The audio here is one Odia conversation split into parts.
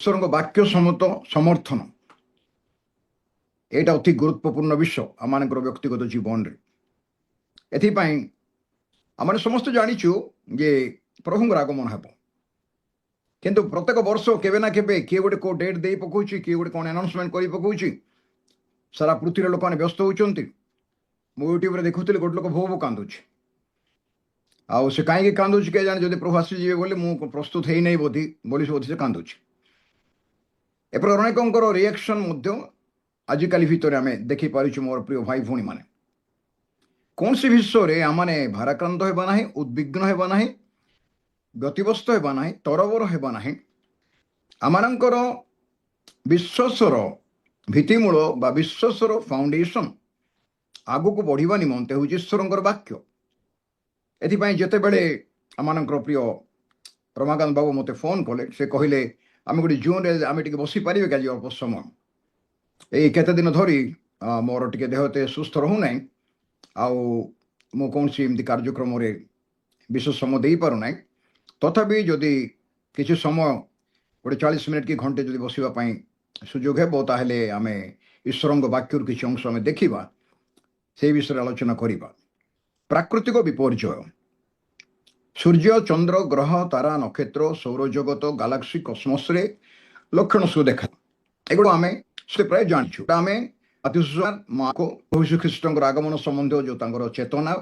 ଈଶ୍ୱରଙ୍କ ବାକ୍ୟ ସମତ ସମର୍ଥନ ଏଇଟା ଅତି ଗୁରୁତ୍ୱପୂର୍ଣ୍ଣ ବିଷୟ ଆମମାନଙ୍କର ବ୍ୟକ୍ତିଗତ ଜୀବନରେ। ଏଥିପାଇଁ ଆମେ ସମସ୍ତେ ଜାଣିଛୁ ଯେ ପ୍ରଭୁଙ୍କର ଆଗମନ ହେବ, କିନ୍ତୁ ପ୍ରତ୍ୟେକ ବର୍ଷ କେବେ ନା କେବେ କିଏ ଗୋଟେ କୋଉ ଡେଟ୍ ଦେଇ ପକାଉଛି, କିଏ ଗୋଟେ କ'ଣ ଆନାଉନ୍ସମେଣ୍ଟ କରି ପକାଉଛି। ସାରା ପୃଥିବୀର ଲୋକମାନେ ବ୍ୟସ୍ତ ହେଉଛନ୍ତି। ମୁଁ ୟୁଟ୍ୟୁବରେ ଦେଖୁଥିଲି ଗୋଟେ ଲୋକ ଭୋ ଭୋ କାନ୍ଦୁଛି। ଆଉ ସେ କାହିଁକି କାନ୍ଦୁଛି କେଜାଣି, ଯଦି ପ୍ରଭୁ ଆସିଯିବେ ବୋଲି ମୁଁ ପ୍ରସ୍ତୁତ ହେଇନାହିଁ ବୋଧି ବୋଲି ସେ କାନ୍ଦୁଛି। ଏପରି ଅନେକଙ୍କର ରିଆକ୍ସନ୍ ମଧ୍ୟ ଆଜିକାଲି ଭିତରେ ଆମେ ଦେଖିପାରୁଛୁ। ମୋର ପ୍ରିୟ ଭାଇ ଭଉଣୀମାନେ, କୌଣସି ବିଷୟରେ ଆମମାନେ ଭାରାକ୍ରାନ୍ତ ହେବା ନାହିଁ, ଉଦ୍ବିଗ୍ନ ହେବା ନାହିଁ, ବ୍ୟତିବ୍ୟସ୍ତ ହେବା ନାହିଁ, ତରବର ହେବା ନାହିଁ। ଆମମାନଙ୍କର ବିଶ୍ୱାସର ଭିତ୍ତିମୂଳ ବା ବିଶ୍ୱାସର ଫାଉଣ୍ଡେସନ ଆଗକୁ ବଢ଼ିବା ନିମନ୍ତେ ହେଉଛି ଈଶ୍ୱରଙ୍କର ବାକ୍ୟ। ଏଥିପାଇଁ ଯେତେବେଳେ ଆମମାନଙ୍କର ପ୍ରିୟ ରମାକାନ୍ତ ବାବୁ ମୋତେ ଫୋନ୍ କଲେ, ସେ କହିଲେ ଆମେ ଗୋଟେ ଜୁନ୍ରେ ଆମେ ଟିକେ ବସିପାରିବେ କି ଆଜି ଅଳ୍ପ ସମୟ। ଏଇ କେତେ ଦିନ ଧରି ମୋର ଟିକେ ଦେହ ଏତେ ସୁସ୍ଥ ରହୁନାହିଁ, ଆଉ ମୁଁ କୌଣସି ଏମିତି କାର୍ଯ୍ୟକ୍ରମରେ ବିଶେଷ ସମୟ ଦେଇପାରୁନାହିଁ। ତଥାପି ଯଦି କିଛି ସମୟ ଗୋଟେ 40 ମିନିଟ୍ କି ଘଣ୍ଟେ ଯଦି ବସିବା ପାଇଁ ସୁଯୋଗ ହେବ, ତାହେଲେ ଆମେ ଈଶ୍ୱରଙ୍କ ବାକ୍ୟରୁ କିଛି ଅଂଶ ଆମେ ଦେଖିବା, ସେହି ବିଷୟରେ ଆଲୋଚନା କରିବା। ପ୍ରାକୃତିକ ବିପର୍ଯ୍ୟୟ, ସୂର୍ଯ୍ୟ, ଚନ୍ଦ୍ର, ଗ୍ରହ, ତାରା, ନକ୍ଷତ୍ର, ସୌରଜଗତ, ଗାଲାକ୍ସି, କସ୍ମସରେ ଲକ୍ଷଣ ସବୁ ଦେଖା, ଏଗୁଡ଼ା ଆମେ ସେ ପ୍ରାୟ ଜାଣିଛୁ। ଆମେ ମାଆକୁ ପ୍ରଭୁ ଶ୍ରୀଖ୍ରୀଷ୍ଟଙ୍କର ଆଗମନ ସମ୍ବନ୍ଧୀୟ ଯେଉଁ ତାଙ୍କର ଚେତନା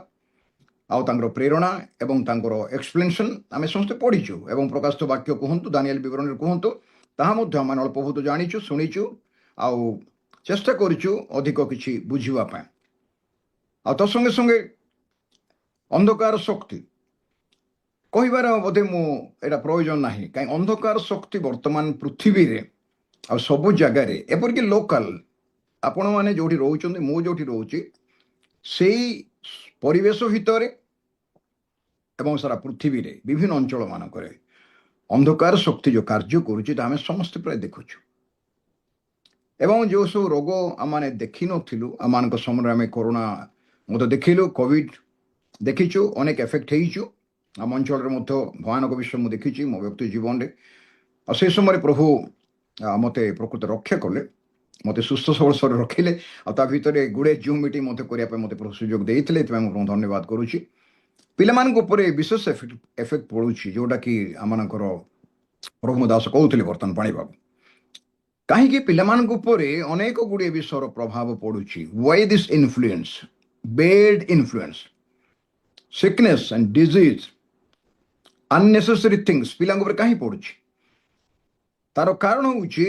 ଆଉ ତାଙ୍କର ପ୍ରେରଣା ଏବଂ ତାଙ୍କର ଏକ୍ସପ୍ଲେନେସନ୍ ଆମେ ସମସ୍ତେ ପଢ଼ିଛୁ, ଏବଂ ପ୍ରକାଶିତ ବାକ୍ୟ କୁହନ୍ତୁ, ଦାନିଏଲ ବିବରଣୀରେ କୁହନ୍ତୁ, ତାହା ମଧ୍ୟ ଆମେ ଅଳ୍ପ ବହୁତ ଜାଣିଛୁ, ଶୁଣିଛୁ, ଆଉ ଚେଷ୍ଟା କରିଛୁ ଅଧିକ କିଛି ବୁଝିବା ପାଇଁ। ଆଉ ତା ସଙ୍ଗେ ସଙ୍ଗେ ଅନ୍ଧକାର ଶକ୍ତି କହିବାର ବୋଧେ ମୁଁ ଏଇଟା ପ୍ରୟୋଜନ ନାହିଁ, କାହିଁକି ଅନ୍ଧକାର ଶକ୍ତି ବର୍ତ୍ତମାନ ପୃଥିବୀରେ ଆଉ ସବୁ ଜାଗାରେ, ଏପରିକି ଲୋକାଲ ଆପଣମାନେ ଯେଉଁଠି ରହୁଛନ୍ତି, ମୁଁ ଯେଉଁଠି ରହୁଛି, ସେଇ ପରିବେଶ ଭିତରେ ଏବଂ ସାରା ପୃଥିବୀରେ ବିଭିନ୍ନ ଅଞ୍ଚଳ ମାନଙ୍କରେ ଅନ୍ଧକାର ଶକ୍ତି ଯେଉଁ କାର୍ଯ୍ୟ କରୁଛି, ତା ଆମେ ସମସ୍ତେ ପ୍ରାୟ ଦେଖୁଛୁ। ଏବଂ ଯେଉଁ ସବୁ ରୋଗ ଆମମାନେ ଦେଖିନଥିଲୁ, ଆମମାନଙ୍କ ସମୟରେ ଆମେ କରୋନା ମଧ୍ୟ ଦେଖିଲୁ, କୋଭିଡ ଦେଖିଛୁ, ଅନେକ ଏଫେକ୍ଟ ହେଇଛୁ। ଆମ ଅଞ୍ଚଳରେ ମଧ୍ୟ ଭୟାନକ ବିଷୟ ମୁଁ ଦେଖିଛି ମୋ ବ୍ୟକ୍ତି ଜୀବନରେ। ଆଉ ସେ ସମୟରେ ପ୍ରଭୁ ମୋତେ ପ୍ରକୃତ ରକ୍ଷା କଲେ, ମୋତେ ସୁସ୍ଥ ସବଳ ଶରୀର ରଖିଲେ, ଆଉ ତା ଭିତରେ ଗୁଡ଼େ ଜୁମ୍ ମିଟିଂ ମଧ୍ୟ କରିବା ପାଇଁ ମୋତେ ପ୍ରଭୁ ସୁଯୋଗ ଦେଇଥିଲେ। ଏଥିପାଇଁ ମୁଁ ପ୍ରଭୁ ଧନ୍ୟବାଦ କରୁଛି। ପିଲାମାନଙ୍କ ଉପରେ ବିଶେଷ ଏଫେକ୍ଟ ପଡ଼ୁଛି, ଯେଉଁଟାକି ଆମମାନଙ୍କର ପ୍ରଭୁ ଦାସ କହୁଥିଲେ ବର୍ତ୍ତମାନ ପାଣିପାଗ। କାହିଁକି ପିଲାମାନଙ୍କ ଉପରେ ଅନେକ ଗୁଡ଼ିଏ ବିଷୟର ପ୍ରଭାବ ପଡ଼ୁଛି। Why this influence, bad influence, sickness and disease, unnecessary things ପିଲାଙ୍କ ଉପରେ କାହିଁ ପଡ଼ୁଛି? ତାର କାରଣ ହେଉଛି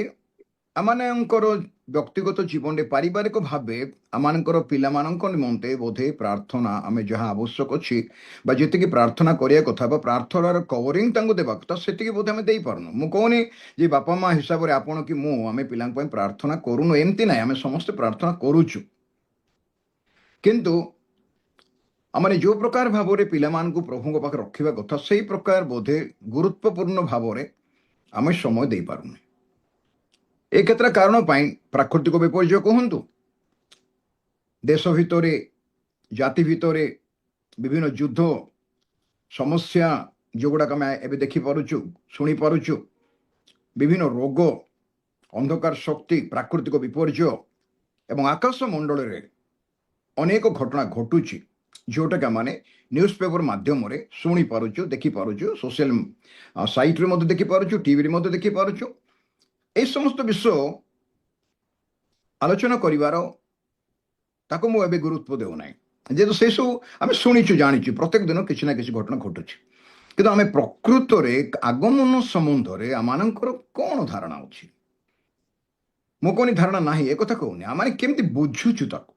ଆମମାନଙ୍କର ବ୍ୟକ୍ତିଗତ ଜୀବନରେ ପାରିବାରିକ ଭାବେ ଆମମାନଙ୍କର ପିଲାମାନଙ୍କ ନିମନ୍ତେ ବୋଧେ ପ୍ରାର୍ଥନା ଆମେ ଯାହା ଆବଶ୍ୟକ ଅଛି ବା ଯେତିକି ପ୍ରାର୍ଥନା କରିବା କଥା ବା ପ୍ରାର୍ଥନାର କଭରିଂ ତାଙ୍କୁ ଦେବା କଥା, ସେତିକି ବୋଧେ ଆମେ ଦେଇପାରୁନୁ। ମୁଁ କହୁନି ଯେ ବାପା ମା ହିସାବରେ ଆପଣ କି ମୁଁ ଆମେ ପିଲାଙ୍କ ପାଇଁ ପ୍ରାର୍ଥନା କରୁନୁ, ଏମିତି ନାହିଁ, ଆମେ ସମସ୍ତେ ପ୍ରାର୍ଥନା କରୁଛୁ। କିନ୍ତୁ ଆମେ ଯେଉଁ ପ୍ରକାର ଭାବରେ ପିଲାମାନଙ୍କୁ ପ୍ରଭୁଙ୍କ ପାଖରେ ରଖିବା କଥା, ସେଇ ପ୍ରକାର ବୋଧେ ଗୁରୁତ୍ୱପୂର୍ଣ୍ଣ ଭାବରେ ଆମେ ସମୟ ଦେଇପାରୁନୁ। ଏ କେତେଟା କାରଣ ପାଇଁ, ପ୍ରାକୃତିକ ବିପର୍ଯ୍ୟୟ କୁହନ୍ତୁ, ଦେଶ ଭିତରେ, ଜାତି ଭିତରେ ବିଭିନ୍ନ ଯୁଦ୍ଧ ସମସ୍ୟା ଯେଉଁଗୁଡ଼ାକ ଆମେ ଏବେ ଦେଖିପାରୁଛୁ, ଶୁଣିପାରୁଛୁ, ବିଭିନ୍ନ ରୋଗ, ଅନ୍ଧକାର ଶକ୍ତି, ପ୍ରାକୃତିକ ବିପର୍ଯ୍ୟୟ ଏବଂ ଆକାଶ ମଣ୍ଡଳରେ ଅନେକ ଘଟଣା ଘଟୁଛି, ଯେଉଁଟାକି ଆମେ ନ୍ୟୁଜ୍ ପେପର ମାଧ୍ୟମରେ ଶୁଣିପାରୁଛୁ, ଦେଖିପାରୁଛୁ, ସୋସିଆଲ ସାଇଟ୍ରେ ମଧ୍ୟ ଦେଖିପାରୁଛୁ, ଟିଭିରେ ମଧ୍ୟ ଦେଖିପାରୁଛୁ। এই ସମସ୍ତ ବିଷୟ ଆଲୋଚନା କରିବାର ତାକୁ ମୁଁ ଏବେ ଗୁରୁତ୍ୱ ଦେଉନାହିଁ, ଯେହେତୁ ସେସବୁ ଆମେ ଶୁଣିଛୁ, ଜାଣିଛୁ, ପ୍ରତ୍ୟେକ ଦିନ କିଛି ନା କିଛି ଘଟଣା ଘଟୁଛି। କିନ୍ତୁ ଆମେ ପ୍ରକୃତରେ ଆଗମନ ସମ୍ବନ୍ଧରେ ଆମମାନଙ୍କର କ'ଣ ଧାରଣା ଅଛି? ମୁଁ କୌଣସି ଧାରଣା ନାହିଁ ଏ କଥା କହୁନି, ଆମେ କେମିତି ବୁଝୁଛୁ ତାକୁ?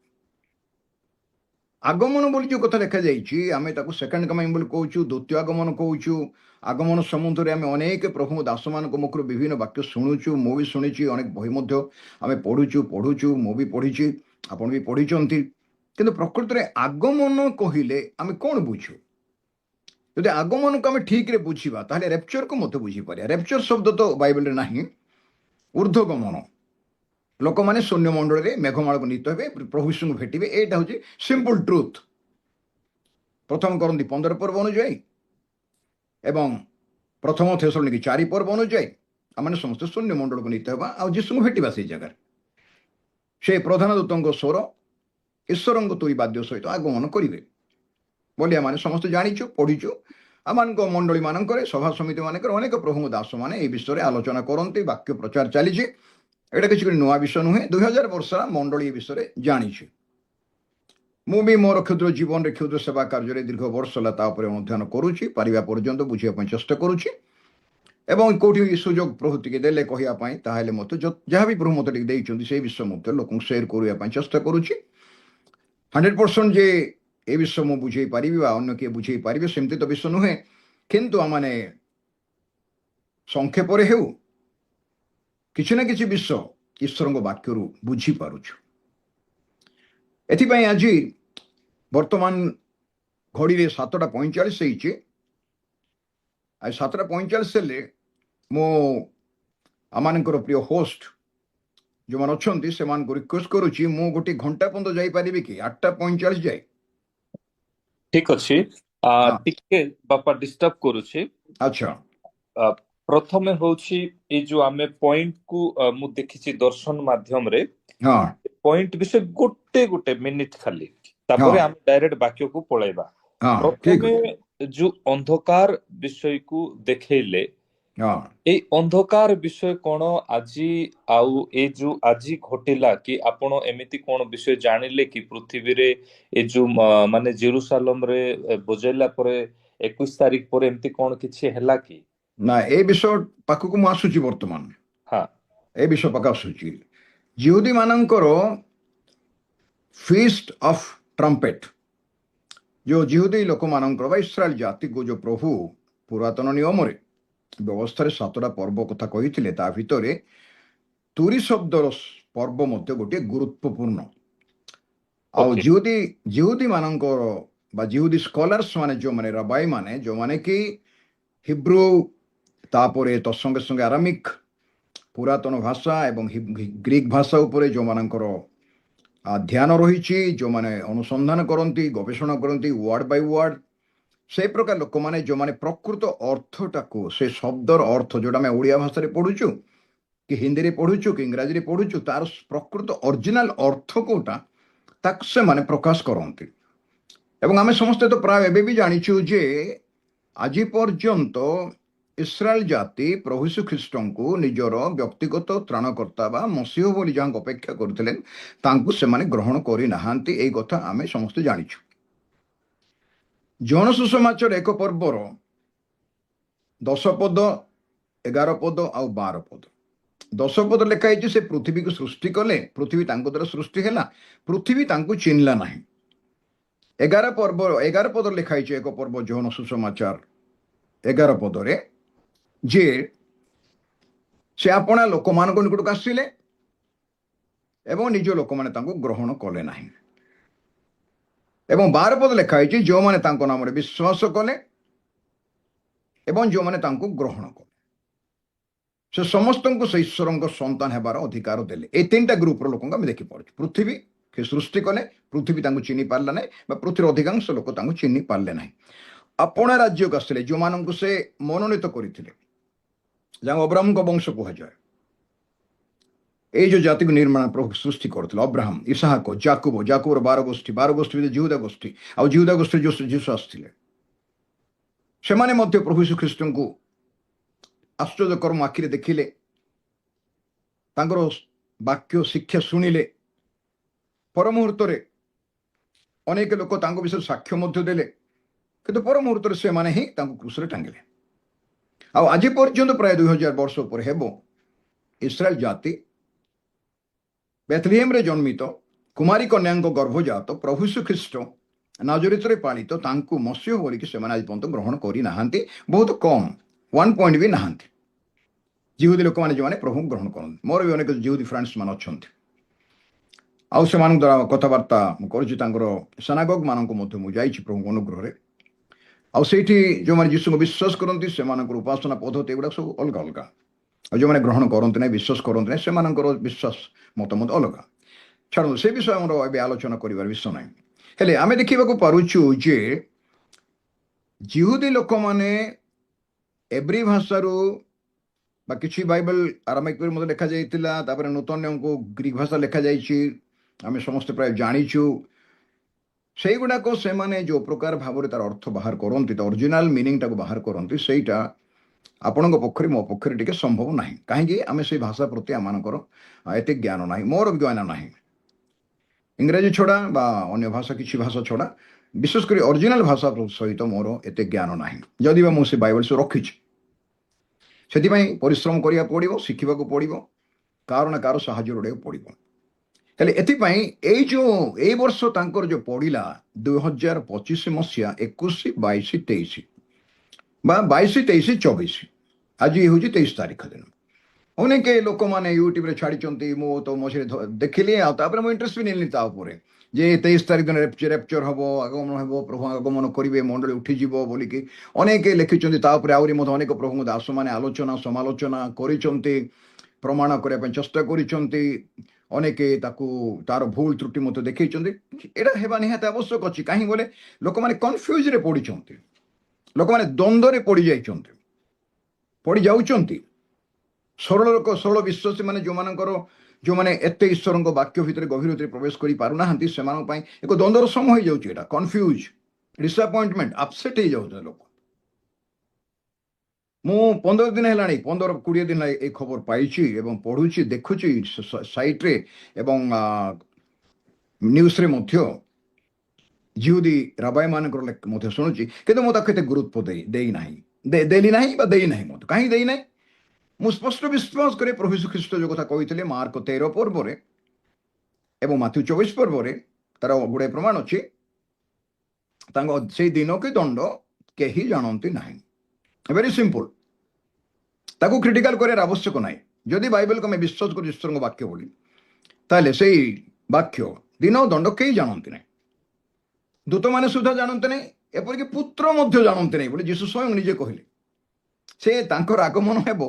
আগমন বলে যে কথা লেখাଯାଇଛି, ଆମେ ତାକୁ ସେକେଣ୍ଡ କମିଂ ବୋଲି କହୁଛୁ, ଦ୍ୱିତୀୟ ଆଗମନ କହୁଛୁ। আগমନ ସମ୍ବନ୍ଧରେ ଆମେ ଅନେକ ପ୍ରଭୁଙ୍କ ଦାସମାନଙ୍କ ମୁଖରୁ ବିଭିନ୍ନ ବାକ୍ୟ ଶୁଣୁଛୁ, ମୁଁ ବି ଶୁଣିଛି, ଅନେକ ବହି ମଧ୍ୟ ଆମେ ପଢ଼ୁଛୁ, ମୁଁ ବି ପଢ଼ିଛି, ଆପଣ ବି ପଢ଼ିଛନ୍ତି। କିନ୍ତୁ ପ୍ରକୃତରେ ଆଗମନ କହିଲେ ଆମେ କ'ଣ ବୁଝୁ? ଯଦି ଆଗମନକୁ ଆମେ ଠିକ୍ରେ ବୁଝିବା, ତାହେଲେ ରେପଚରକୁ ମଧ୍ୟ ବୁଝିପାରିବା। ରେପଚର ଶବ୍ଦ ତ ବାଇବେଲରେ ନାହିଁ, ଊର୍ଦ୍ଧ୍ୱଗମନ, ଲୋକମାନେ ଶୂନ୍ୟମଣ୍ଡଳରେ ମେଘମାଳକୁ ନୀତ ହେବେ, ପ୍ରଭୁ ଯୀଶୁଙ୍କୁ ଭେଟିବେ, ଏଇଟା ହେଉଛି ସିମ୍ପଲ ଟ୍ରୁଥ୍। ପ୍ରଥମ କରନ୍ତି 15 ପର୍ବ ଅନୁଯାୟୀ ଏବଂ ପ୍ରଥମ ଥେସଲୋନିକେ 4 ପର୍ବ ଅନୁଯାୟୀ ଆମେ ସମସ୍ତେ ଶୂନ୍ୟ ମଣ୍ଡଳକୁ ନୀତ ହେବା ଆଉ ଯୀଶୁଙ୍କୁ ଭେଟିବା ସେଇ ଜାଗାରେ। ସେ ପ୍ରଧାନ ଦୂତଙ୍କ ସ୍ୱର ଈଶ୍ୱରଙ୍କ ତୁଇ ବାଦ୍ୟ ସହିତ ଆଗମନ କରିବେ ବୋଲି ଆମେ ସମସ୍ତେ ଜାଣିଛୁ, ପଢିଛୁ। ଆମମାନଙ୍କ ମଣ୍ଡଳୀ ମାନଙ୍କରେ, ସଭା ସମିତି ମାନଙ୍କରେ ଅନେକ ପ୍ରଭୁଙ୍କ ଦାସ ମାନେ এই ବିଷୟରେ ଆଲୋଚନା କରନ୍ତି, ବାକ୍ୟ ପ୍ରଚାର ଚାଲିଛି। ଏଇଟା କିଛି ନୂଆ ବିଷୟ ନୁହେଁ। 2000 ବର୍ଷ ମଣ୍ଡଳୀ ଏ ବିଷୟରେ ଜାଣିଛି। ମୁଁ ବି ମୋର କ୍ଷୁଦ୍ର ଜୀବନରେ କ୍ଷୁଦ୍ର ସେବା କାର୍ଯ୍ୟରେ ଦୀର୍ଘ ବର୍ଷ ହେଲା ତା ଉପରେ ଅନୁଧ୍ୟାନ କରୁଛି, ପାରିବା ପର୍ଯ୍ୟନ୍ତ ବୁଝିବା ପାଇଁ ଚେଷ୍ଟା କରୁଛି। ଏବଂ କୋଉଠି ସୁଯୋଗ ପ୍ରଭୁ ଟିକେ ଦେଲେ କହିବା ପାଇଁ, ତାହେଲେ ମୋତେ ଯାହା ବି ପ୍ରଭୁ ମୋତେ ଟିକେ ଦେଇଛନ୍ତି ସେଇ ବିଷୟ ମଧ୍ୟ ଲୋକଙ୍କୁ ସେୟାର କରିବା ପାଇଁ ଚେଷ୍ଟା କରୁଛି। 100% ଯେ ଏ ବିଷୟ ମୁଁ ବୁଝେଇ ପାରିବି ବା ଅନ୍ୟ କିଏ ବୁଝେଇ ପାରିବେ ସେମିତି ତ ବିଷୟ ନୁହେଁ। କିନ୍ତୁ ଆମେ ସଂକ୍ଷେପରେ ହେଉ କିଛି ନା କିଛି ବିଷୟ ଈଶ୍ୱରଙ୍କ ବାକ୍ୟରୁ ବୁଝିପାରୁଛୁ। ଏଥିପାଇଁ ଆଜି ବର୍ତ୍ତମାନ ଘଡ଼ିରେ 7:45 ହେଇଛି। ଆଉ 7:45 ହେଲେ ମୁଁ ଆମମାନଙ୍କର ପ୍ରିୟ ହୋଷ୍ଟ ଯେଉଁମାନେ ଅଛନ୍ତି ସେମାନଙ୍କୁ ରିକ୍ୱେଷ୍ଟ କରୁଛି, ମୁଁ ଗୋଟେ ଘଣ୍ଟା ପର୍ଯ୍ୟନ୍ତ ଯାଇପାରିବି କି? 8:45 ଯାଏ। ଠିକ ଅଛି। ହଁ, ଟିକେ ବାପା ଡିଷ୍ଟର୍ବ କରୁଛି। ଆଚ୍ଛା, ପ୍ରଥମେ ହଉଛି ଏଇ ଯୋଉ ଆମେ ପଏଣ୍ଟ କୁ ମୁଁ ଦେଖିଛି ଦର୍ଶନ ମାଧ୍ୟମରେ, ହଁ ପଏଣ୍ଟ ବିଷୟ ଗୋଟେ ଗୋଟେ ମିନିଟ ଖାଲି, ହଁ ତାପରେ ଆମେ ଡାଇରେକ୍ଟ ବାକ୍ୟକୁ ପଳେଇବା। ହଁ ଠିକ ପ୍ରଥମେ ଅଛି। ଯୋଉ ଅନ୍ଧକାର ବିଷୟକୁ ଦେଖେଇଲେ, ହଁ ଏଇ ଅନ୍ଧକାର ବିଷୟ କଣ ଆଜି ଆଉ ଏ ଯୋଉ ଆଜି ଘଟିଲା କି ଆପଣ ଏମିତି କଣ ବିଷୟ ଜାଣିଲେ କି ପୃଥିବୀରେ ଏ ଯୋଉ ମାନେ ଜେରୁସାଲମରେ ବଜେଇଲା ପରେ 21 ତାରିଖ ପରେ ଏମିତି କଣ କିଛି ହେଲା କି? ନା, ଏ ବିଷୟ ପାଖକୁ ମୁଁ ଆସୁଛି ବର୍ତ୍ତମାନ। ହଁ, ଏ ବିଷୟ ପାଖ ଆସୁଛି। ଜିହୁଦୀ ମାନଙ୍କର ଫିଷ୍ଟ ଅଫ୍ ଟ୍ରମ୍ପେଟ, ଯେଉଁ ଜିହୁଦୀ ଲୋକମାନଙ୍କର ବା ଇସ୍ରାଏଲ ଜାତିକୁ ଯେଉଁ ପ୍ରଭୁ ପୁରାତନ ନିୟମରେ ବ୍ୟବସ୍ଥାରେ 7ଟା ପର୍ବ କଥା କହିଥିଲେ, ତା ଭିତରେ ତୁରୀ ଶବ୍ଦର ପର୍ବ ମଧ୍ୟ ଗୋଟିଏ ଗୁରୁତ୍ୱପୂର୍ଣ୍ଣ। ଆଉ ଓକେ, ଜିହୁଦୀ ମାନଙ୍କର ବା ଜିହୁଦୀ ସ୍କଲାର୍ସ ମାନେ, ଯେଉଁମାନେ ରବାଇ ମାନେ, ଯେଉଁମାନେ କି ହିବ୍ରୁ, ତାପରେ ତତ୍ସଙ୍ଗେ ସଙ୍ଗେ ଆରାମିକ ପୁରାତନ ଭାଷା ଏବଂ ଗ୍ରୀକ ଭାଷା ଉପରେ ଯେଉଁମାନଙ୍କର ଧ୍ୟାନ ରହିଛି, ଯେଉଁମାନେ ଅନୁସନ୍ଧାନ କରନ୍ତି, ଗବେଷଣା କରନ୍ତି ୱାର୍ଡ ବାଇ ୱାର୍ଡ, ସେ ପ୍ରକାର ଲୋକମାନେ ଯେଉଁମାନେ ପ୍ରକୃତ ଅର୍ଥଟାକୁ, ସେ ଶବ୍ଦର ଅର୍ଥ ଯେଉଁଟା ଆମେ ଓଡ଼ିଆ ଭାଷାରେ ପଢୁଛୁ କି ହିନ୍ଦୀରେ ପଢୁଛୁ କି ଇଂରାଜୀରେ ପଢୁଛୁ, ତାର ପ୍ରକୃତ ଅରିଜିନାଲ ଅର୍ଥ କୋଉଟା ତାକୁ ସେମାନେ ପ୍ରକାଶ କରନ୍ତି। ଏବଂ ଆମେ ସମସ୍ତେ ତ ପ୍ରାୟ ଏବେ ବି ଜାଣିଛୁ ଯେ ଆଜି ପର୍ଯ୍ୟନ୍ତ ଇସ୍ରାଏଲ ଜାତି ପ୍ରଭୁ ଯୀଶୁ ଖ୍ରୀଷ୍ଟଙ୍କୁ ନିଜର ବ୍ୟକ୍ତିଗତ ତ୍ରାଣକର୍ତ୍ତା ବା ମସିହ ବୋଲି ଯାହାଙ୍କୁ ଅପେକ୍ଷା କରୁଥିଲେ, ତାଙ୍କୁ ସେମାନେ ଗ୍ରହଣ କରିନାହାନ୍ତି। ଏଇ କଥା ଆମେ ସମସ୍ତେ ଜାଣିଛୁ। ଜୋହନ ସୁସମାଚାର 1 ପର୍ବର 10 ପଦ, 11 ପଦ ଆଉ 12 ପଦ। 10 ପଦ ଲେଖା ହେଇଛି, ସେ ପୃଥିବୀକୁ ସୃଷ୍ଟି କଲେ, ପୃଥିବୀ ତାଙ୍କ ଦ୍ୱାରା ସୃଷ୍ଟି ହେଲା, ପୃଥିବୀ ତାଙ୍କୁ ଚିହ୍ନିଲା ନାହିଁ। 11 ପଦ ଲେଖା ହେଇଛି 1 ପର୍ବ ଜୋହନ ସୁସମାଚାର 11 ପଦରେ ଯେ ସେ ଆପଣା ଲୋକମାନଙ୍କ ନିକଟକୁ ଆସିଲେ ଏବଂ ନିଜ ଲୋକମାନେ ତାଙ୍କୁ ଗ୍ରହଣ କଲେ ନାହିଁ। ଏବଂ 12 ପଦ ଲେଖା ହେଇଛି, ଯେଉଁମାନେ ତାଙ୍କ ନାମରେ ବିଶ୍ୱାସ କଲେ ଏବଂ ଯେଉଁମାନେ ତାଙ୍କୁ ଗ୍ରହଣ କଲେ, ସେ ସମସ୍ତଙ୍କୁ ସେ ଈଶ୍ୱରଙ୍କ ସନ୍ତାନ ହେବାର ଅଧିକାର ଦେଲେ। এই 3ଟା ଗ୍ରୁପର ଲୋକଙ୍କୁ ଆମେ ଦେଖିପାରୁଛୁ। ପୃଥିବୀ ସେ ସୃଷ୍ଟି କଲେ, ପୃଥିବୀ ତାଙ୍କୁ ଚିହ୍ନି ପାରିଲା ନାହିଁ ବା ପୃଥିବୀର ଅଧିକାଂଶ ଲୋକ ତାଙ୍କୁ ଚିହ୍ନି ପାରିଲେ ନାହିଁ। ଆପଣା ରାଜ୍ୟକୁ ଆସିଲେ, ଯେଉଁମାନଙ୍କୁ ସେ ମନୋନୀତ କରିଥିଲେ, ଯାହାଙ୍କୁ ଅବ୍ରାହ୍ମଙ୍କ ବଂଶ କୁହାଯାଏ। এই যে ଜାତିକୁ ନିର୍ମାଣ ପ୍ରଭୁ ସୃଷ୍ଟି କରୁଥିଲେ, ଅବ୍ରାହମ, ଇସାହାକ, ଜାକୁବ, ଜାକୁବର 12 ଗୋଷ୍ଠୀ, 12 ଗୋଷ୍ଠୀ ଭିତରେ ଜିହୁଦା ଗୋଷ୍ଠୀ, ଆଉ ଜିହୁଦା ଗୋଷ୍ଠୀ ଯୀଶୁ ଆସିଥିଲେ। ସେମାନେ ମଧ୍ୟ ପ୍ରଭୁ ଯୀଶୁ ଖ୍ରୀଷ୍ଟଙ୍କୁ ଆଶ୍ଚର୍ଯ୍ୟକର୍ମ ଆଖିରେ ଦେଖିଲେ, ତାଙ୍କର ବାକ୍ୟ ଶିକ୍ଷା ଶୁଣିଲେ। ପର ମୁହୂର୍ତ୍ତରେ ଅନେକ ଲୋକ ତାଙ୍କ ବିଷୟରେ ସାକ୍ଷ୍ୟ ମଧ୍ୟ ଦେଲେ, କିନ୍ତୁ ପର ମୁହୂର୍ତ୍ତରେ ସେମାନେ ହିଁ ତାଙ୍କୁ କ୍ରୁଶରେ ଟାଙ୍ଗିଲେ। ଆଉ ଆଜି ପର୍ଯ୍ୟନ୍ତ ପ୍ରାୟ 2000 ବର୍ଷ ଉପରେ ହେବ ଇସ୍ରାଏଲ ଜାତି ବେଥଲିହେମରେ ଜନ୍ମିତ କୁମାରୀ କନ୍ୟାଙ୍କ ଗର୍ଭଜାତ ପ୍ରଭୁ ଯୀଶୁ ଖ୍ରୀଷ୍ଟ ନାଜରିତରେ ପାଳିତ ତାଙ୍କୁ ମସିହ ବୋଲିକି ସେମାନେ ଆଜି ପର୍ଯ୍ୟନ୍ତ ଗ୍ରହଣ କରିନାହାନ୍ତି। ବହୁତ କମ୍, 1 ପଏଣ୍ଟ ବି ନାହାନ୍ତି ଜିହୁଦୀ ଲୋକମାନେ ଯେଉଁମାନେ ପ୍ରଭୁଙ୍କୁ ଗ୍ରହଣ କରନ୍ତି। ମୋର ବି ଅନେକ ଜିହୁଦୀ ଫ୍ରେଣ୍ଡସ୍ ମାନେ ଅଛନ୍ତି, ଆଉ ସେମାନଙ୍କ ଦ୍ୱାରା କଥାବାର୍ତ୍ତା ମୁଁ କରୁଛି। ତାଙ୍କର ସେନାଗୋଗ ମାନଙ୍କୁ ମଧ୍ୟ ମୁଁ ଯାଇଛି ପ୍ରଭୁଙ୍କ ଅନୁଗ୍ରହରେ। ଆଉ ସେଇଠି ଯେଉଁମାନେ ଯୀଶୁଙ୍କୁ ବିଶ୍ୱାସ କରନ୍ତି, ସେମାନଙ୍କର ଉପାସନା ପଦ୍ଧତି ଏଗୁଡ଼ା ସବୁ ଅଲଗା ଅଲଗା। ଆଉ ଯେଉଁମାନେ ଗ୍ରହଣ କରନ୍ତି ନାହିଁ, ବିଶ୍ୱାସ କରନ୍ତି ନାହିଁ, ସେମାନଙ୍କର ବିଶ୍ୱାସ ମତାମତ ଅଲଗା। ଛାଡ଼ନ୍ତୁ, ସେ ବିଷୟ ଆମର ଏବେ ଆଲୋଚନା କରିବାର ବିଷୟ ନାହିଁ। ହେଲେ ଆମେ ଦେଖିବାକୁ ପାରୁଛୁ ଯେ ଜିହୁଦୀ ଲୋକମାନେ ଏବ୍ରି ଭାଷାରୁ বা କିଛି ବାଇବେଲ ଆରାମିକ ମଧ୍ୟ ଲେଖାଯାଇଥିଲା, ତାପରେ ନୂତନ ନିୟମକୁ ଗ୍ରୀକ ଭାଷା ଲେଖାଯାଇଛି, ଆମେ ସମସ୍ତେ ପ୍ରାୟ ଜାଣିଛୁ। ସେଇଗୁଡ଼ାକ ସେମାନେ ଯେଉଁ ପ୍ରକାର ଭାବରେ ତାର ଅର୍ଥ ବାହାର କରନ୍ତି, ତା ଅରିଜିନାଲ ମିନିଂଟାକୁ ବାହାର କରନ୍ତି, ସେଇଟା ଆପଣଙ୍କ ପକ୍ଷରେ ମୋ ପକ୍ଷରେ ଟିକେ ସମ୍ଭବ ନାହିଁ। କାହିଁକି? ଆମେ ସେଇ ଭାଷା ପ୍ରତି ଆମମାନଙ୍କର ଏତେ ଜ୍ଞାନ ନାହିଁ, ମୋର ଜ୍ଞାନ ନାହିଁ। ଇଂରାଜୀ ଛଡ଼ା ବା ଅନ୍ୟ ଭାଷା କିଛି ଭାଷା ଛଡ଼ା ବିଶେଷ କରି ଅରିଜିନାଲ ଭାଷା ସହିତ ମୋର ଏତେ ଜ୍ଞାନ ନାହିଁ, ଯଦି ବା ମୁଁ ସେ ବାଇବେଲ ସବୁ ରଖିଛି। ସେଥିପାଇଁ ପରିଶ୍ରମ କରିବାକୁ ପଡ଼ିବ, ଶିଖିବାକୁ ପଡ଼ିବ, କାହାର ନା କାହାର ସାହାଯ୍ୟ ଲୋଡ଼ିବାକୁ ପଡ଼ିବ। ହେଲେ ଏଥିପାଇଁ ଏଇ ବର୍ଷ ତାଙ୍କର ଯେଉଁ ପଡ଼ିଲା 2025 ମସିହା 21, 22, 23 ବା 22, 23, 24, ଆଜି ହେଉଛି 23 ତାରିଖ ଦିନ। ଅନେକ ଲୋକମାନେ ୟୁଟ୍ୟୁବରେ ଛାଡ଼ିଛନ୍ତି, ମୁଁ ତ ମଝିରେ ଦେଖିଲି, ଆଉ ତାପରେ ମୁଁ ଇଣ୍ଟରେଷ୍ଟ ବି ନେଲିନି ତା ଉପରେ, ଯେ 23 ତାରିଖ ଦିନ ରେପଚର ହେବ, ଆଗମନ ହେବ, ପ୍ରଭୁ ଆଗମନ କରିବେ, ମଣ୍ଡଳୀ ଉଠିଯିବ ବୋଲିକି ଅନେକ ଲେଖିଛନ୍ତି। ତା ଉପରେ ଆହୁରି ମଧ୍ୟ ଅନେକ ପ୍ରଭୁଙ୍କ ଦାସମାନେ ଆଲୋଚନା ସମାଲୋଚନା କରିଛନ୍ତି, ପ୍ରମାଣ କରିବା ପାଇଁ ଚେଷ୍ଟା କରିଛନ୍ତି, ଅନେକ ତାକୁ ତାର ଭୁଲ ତ୍ରୁଟି ମଧ୍ୟ ଦେଖେଇଛନ୍ତି। ଏଇଟା ହେବା ନିହାତି ଆବଶ୍ୟକ ଅଛି। କାହିଁକି ବୋଲେ ଲୋକମାନେ କନଫ୍ୟୁଜରେ ପଡ଼ିଛନ୍ତି, ଲୋକମାନେ ଦ୍ୱନ୍ଦ୍ୱରେ ପଡ଼ିଯାଇଛନ୍ତି, ପଡ଼ିଯାଉଛନ୍ତି। ସରଳ ଲୋକ, ସରଳ ବିଶ୍ୱାସୀ ମାନେ ଯେଉଁମାନେ ଏତେ ଈଶ୍ୱରଙ୍କ ବାକ୍ୟ ଭିତରେ ଗଭୀର ଭିତରେ ପ୍ରବେଶ କରିପାରୁନାହାନ୍ତି, ସେମାନଙ୍କ ପାଇଁ ଏକ ଦ୍ୱନ୍ଦ୍ୱର ସମୟ ହେଇଯାଉଛି। ଏଇଟା କନଫ୍ୟୁଜ, ଡିସଆପଏଣ୍ଟମେଣ୍ଟ, ଆପସେଟ୍ ହେଇଯାଉଛନ୍ତି ଲୋକ। ମୁଁ 15 ଦିନ ହେଲାଣି, 15-20 ଦିନ ହେଲା এই ଖବର ପାଇଛି ଏବଂ ପଢ଼ୁଛି, ଦେଖୁଛି ସାଇଟ୍ରେ ଏବଂ ନ୍ୟୁଜ୍ରେ ମଧ୍ୟ, ଜିହୁଦୀ ରାବାଇମାନଙ୍କର ମଧ୍ୟ ଶୁଣୁଛି। କିନ୍ତୁ ମୁଁ ତାକୁ ଏତେ ଗୁରୁତ୍ୱ ଦେଲି ନାହିଁ ବା ଦେଇନାହିଁ। ମଧ୍ୟ କାହିଁକି ଦେଇନାହିଁ? ମୁଁ ସ୍ପଷ୍ଟ ବିଶ୍ୱାସ କରେ ପ୍ରଭୁ ଯୀଶୁ ଖ୍ରୀଷ୍ଟ ଯେଉଁ କଥା କହିଥିଲେ ମାର୍କ 13 ପର୍ବରେ ଏବଂ ମାଥ୍ୟୁ 24 ପର୍ବରେ, ତାର ଗୁଡ଼ାଏ ପ୍ରମାଣ ଅଛି। ତାଙ୍କ ସେଇ ଦିନ କି ଦଣ୍ଡ କେହି ଜାଣନ୍ତି ନାହିଁ। ଭେରି ସିମ୍ପଲ, ତାକୁ କ୍ରିଟିକାଲ କରିବାର ଆବଶ୍ୟକ ନାହିଁ। ଯଦି ବାଇବେଲକୁ ଆମେ ବିଶ୍ୱାସ କରୁ ଈଶ୍ୱରଙ୍କ ବାକ୍ୟ ବୋଲି, ତାହେଲେ ସେଇ ବାକ୍ୟ ଦିନ ଦଣ୍ଡ କେହି ଜାଣନ୍ତି ନାହିଁ। ଦୂତମାନେ ସୁଦ୍ଧା ଜାଣନ୍ତି ନାହିଁ, ଏପରିକି ପୁତ୍ର ମଧ୍ୟ ଜାଣନ୍ତି ନାହିଁ ବୋଲି ଯୀଶୁ ସ୍ୱୟଂ ନିଜେ କହିଲେ। ସେ ତାଙ୍କର ଆଗମନ ହେବ,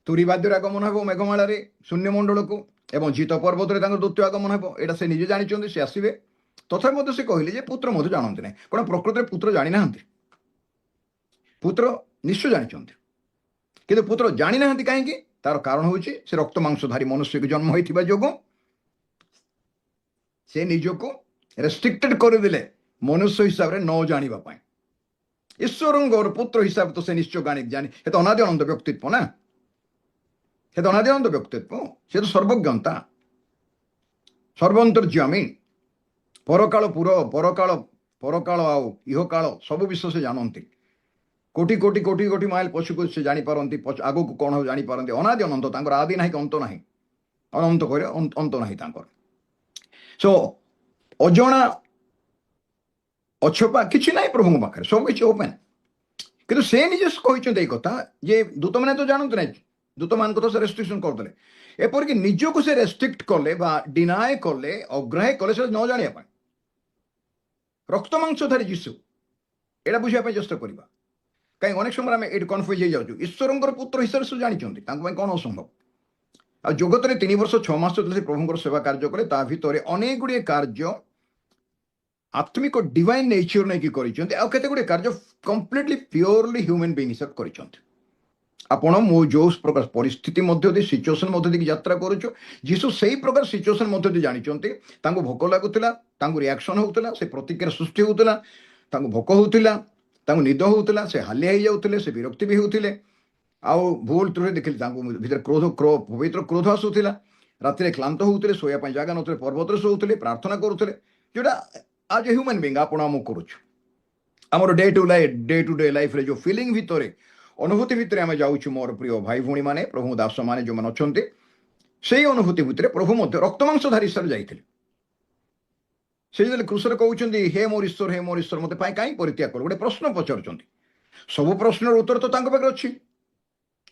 ତୁରୀବାଦ୍ୟର ଆଗମନ ହେବ ମେଘମାଳାରେ ଶୂନ୍ୟମଣ୍ଡଳକୁ, ଏବଂ ଜିତ ପର୍ବତରେ ତାଙ୍କର ଦ୍ୱିତୀୟ ଆଗମନ ହେବ। ଏଇଟା ସେ ନିଜେ ଜାଣିଛନ୍ତି, ସେ ଆସିବେ। ତଥାପି ମଧ୍ୟ ସେ କହିଲେ ଯେ ପୁତ୍ର ମଧ୍ୟ ଜାଣନ୍ତି ନାହିଁ। କ'ଣ ପ୍ରକୃତରେ ପୁତ୍ର ଜାଣିନାହାନ୍ତି? ପୁତ୍ର ନିଶ୍ଚୟ ଜାଣିଛନ୍ତି, କିନ୍ତୁ ପୁତ୍ର ଜାଣିନାହାନ୍ତି କାହିଁକି? ତାର କାରଣ ହେଉଛି ସେ ରକ୍ତ ମାଂସଧାରୀ ମନୁଷ୍ୟକୁ ଜନ୍ମ ହୋଇଥିବା ଯୋଗୁଁ ସେ ନିଜକୁ ରେଷ୍ଟ୍ରିକ୍ଟେଡ୍ କରିଦେଲେ ମନୁଷ୍ୟ ହିସାବରେ ନ ଜାଣିବା ପାଇଁ। ଈଶ୍ୱରଙ୍କର ପୁତ୍ର ହିସାବରେ ତ ସେ ନିଶ୍ଚୟ ଜାଣି, ସେ ତ ଅନାଦି ଅନନ୍ତ ବ୍ୟକ୍ତିତ୍ୱ ନା, ସେ ତ ଅନାଦି ଅନନ୍ତ ବ୍ୟକ୍ତିତ୍ୱ, ସେ ତ ସର୍ବଜ୍ଞତା, ସର୍ବଅନ୍ତର୍ଯ୍ୟାମୀ, ପରକାଳ ଆଉ ଇହକାଳ ସବୁ ବିଷୟ ସେ ଜାଣନ୍ତି। କୋଟି କୋଟି କୋଟି କୋଟି ମାଇଲ ପଛକୁ ସେ ଜାଣିପାରନ୍ତି, ଆଗକୁ କ'ଣ ହେବ ଜାଣିପାରନ୍ତି। ଅନାଦି ଅନନ୍ତ, ତାଙ୍କର ଆଦି ନାହିଁ କି ଅନ୍ତ ନାହିଁ, ଅନନ୍ତ କହିଲେ ଅନ୍ତ ନାହିଁ ତାଙ୍କର। ସୋ ଅଜଣା ଅଛପା କିଛି ନାହିଁ ପ୍ରଭୁଙ୍କ ପାଖରେ, ସବୁ କିଛି ଓପେନ୍। କିନ୍ତୁ ସେ ନିଜେ କହିଛନ୍ତି ଏଇ କଥା ଯେ ଦୂତମାନେ ତ ଜାଣନ୍ତି ନାହିଁ, ଦୂତମାନଙ୍କୁ ତ ସେ ରେଷ୍ଟ୍ରିକ୍ସନ କରିଦେଲେ। ଏପରିକି ନିଜକୁ ସେ ରେଷ୍ଟ୍ରିକ୍ଟ କଲେ ବା ଡିନାଏ କଲେ, ଅଗ୍ରାହ୍ୟ କଲେ, ସେ ନ ଜାଣିବା ପାଇଁ। ରକ୍ତ ମାଂସଧାରୀ ଯୀଶୁ, ଏଇଟା ବୁଝିବା ପାଇଁ ଚେଷ୍ଟା କରିବା। କାହିଁକି ଅନେକ ସମୟରେ ଆମେ ଏଇଠି କନଫ୍ୟୁଜ ହେଇଯାଉଛୁ। ଈଶ୍ୱରଙ୍କର ପୁତ୍ର ହିସାବରେ ସେ ଜାଣିଛନ୍ତି, ତାଙ୍କ ପାଇଁ କ'ଣ ଅସମ୍ଭବ? ଆଉ ଜଗତରେ 3 ବର୍ଷ 6 ମାସ ସେ ପ୍ରଭୁଙ୍କର ସେବା କାର୍ଯ୍ୟ କଲେ, ତା ଭିତରେ ଅନେକ ଗୁଡ଼ିଏ କାର୍ଯ୍ୟ ଆତ୍ମିକ ଡିଭାଇନ୍ ନେଚର ନେଇକି କରିଛନ୍ତି, ଆଉ କେତେ ଗୁଡ଼ିଏ କାର୍ଯ୍ୟ କମ୍ପ୍ଲିଟଲି ପିଓରଲି ହ୍ୟୁମାନ୍ ବିଙ୍ଗ ହିସାବରେ କରିଛନ୍ତି। ଆପଣ ମୁଁ ଯେଉଁ ପ୍ରକାର ପରିସ୍ଥିତି ମଧ୍ୟ ଦେଇ, ସିଚୁଏସନ ମଧ୍ୟ ଦେଇକି ଯାତ୍ରା କରୁଛୁ, ଯୀଶୁ ସେଇ ପ୍ରକାର ସିଚୁଏସନ ମଧ୍ୟ ଦେଇ ଜାଣିଛନ୍ତି। ତାଙ୍କୁ ଭୋକ ଲାଗୁଥିଲା, ତାଙ୍କୁ ରିଆକ୍ସନ ହେଉଥିଲା, ସେ ପ୍ରତିକ୍ରିୟା ସୃଷ୍ଟି ହେଉଥିଲା, ତାଙ୍କୁ ଭୋକ ହେଉଥିଲା, ତାଙ୍କୁ ନିଦ ହେଉଥିଲା, ସେ ହାଲିଆ ହେଇଯାଉଥିଲେ, ସେ ବିରକ୍ତି ବି ହେଉଥିଲେ, ଆଉ ଭୁଲ ତ୍ରୁଟି ଦେଖିଲେ ତାଙ୍କୁ ଭିତରେ ପବିତ୍ର କ୍ରୋଧ ଆସୁଥିଲା, ରାତିରେ କ୍ଳାନ୍ତ ହେଉଥିଲେ, ଶୋଇବା ପାଇଁ ଜାଗା ନଥିଲେ, ପର୍ବତରେ ଶୋଉଥିଲେ, ପ୍ରାର୍ଥନା କରୁଥିଲେ, ଯେଉଁଟା ଆଜ ଏ ହ୍ୟୁମାନ୍ ବିଙ୍ଗ ଆପଣ ଆମକୁ କରୁଛୁ। ଆମର ଡେ ଟୁ ଡେ ଲାଇଫରେ ଯେଉଁ ଫିଲିଂ ଭିତରେ, ଅନୁଭୂତି ଭିତରେ ଆମେ ଯାଉଛୁ, ମୋର ପ୍ରିୟ ଭାଇ ଭଉଣୀମାନେ, ପ୍ରଭୁ ଦାସମାନେ ଯେଉଁମାନେ ଅଛନ୍ତି, ସେଇ ଅନୁଭୂତି ଭିତରେ ପ୍ରଭୁ ମଧ୍ୟ ରକ୍ତମାଂସଧାରୀ ହିସାବରେ ଯାଇଥିଲେ। ସେ ଯେତେବେଳେ କୃଷରେ କହୁଛନ୍ତି ହେ ମୋର ଈଶ୍ୱର ମୋତେ ପାଇଁ କାହିଁ ପରିତ୍ୟାଗ କର, ଗୋଟେ ପ୍ରଶ୍ନ ପଚାରୁଛନ୍ତି। ସବୁ ପ୍ରଶ୍ନର ଉତ୍ତର ତ ତାଙ୍କ ପାଖରେ ଅଛି।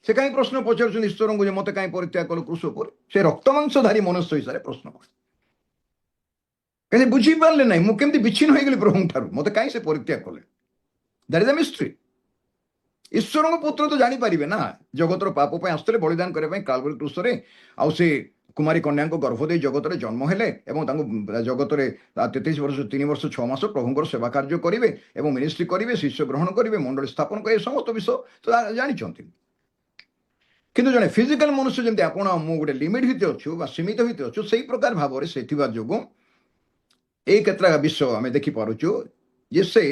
ସେ କାହିଁ ପ୍ରଶ୍ନ ପଚାରୁଛନ୍ତି ଈଶ୍ୱରଙ୍କୁ ଯେ ମୋତେ କାହିଁ ପରିତ୍ୟାଗ କଲ କୃଷ ଉପରେ? ସେ ରକ୍ତମାଂସଧାରୀ ମନୁଷ୍ୟ ହିସାବରେ ପ୍ରଶ୍ନ କରେ। କାହିଁକି ବୁଝିପାରିଲେ ନାହିଁ ମୁଁ କେମିତି ବିଚ୍ଛିନ୍ନ ହେଇଗଲି ପ୍ରଭୁଙ୍କ ଠାରୁ, ମୋତେ କାହିଁ ସେ ପରିତ୍ୟାଗ କଲେ? ଦ୍ୟାଟ୍ ଇଜ୍ ଅ ମିଷ୍ଟ୍ରି। ଈଶ୍ୱରଙ୍କ ପୁତ୍ର ତ ଜାଣିପାରିବେ ନା, ଜଗତର ପାପ ପାଇଁ ଆସୁଥିଲେ ବଳିଦାନ କରିବା ପାଇଁ କାଲଭାରୀ କ୍ରୁଶରେ, ଆଉ ସେ କୁମାରୀ କନ୍ୟାଙ୍କ ଗର୍ଭ ଦେଇ ଜଗତରେ ଜନ୍ମ ହେଲେ ଏବଂ ତାଙ୍କୁ ଜଗତରେ 33 ବର୍ଷ 3 ବର୍ଷ 6 ମାସ ପ୍ରଭୁଙ୍କର ସେବା କାର୍ଯ୍ୟ କରିବେ ଏବଂ ମିନିଷ୍ଟ୍ରି କରିବେ, ଶିଷ୍ୟ ଗ୍ରହଣ କରିବେ, ମଣ୍ଡଳୀ ସ୍ଥାପନ କରିବେ, ସମସ୍ତ ବିଷୟ ତ ଜାଣିଛନ୍ତି। କିନ୍ତୁ ଜଣେ ଫିଜିକାଲ ମନୁଷ୍ୟ ଯେମିତି ଆପଣ ମୁଁ ଗୋଟେ ଲିମିଟ ଭିତରେ ଅଛୁ ବା ସୀମିତ ଭିତରେ ଅଛୁ ସେଇ ପ୍ରକାର ଭାବରେ ସେ ଥିବା ଯୋଗୁଁ ଏଇ କେତେଟା ବିଷୟ ଆମେ ଦେଖିପାରୁଛୁ ଯେ ସେ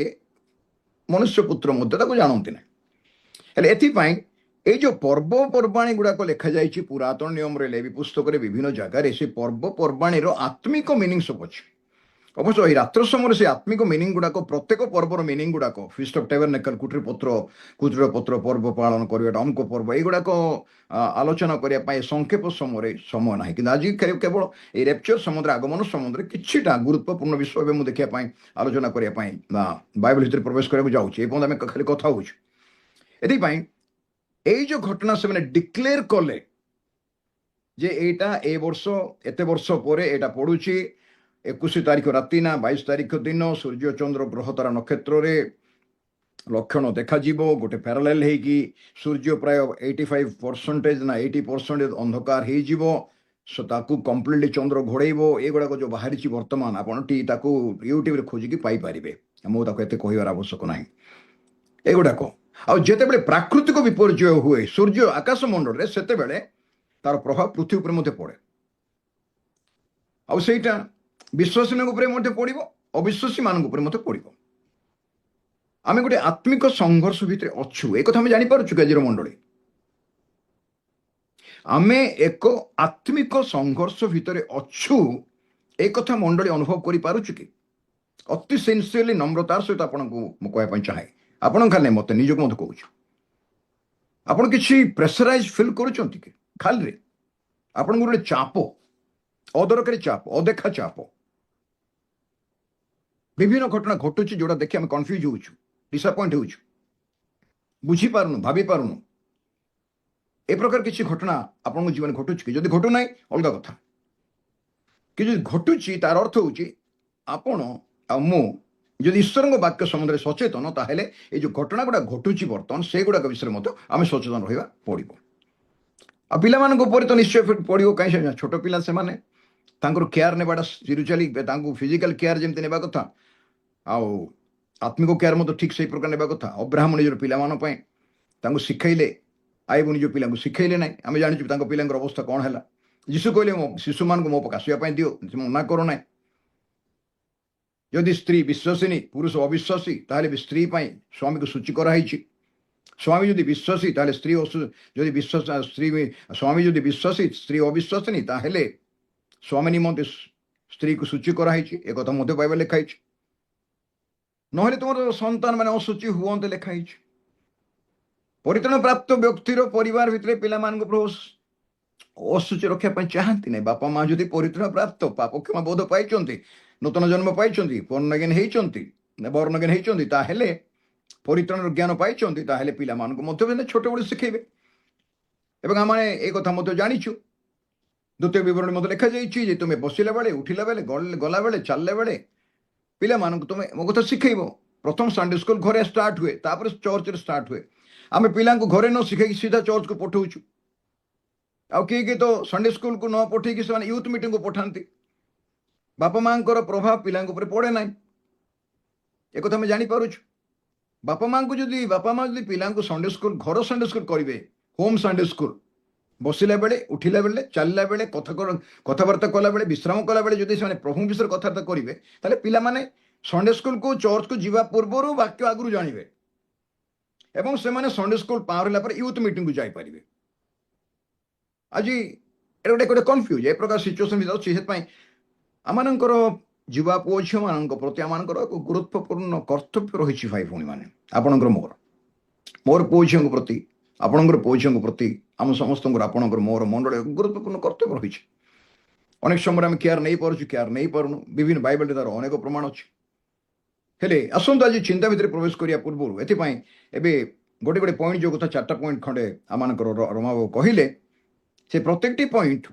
ମନୁଷ୍ୟ ପୁତ୍ର ମଧ୍ୟ ତାକୁ ଜାଣନ୍ତି ନାହିଁ। ହେଲେ ଏଥିପାଇଁ ଏଇ ଯୋଉ ପର୍ବପର୍ବାଣୀ ଗୁଡାକ ଲେଖାଯାଇଛି ପୁରାତନ ନିୟମରେ ଲେବି ପୁସ୍ତକରେ ବିଭିନ୍ନ ଜାଗାରେ ସେ ପର୍ବପର୍ବାଣୀର ଆତ୍ମିକ ମିନିଂ ସବୁ ଅଛି। ଅବଶ୍ୟ ଏଇ ରାତ୍ର ସମୟରେ ସେ ଆତ୍ମିକ ମିନିଂ ଗୁଡାକ ପ୍ରତ୍ୟେକ ପର୍ବର ମିନିଂ ଗୁଡାକ ଫିଷ୍ଟ ଅଫ ଟେବରନେକଲ କୁଟୀର ପତ୍ର ପର୍ବ ପାଳନ କରିବାଟା ଅମୁକ ପର୍ବ ଏଇଗୁଡାକ ଆଲୋଚନା କରିବା ପାଇଁ ସଂକ୍ଷେପ ସମୟରେ ସମୟ ନାହିଁ। କିନ୍ତୁ ଆଜି କେବଳ ଏଇ ରେପଚର ସମୁଦ୍ର ଆଗମନ ସମୁଦ୍ରରେ କିଛିଟା ଗୁରୁତ୍ୱପୂର୍ଣ୍ଣ ବିଷୟ ଏବେ ମୁଁ ଦେଖିବା ପାଇଁ ଆଲୋଚନା କରିବା ପାଇଁ ବାଇବଲ ଭିତରେ ପ୍ରବେଶ କରିବାକୁ ଯାଉଛି। ଏ ପର୍ଯ୍ୟନ୍ତ ଆମେ ଖାଲି କଥା ହଉଛୁ। ଏଥିପାଇଁ ଏଇ ଯୋଉ ଘଟଣା ସେମାନେ ଡିକ୍ଲେୟାର କଲେ ଯେ ଏଇଟା ଏ ବର୍ଷ ଏତେ ବର୍ଷ ପରେ ଏଇଟା ପଡୁଛି 21 ତାରିଖ ରାତି ନା 22 ତାରିଖ ଦିନ ସୂର୍ଯ୍ୟ ଚନ୍ଦ୍ର ଗ୍ରହ ତାରା ନକ୍ଷତ୍ରରେ ଲକ୍ଷଣ ଦେଖାଯିବ ଗୋଟେ ପ୍ୟାରାଲେଲ ହେଇକି ସୂର୍ଯ୍ୟ ପ୍ରାୟ 85% ନା 80% ଅନ୍ଧକାର ହେଇଯିବ। ତାକୁ କମ୍ପ୍ଲିଟଲି ଚନ୍ଦ୍ର ଘୋଡେଇବ। ଏଗୁଡାକ ଯୋଉ ବାହାରିଛି ବର୍ତ୍ତମାନ ଆପଣ ତାକୁ ୟୁଟ୍ୟୁବରେ ଖୋଜିକି ପାଇପାରିବେ। ମୁଁ ତାକୁ ଏତେ କହିବାର ଆବଶ୍ୟକ ନାହିଁ। ଏଗୁଡାକ ଆଉ ଯେତେବେଳେ ପ୍ରାକୃତିକ ବିପର୍ଯ୍ୟୟ ହୁଏ ସୂର୍ଯ୍ୟ ଆକାଶ ମଣ୍ଡଳରେ ସେତେବେଳେ ତାର ପ୍ରଭାବ ପୃଥିବୀ ଉପରେ ମଧ୍ୟ ପଡେ। ଆଉ ସେଇଟା ବିଶ୍ୱାସୀମାନଙ୍କ ଉପରେ ମଧ୍ୟ ପଡିବ, ଅବିଶ୍ୱାସୀ ମାନଙ୍କ ଉପରେ ମଧ୍ୟ ପଡିବ। ଆମେ ଗୋଟେ ଆତ୍ମିକ ସଂଘର୍ଷ ଭିତରେ ଅଛୁ ଏ କଥା ଆମେ ଜାଣିପାରୁଛୁ କି ଆଜିର ମଣ୍ଡଳୀ? ଆମେ ଏକ ଆତ୍ମିକ ସଂଘର୍ଷ ଭିତରେ ଅଛୁ ଏ କଥା ମଣ୍ଡଳୀ ଅନୁଭବ କରିପାରୁଛୁ କି? ଅତି ସିନସିୟରଲି ନମ୍ରତାର ସହିତ ଆପଣଙ୍କୁ ମୁଁ କହିବା ପାଇଁ ଚାହେଁ, ଆପଣଙ୍କ ଖାଲି ମତେ ନିଜକୁ ମଧ୍ୟ କହୁଛୁ, ଆପଣ କିଛି ପ୍ରେସରାଇଜ ଫିଲ୍ କରୁଛନ୍ତି କି? ଖାଲିରେ ଆପଣଙ୍କୁ ଗୋଟେ ଚାପ, ଅଦରକାରୀ ଚାପ, ଅଦେଖା ଚାପ, ବିଭିନ୍ନ ଘଟଣା ଘଟୁଛି ଯୋଉଟା ଦେଖି ଆମେ କନଫ୍ୟୁଜ ହଉଛୁ, ଡିସଆପଏଣ୍ଟ ହଉଛୁ, ବୁଝିପାରୁନୁ, ଭାବି ପାରୁନୁ। ଏ ପ୍ରକାର କିଛି ଘଟଣା ଆପଣଙ୍କ ଜୀବନ ଘଟୁଛି କି? ଯଦି ଘଟୁନାହିଁ ଅଲଗା କଥା, କି ଯଦି ଘଟୁଛି ତାର ଅର୍ଥ ହଉଛି ଆପଣ ଆଉ ମୁଁ ଯଦି ଈଶ୍ୱରଙ୍କ ବାକ୍ୟ ସମ୍ବନ୍ଧରେ ସଚେତନ ତାହେଲେ ଏଇ ଯୋଉ ଘଟଣା ଗୁଡା ଘଟୁଛି ବର୍ତ୍ତମାନ ସେଗୁଡାକ ବିଷୟରେ ମଧ୍ୟ ଆମେ ସଚେତନ ରହିବା ପଡିବ। ଆଉ ପିଲାମାନଙ୍କ ଉପରେ ତ ନିଶ୍ଚୟ ପଡିବ, କାହିଁ ଛୋଟ ପିଲା ସେମାନେ, ତାଙ୍କର କେୟାର ନେବାଟା ସ୍ପିରିଚୁଆଲି ତାଙ୍କୁ ଫିଜିକାଲ କେୟାର ଯେମିତି ନେବା କଥା ଆଉ ଆତ୍ମିକ କେୟାର ମଧ୍ୟ ଠିକ ସେଇ ପ୍ରକାର ନେବା କଥା। ଅବ୍ରାହମ ନିଜର ପିଲାମାନଙ୍କ ପାଇଁ ତାଙ୍କୁ ଶିଖେଇଲେ, ଆଇବୁ ନିଜ ପିଲାଙ୍କୁ ଶିଖେଇଲେ ନାହିଁ। ଆମେ ଜାଣିଛୁ ତାଙ୍କ ପିଲାଙ୍କର ଅବସ୍ଥା କ'ଣ ହେଲା। ଯୀଶୁ କହିଲେ ମୋ ଶିଶୁମାନଙ୍କୁ ମୋ ପାଖକୁ ଆସିବା ପାଇଁ ଦିଅ, ମନା କର ନାହିଁ। ଯଦି ସ୍ତ୍ରୀ ବିଶ୍ୱାସିନୀ ପୁରୁଷ ଅବିଶ୍ୱାସୀ ତାହେଲେ ବି ସ୍ତ୍ରୀ ପାଇଁ ସ୍ୱାମୀକୁ ସୂଚି କରାହେଇଛି। ସ୍ୱାମୀ ଯଦି ବିଶ୍ୱାସୀ ତାହେଲେ ସ୍ତ୍ରୀ ଯଦି ସ୍ୱାମୀ ଯଦି ବିଶ୍ୱାସୀ ସ୍ତ୍ରୀ ଅବିଶ୍ୱାସିନୀ ତାହେଲେ ସ୍ୱାମୀ ନିମନ୍ତେ ସ୍ତ୍ରୀକୁ ସୂଚି କରାହେଇଛି। ଏ କଥା ମଧ୍ୟ ବାଇବେଲ ଲେଖା ହେଇଛି। ନହେଲେ ତୁମର ସନ୍ତାନ ମାନେ ଅଶୁଚି ହୁଅନ୍ତେ ଲେଖା ହେଇଛି। ପରିତ୍ରାଣ ପ୍ରାପ୍ତ ବ୍ୟକ୍ତିର ପରିବାର ଭିତରେ ପିଲାମାନଙ୍କୁ ପ୍ରଭୁ ଅଶୁଚି ରଖିବା ପାଇଁ ଚାହାନ୍ତି ନାହିଁ। ବାପା ମା ଯଦି ପରିତ୍ରାଣ ପ୍ରାପ୍ତ ପାପ କ୍ଷମା ବୋଧ ପାଇଛନ୍ତି, ନୂତନ ଜନ୍ମ ପାଇଛନ୍ତି, ବର୍ଣ୍ଣଜ୍ଞାନ ହେଇଛନ୍ତି ତାହେଲେ ପରିତ୍ରାଣର ଜ୍ଞାନ ପାଇଛନ୍ତି ତାହେଲେ ପିଲାମାନଙ୍କୁ ମଧ୍ୟ ଛୋଟବେଳୁ ଶିଖେଇବେ। ଏବଂ ଆମେ ଏ କଥା ମଧ୍ୟ ଜାଣିଛୁ, ଦ୍ୱିତୀୟ ବିବରଣୀ ମଧ୍ୟ ଲେଖାଯାଇଛି ଯେ ତୁମେ ବସିଲା ବେଳେ, ଉଠିଲା ବେଳେ, ଗଲାବେଳେ, ଚାଲିଲା ବେଳେ ପିଲାମାନଙ୍କୁ ତୁମେ ମୋ କଥା ଶିଖେଇବ। ପ୍ରଥମ ସଣ୍ଡେ ସ୍କୁଲ ଘରେ ଷ୍ଟାର୍ଟ ହୁଏ, ତାପରେ ଚର୍ଚ୍ଚରେ ଷ୍ଟାର୍ଟ ହୁଏ। ଆମେ ପିଲାଙ୍କୁ ଘରେ ନ ଶିଖେଇକି ସିଧା ଚର୍ଚ୍ଚକୁ ପଠଉଛୁ। ଆଉ କିଏ ତ ସଣ୍ଡେ ସ୍କୁଲକୁ ନ ପଠେଇକି ସେମାନେ ୟୁଥ ମିଟିଂକୁ ପଠାନ୍ତି। ବାପା ମାଙ୍କର ପ୍ରଭାବ ପିଲାଙ୍କ ଉପରେ ପଡେ ନାହିଁ, ଏ କଥା ଆମେ ଜାଣିପାରୁଛୁ। ବାପା ମା ଯଦି ପିଲାଙ୍କୁ ସଣ୍ଡେ ସ୍କୁଲ, ଘର ସଣ୍ଡେ ସ୍କୁଲ କରିବେ, ହୋମ୍ ସଣ୍ଡେ ସ୍କୁଲ, ବସିଲା ବେଳେ, ଉଠିଲା ବେଳେ, ଚାଲିଲା ବେଳେ, କଥାବାର୍ତ୍ତା କଲାବେଳେ, ବିଶ୍ରାମ କଲାବେଳେ ଯଦି ସେମାନେ ପ୍ରଭୁ ବିଷୟରେ କଥାବାର୍ତ୍ତା କରିବେ ତାହେଲେ ପିଲାମାନେ ସଣ୍ଡେ ସ୍କୁଲକୁ ଚର୍ଚ୍ଚକୁ ଯିବା ପୂର୍ବରୁ ବାକ୍ୟ ଆଗରୁ ଜାଣିବେ ଏବଂ ସେମାନେ ସଣ୍ଡେ ସ୍କୁଲ ପାର ହେଲା ପରେ ୟୁଥ ମିଟିଂକୁ ଯାଇପାରିବେ। ଆଜି ଏଟା ଗୋଟେ କନଫ୍ୟୁଜ ଏ ପ୍ରକାର ସିଚୁଏସନ ଭିତରେ ଅଛି। ସେଥିପାଇଁ ଆମମାନଙ୍କର ଯୁବା ପୁଅ ଝିଅ ମାନଙ୍କ ପ୍ରତି ଆମମାନଙ୍କର ଏକ ଗୁରୁତ୍ୱପୂର୍ଣ୍ଣ କର୍ତ୍ତବ୍ୟ ରହିଛି। ଭାଇ ଭଉଣୀ ମାନେ, ଆପଣଙ୍କର ମୋର ପୁଅ ଝିଅଙ୍କ ପ୍ରତି, ଆପଣଙ୍କର ପୁଅ ଝିଅଙ୍କ ପ୍ରତି, ଆମ ସମସ୍ତଙ୍କର ଆପଣଙ୍କର ମୋର ମଣ୍ଡଳ ଗୁରୁତ୍ୱପୂର୍ଣ୍ଣ କର୍ତ୍ତବ୍ୟ ରହିଛି। ଅନେକ ସମୟରେ ଆମେ କେୟାର ନେଇପାରୁଛୁ, କେୟାର ନେଇପାରୁନୁ। ବିଭିନ୍ନ ବାଇବେଲରେ ତାର ଅନେକ ପ୍ରମାଣ ଅଛି। ହେଲେ ଆସନ୍ତୁ ଆଜି ଚିନ୍ତା ଭିତରେ ପ୍ରବେଶ କରିବା ପୂର୍ବରୁ ଏଥିପାଇଁ ଏବେ ଗୋଟେ ପଏଣ୍ଟ ଯୋଉ କଥା 4ଟା ପଏଣ୍ଟ ଖଣ୍ଡେ ଆମମାନଙ୍କର ରମାବାବୁ କହିଲେ, ସେ ପ୍ରତ୍ୟେକଟି ପଏଣ୍ଟ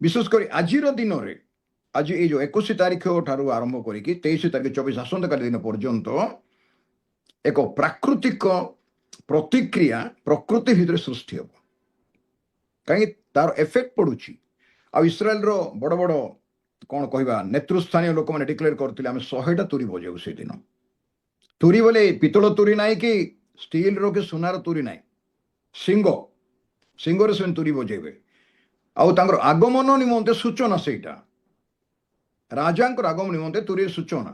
ବିଶେଷ କରି ଆଜିର ଦିନରେ, ଆଜି ଏଇ ଯୋଉ 21 ତାରିଖ ଠାରୁ ଆରମ୍ଭ କରିକି 23 ତାରିଖ 24 ଆସନ୍ତାକାଲି ଦିନ ପର୍ଯ୍ୟନ୍ତ ଏକ ପ୍ରାକୃତିକ ପ୍ରତିକ୍ରିୟା ପ୍ରକୃତି ଭିତରେ ସୃଷ୍ଟି ହେବ। କାହିଁକି ତାର ଏଫେକ୍ଟ ପଡୁଛି। ଆଉ ଇସ୍ରାଏଲର ବଡ ବଡ କ'ଣ କହିବା ନେତୃସ୍ଥାନୀୟ ଲୋକମାନେ ଡିକ୍ଲେୟାର କରିଥିଲେ ଆମେ 100ଟା ତୁରୀ ବଜାଉ ସେଦିନ। ତୁରୀ ବୋଲେ ପିତ୍ତଳ ତୁରୀ ନାହିଁ କି ଷ୍ଟିଲର କି ସୁନାର ତୁରୀ ନାହିଁ, ଶିଙ୍ଗ ସିଂହରେ ସେମାନେ ତୁରୀ ବଜେଇବେ ଆଉ ତାଙ୍କର ଆଗମନ ନିମନ୍ତେ ସୂଚନା ସେଇଟା ରାଜାଙ୍କର ଆଗମନ ନିମନ୍ତେ ତୁରୀର ସୂଚନା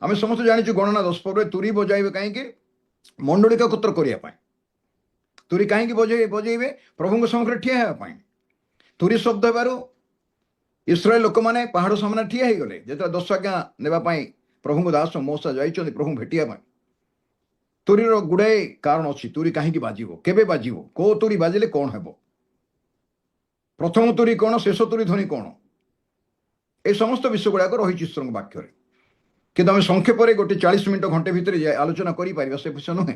ଆମେ ସମସ୍ତେ ଜାଣିଛୁ ଗଣନା 10 ପର୍ବରେ ତୁରୀ ବଜାଇବେ କାହିଁକି ମଣ୍ଡଳୀ ଏକତ୍ର କରିବା ପାଇଁ ତୁରୀ କାହିଁକି ବଜେଇବେ ପ୍ରଭୁଙ୍କ ସମ୍ମୁଖରେ ଠିଆ ହେବା ପାଇଁ ତୁରୀ ଶବ୍ଦ ହେବାରୁ ଇସ୍ରାଏଲ ଲୋକମାନେ ପାହାଡ଼ ସାମ୍ନାରେ ଠିଆ ହେଇଗଲେ ଯେତେବେଳେ 10 ଆଜ୍ଞା ନେବା ପାଇଁ ପ୍ରଭୁଙ୍କ ଦାସ ମଉସା ଯାଇଛନ୍ତି ପ୍ରଭୁଙ୍କୁ ଭେଟିବା ପାଇଁ ତୁରୀର ଗୁଡ଼ାଏ କାରଣ ଅଛି ତୁରୀ କାହିଁକି ବାଜିବ କେବେ ବାଜିବ କୋଉ ତୁରୀ ବାଜିଲେ କ'ଣ ହେବ ପ୍ରଥମ ତୁରୀ କ'ଣ ଶେଷ ତୁରୀ ଧ୍ୱନି କ'ଣ এই সমস্ত বিষয় গুড়াক রয়েছে ঈশ্বরଙ୍କ বাক্যরে কিন্তু আমি সংক্ষেপরে গোটে 40 মিনিট ঘন্টে ভিতরে আলোচনা করিপারিবা সে বিষয় নুহে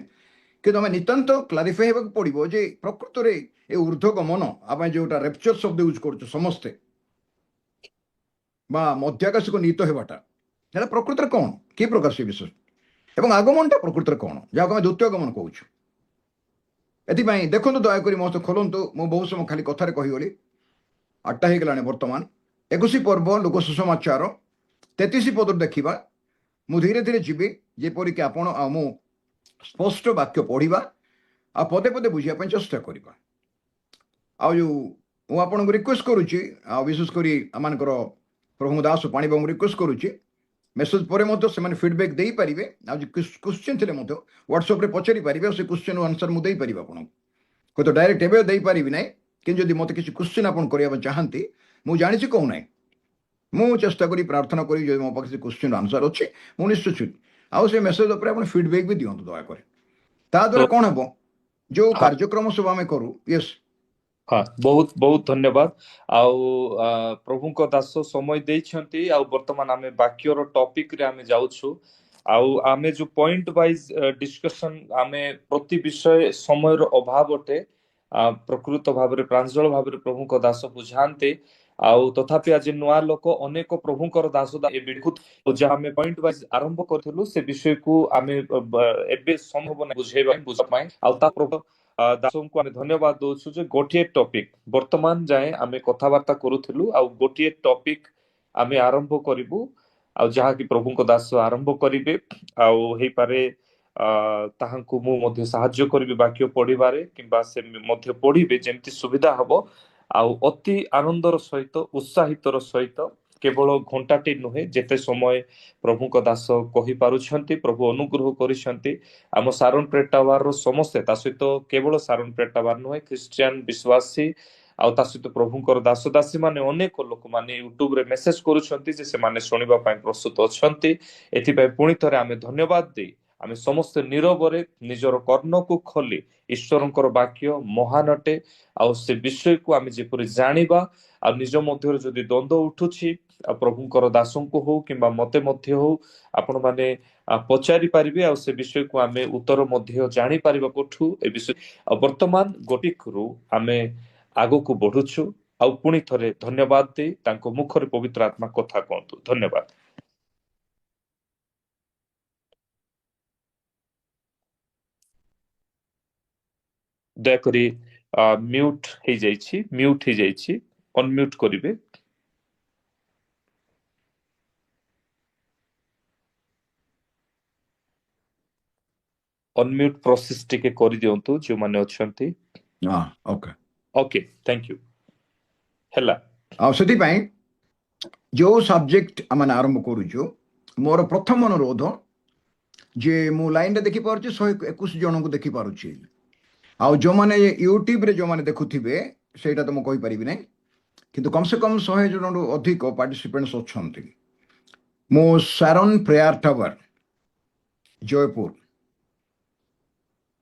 কিন্তু আমি নিতান্ত ক্লারিফাই হেବାକୁ পড়িব যে প্রকৃতরে এই ঊর্ধ্বগমন আমি যেটা রেপচর শব্দ ইউজ করছো সমস্তে বা মধ্যাকাশিক নীত হেবাটা এটা প্রকৃতরে কোন কি প্রকার সে বিষয় এবং আগমনটা প্রকৃতরে কোন যাকে আমি দ্বিতীয় আগমন কହୁଛୁ এথিপাই দেখন্তু দয়াকরি ମୋ ସହ ଖୋଲନ୍ତୁ ମୁଁ ବହୁତ ସମୟ ଖାଲି କଥାରେ କହିଗଲି 8ଟା ହେଇଗଲାଣି ବର୍ତ୍ତମାନ 21 ପର୍ବ ଲୋକ ସୁସମାଚାର 33 ପଦରୁ ଦେଖିବା ମୁଁ ଧୀରେ ଧୀରେ ଯିବି ଯେପରିକି ଆପଣ ଆଉ ମୁଁ ସ୍ପଷ୍ଟ ବାକ୍ୟ ପଢ଼ିବା ଆଉ ପଦେ ପଦେ ବୁଝିବା ପାଇଁ ଚେଷ୍ଟା କରିବା ଆଉ ଯେଉଁ ମୁଁ ଆପଣଙ୍କୁ ରିକ୍ୱେଷ୍ଟ କରୁଛି ଆଉ ବିଶେଷ କରି ଆମମାନଙ୍କର ପ୍ରଭୁ ଦାସ ପାଣିବାବୁଙ୍କୁ ରିକ୍ୱେଷ୍ଟ କରୁଛି ମେସେଜ ପରେ ମଧ୍ୟ ସେମାନେ ଫିଡବ୍ୟାକ୍ ଦେଇପାରିବେ ଆଉ ଯେ କ୍ୱେଶ୍ଚିନ୍ ଥିଲେ ମଧ୍ୟ ହ୍ୱାଟ୍ସଆପ୍ରେ ପଚାରି ପାରିବେ ଆଉ ସେ କ୍ୱେଶ୍ଚିନ୍ର ଆନ୍ସର୍ ମୁଁ ଦେଇପାରିବି ଆପଣଙ୍କୁ ହୁଏତ ଡାଇରେକ୍ଟ ଏବେ ଦେଇପାରିବି ନାହିଁ କିନ୍ତୁ ଯଦି ମୋତେ କିଛି କ୍ୱେଶ୍ଚିନ୍ ଆପଣ କରିବା ପାଇଁ ଚାହାନ୍ତି ମୁଁ ଜାଣିଛି କହୁନାହିଁ ମୁଁ ଚେଷ୍ଟା କରି ପ୍ରାର୍ଥନା କରି ଯଦି ମୋ ପାଖରେ ସେ କ୍ୱେଶ୍ଚିନ୍ର ଆନ୍ସର୍ ଅଛି ମୁଁ ନିଶ୍ଚିତ ଆଉ ସେ ମେସେଜ ଉପରେ ଆପଣ ଫିଡବ୍ୟାକ୍ ବି ଦିଅନ୍ତୁ ଦୟାକରି ତା ଦ୍ୱାରା କ'ଣ ହେବ ଯେଉଁ ହଁ କାର୍ଯ୍ୟକ୍ରମ ସବୁ ଆମେ କରୁ ୟେସ୍ ହଁ ବହୁତ ବହୁତ ଧନ୍ୟବାଦ ଆଉ ପ୍ରଭୁଙ୍କ ଦାସ ସମୟ ଦେଇଛନ୍ତି ଆଉ ବର୍ତ୍ତମାନ ଆମେ ବାକ୍ୟର ଟପିକ ରେ ଆମେ ଯାଉଛୁ ଆଉ ଆମେ ଯୋଉ ପଏଣ୍ଟ ୱାଇଜ ଡିସ୍କସନ ଆମେ ପ୍ରତି ବିଷୟ ସମୟର ଅଭାବ ଅଟେ ପ୍ରକୃତ ଭାବରେ ପ୍ରାଞ୍ଜଳ ଭାବରେ ପ୍ରଭୁଙ୍କ ଦାସ ବୁଝାନ୍ତି ଆଉ ତଥାପି ଆଜି ନୂଆ ଲୋକ ଅନେକ ପ୍ରଭୁଙ୍କର ଦାସ ଏବେ ଯାହା ଆମେ ପଏଣ୍ଟ ୱାଇଜ ଆରମ୍ଭ କରିଥିଲୁ ସେ ବିଷୟକୁ ଆମେ ଏବେ ସମ୍ଭବ ନାହିଁ ବୁଝିବା ପାଇଁ ଆଉ ତା ଦାସଙ୍କୁ ଆମେ ଧନ୍ୟବାଦ ଦଉଛୁ ଯେ ଗୋଟିଏ ଟପିକ ବର୍ତ୍ତମାନ ଯାଏଁ ଆମେ କଥାବାର୍ତ୍ତା କରୁଥିଲୁ ଆଉ ଗୋଟିଏ ଟପିକ ଆମେ ଆରମ୍ଭ କରିବୁ ଆଉ ଯାହାକି ପ୍ରଭୁଙ୍କ ଦାସ ଆରମ୍ଭ କରିବେ ଆଉ ହେଇପାରେ ତାହାଙ୍କୁ ମୁଁ ମଧ୍ୟ ସାହାଯ୍ୟ କରିବି ବାକ୍ୟ ପଢିବାରେ କିମ୍ବା ସେ ମଧ୍ୟ ପଢିବେ ଯେମିତି ସୁବିଧା ହବ ଆଉ ଅତି ଆନନ୍ଦର ସହିତ ଉତ୍ସାହିତର ସହିତ କେବଳ ଘଣ୍ଟାଟି ନୁହେଁ ଯେତେ ସମୟ ପ୍ରଭୁଙ୍କ ଦାସ କହିପାରୁଛନ୍ତି ପ୍ରଭୁ ଅନୁଗ୍ରହ କରିଛନ୍ତି ଆମ ସାରଣ ପ୍ରେଟ ଟାୱାରର ସମସ୍ତେ ତା ସହିତ କେବଳ ସାରଣ ପ୍ରେଟ ଟାୱାର ନୁହେଁ ଖ୍ରୀଷ୍ଟିଆନ ବିଶ୍ୱାସୀ ଆଉ ତା ସହିତ ପ୍ରଭୁଙ୍କର ଦାସ ଦାସୀ ମାନେ ଅନେକ ଲୋକମାନେ ୟୁଟ୍ୟୁବରେ ମେସେଜ କରୁଛନ୍ତି ଯେ ସେମାନେ ଶୁଣିବା ପାଇଁ ପ୍ରସ୍ତୁତ ଅଛନ୍ତି ଏଥିପାଇଁ ପୁଣି ଥରେ ଆମେ ଧନ୍ୟବାଦ ଦେଇ ଆମେ ସମସ୍ତେ ନିରବରେ ନିଜର କର୍ଣ୍ଣକୁ ଖୋଲି ଈଶ୍ୱରଙ୍କର ବାକ୍ୟ ମହାନ ଅଟେ ଆଉ ସେ ବିଷୟକୁ ଆମେ ଯେପରି ଜାଣିବା ଆଉ ନିଜ ମଧ୍ୟରେ ଯଦି ଦ୍ୱନ୍ଦ୍ୱ ଉଠୁଛି ଆଉ ପ୍ରଭୁଙ୍କର ଦାସଙ୍କୁ ହଉ କିମ୍ବା ମତେ ମଧ୍ୟ ହଉ ଆପଣ ମାନେ ପଚାରି ପାରିବେ ଆଉ ସେ ବିଷୟକୁ ଆମେ ଉତ୍ତର ମଧ୍ୟ ଜାଣିପାରିବା କୋଠୁ ଏ ବିଷୟ ଆଉ ବର୍ତ୍ତମାନ ଗୋଟିକରୁ ଆମେ ଆଗକୁ ବଢୁଛୁ ଆଉ ପୁଣି ଥରେ ଧନ୍ୟବାଦ ଦେଇ ତାଙ୍କ ମୁଖରେ ପବିତ୍ର ଆତ୍ମା କଥା କୁହନ୍ତୁ ଧନ୍ୟବାଦ ଦୟାକରି ମ୍ୟୁଟ ହେଇଯାଇଛି ଅନମ୍ୟୁଟ କରିବେ ଅନମ୍ୟୁଟ ପ୍ରୋସେସ ଟିକେ କରିଦିଅନ୍ତୁ ଯେଉଁମାନେ ଅଛନ୍ତି ଓକେ ଓକେ ଥ୍ୟାଙ୍କ ୟୁ ହେଲା ଆଉ ସେଥିପାଇଁ ଯେଉଁ ସବଜେକ୍ଟ ଆମେ ଆରମ୍ଭ କରୁଛୁ ମୋର ପ୍ରଥମ ଅନୁରୋଧ ଯେ ମୁଁ ଲାଇନରେ ଦେଖିପାରୁଛି 121 ଜଣଙ୍କୁ ଦେଖିପାରୁଛି ଆଉ ଯେଉଁମାନେ ୟୁଟ୍ୟୁବରେ ଯେଉଁମାନେ ଦେଖୁଥିବେ ସେଇଟା ତ ମୁଁ କହିପାରିବି ନାହିଁ କିନ୍ତୁ କମ ସେ କମ 100 ଜଣରୁ ଅଧିକ ପାର୍ଟିସିପେଣ୍ଟସ୍ ଅଛନ୍ତି ମୁଁ ସାରନ ପ୍ରେୟାର ଟାୱାର ଜୟପୁର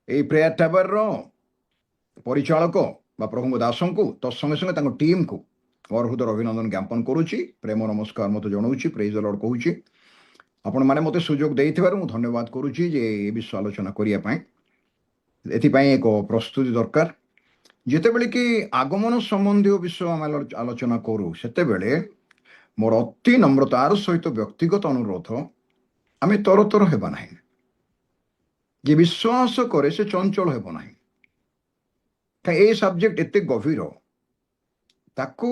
এই ପ୍ରେୟାର ଟାୱାରର ପରିଚାଳକ ବା ପ୍ରଭୁଙ୍କ ଦାସଙ୍କୁ ତତ୍ସଙ୍ଗେ ସଙ୍ଗେ ତାଙ୍କ ଟିମ୍କୁ ମୋର ହୃଦୟର ଅଭିନନ୍ଦନ ଜ୍ଞାପନ କରୁଛି ପ୍ରେମ ନମସ୍କାର ମୋତେ ଜଣାଉଛି ପ୍ରେଜ ଦ ଲର୍ଡ କହୁଛି ଆପଣମାନେ ମୋତେ ସୁଯୋଗ ଦେଇଥିବାରୁ ମୁଁ ଧନ୍ୟବାଦ କରୁଛି ଯେ ଏ ବିଷୟ ଆଲୋଚନା କରିବା ପାଇଁ ଏଥିପାଇଁ ଏକ ପ୍ରସ୍ତୁତି ଦରକାର ଯେତେବେଳେ କି ଆଗମନ ସମ୍ବନ୍ଧୀୟ ବିଷୟ ଆମେ ଆଲୋଚନା କରୁ ସେତେବେଳେ ମୋର ଅତି ନମ୍ରତାର ସହିତ ବ୍ୟକ୍ତିଗତ ଅନୁରୋଧ ଆମେ ତରତର ହେବା ନାହିଁ ଯେ ବିଶ୍ୱାସ କରେ ସେ ଚଞ୍ଚଳ ହେବ ନାହିଁ କାହିଁ এই ସବଜେକ୍ଟ ଏତେ ଗଭୀର ତାକୁ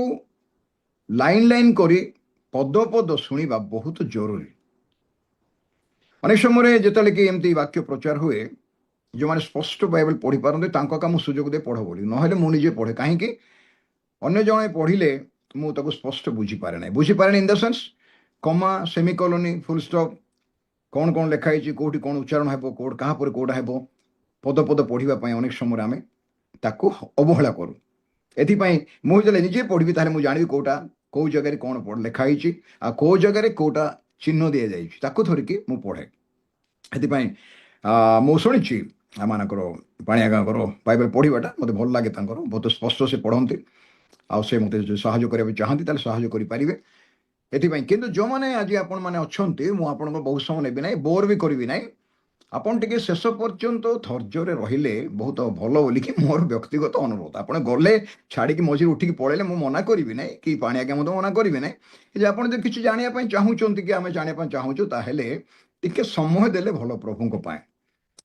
ଲାଇନ ଲାଇନ କରି ପଦ ପଦ ଶୁଣିବା ବହୁତ ଜରୁରୀ ଅନେକ ସମୟରେ ଯେତେବେଳେ କି ଏମିତି ବାକ୍ୟ ପ୍ରଚାର ହୁଏ ଯେଉଁମାନେ ସ୍ପଷ୍ଟ ବାଇବଲ ପଢ଼ିପାରନ୍ତି ତାଙ୍କ ଏକା ମୁଁ ସୁଯୋଗ ଦେଇ ପଢ଼ ବୋଲି, ନହେଲେ ମୁଁ ନିଜେ ପଢ଼େ। କାହିଁକି? ଅନ୍ୟ ଜଣେ ପଢ଼ିଲେ ମୁଁ ତାକୁ ସ୍ପଷ୍ଟ ବୁଝିପାରେ ନାହିଁ। ବୁଝିପାରେନି ଇନ୍ ଦ ସେନ୍ସ କମା, ସେମିକୋଲନି, ଫୁଲ୍ ଷ୍ଟପ୍, କ'ଣ କ'ଣ ଲେଖା ହେଇଛି, କେଉଁଠି କ'ଣ ଉଚ୍ଚାରଣ ହେବ, କେଉଁଠି କାହା ପରେ କେଉଁଟା ହେବ, ପଦ ପଦ ପଢ଼ିବା ପାଇଁ ଅନେକ ସମୟରେ ଆମେ ତାକୁ ଅବହେଳା କରୁ। ଏଥିପାଇଁ ମୁଁ ଯେତେବେଳେ ନିଜେ ପଢ଼ିବି ତାହେଲେ ମୁଁ ଜାଣିବି କେଉଁଟା କେଉଁ ଜାଗାରେ କ'ଣ ଲେଖା ହେଇଛି ଆଉ କେଉଁ ଜାଗାରେ କେଉଁଟା ଚିହ୍ନ ଦିଆଯାଇଛି, ତାକୁ ଧରିକି ମୁଁ ପଢ଼େ। ସେଥିପାଇଁ ମୁଁ ଶୁଣିଛି ଆମମାନଙ୍କର ପାଣିଆଗାଙ୍କର ବାଇବେଲ ପଢ଼ିବାଟା ମୋତେ ଭଲ ଲାଗେ। ତାଙ୍କର ବହୁତ ସ୍ପଷ୍ଟ ସେ ପଢ଼ନ୍ତି ଆଉ ସେ ମୋତେ ଯଦି ସାହାଯ୍ୟ କରିବାକୁ ଚାହାନ୍ତି ତାହେଲେ ସାହାଯ୍ୟ କରିପାରିବେ। ଏଥିପାଇଁ କିନ୍ତୁ ଯେଉଁମାନେ ଆଜି ଆପଣମାନେ ଅଛନ୍ତି, ମୁଁ ଆପଣଙ୍କ ବହୁତ ସମୟ ନେବି ନାହିଁ, ବୋର୍ ବି କରିବି ନାହିଁ। ଆପଣ ଟିକେ ଶେଷ ପର୍ଯ୍ୟନ୍ତ ଧୈର୍ଯ୍ୟରେ ରହିଲେ ବହୁତ ଭଲ ବୋଲିକି ମୋର ବ୍ୟକ୍ତିଗତ ଅନୁରୋଧ। ଆପଣ ଗଲେ ଛାଡ଼ିକି ମଝିରେ ଉଠିକି ପଳେଇଲେ ମୁଁ ମନା କରିବି ନାହିଁ, କି ପାଣି ଆଜ୍ଞା ମଧ୍ୟ ମନା କରିବି ନାହିଁ। ଯେ ଆପଣ ଯଦି କିଛି ଜାଣିବା ପାଇଁ ଚାହୁଁଛନ୍ତି କି ଆମେ ଜାଣିବା ପାଇଁ ଚାହୁଁଛୁ, ତାହେଲେ ଟିକେ ସମୟ ଦେଲେ ଭଲ ପ୍ରଭୁଙ୍କ ପାଇଁ।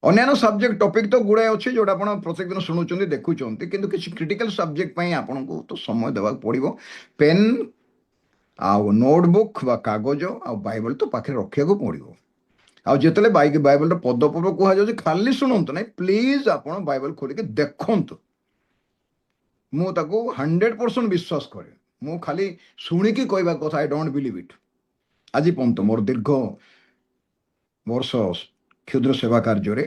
ଅନ୍ୟାନ୍ୟ ସବଜେକ୍ଟ ଟପିକ୍ ତ ଗୁଡ଼ାଏ ଅଛି ଯେଉଁଟା ଆପଣ ପ୍ରତ୍ୟେକ ଦିନ ଶୁଣୁଛନ୍ତି, ଦେଖୁଛନ୍ତି, କିନ୍ତୁ କିଛି କ୍ରିଟିକାଲ ସବଜେକ୍ଟ ପାଇଁ ଆପଣଙ୍କୁ ତ ସମୟ ଦେବାକୁ ପଡ଼ିବ। ପେନ୍ ଆଉ ନୋଟବୁକ୍ ବା କାଗଜ ଆଉ ବାଇବଲ ତ ପାଖରେ ରଖିବାକୁ ପଡ଼ିବ। ଆଉ ଯେତେବେଳେ ବାଇବଲର ପଦ ପଦ କୁହାଯାଉଛି ଖାଲି ଶୁଣନ୍ତୁ ନାହିଁ, ପ୍ଲିଜ୍ ଆପଣ ବାଇବଲ ଖୋଲିକି ଦେଖନ୍ତୁ। ମୁଁ ତାକୁ 100% ବିଶ୍ୱାସ କରେ। ମୁଁ ଖାଲି ଶୁଣିକି କହିବା କଥା, ଆଇ ଡୋଣ୍ଟ ବିଲିଭ୍ ଇଟ୍। ଆଜି ପର୍ଯ୍ୟନ୍ତ ମୋର ଦୀର୍ଘ ବର୍ଷ କ୍ଷୁଦ୍ର ସେବା କାର୍ଯ୍ୟରେ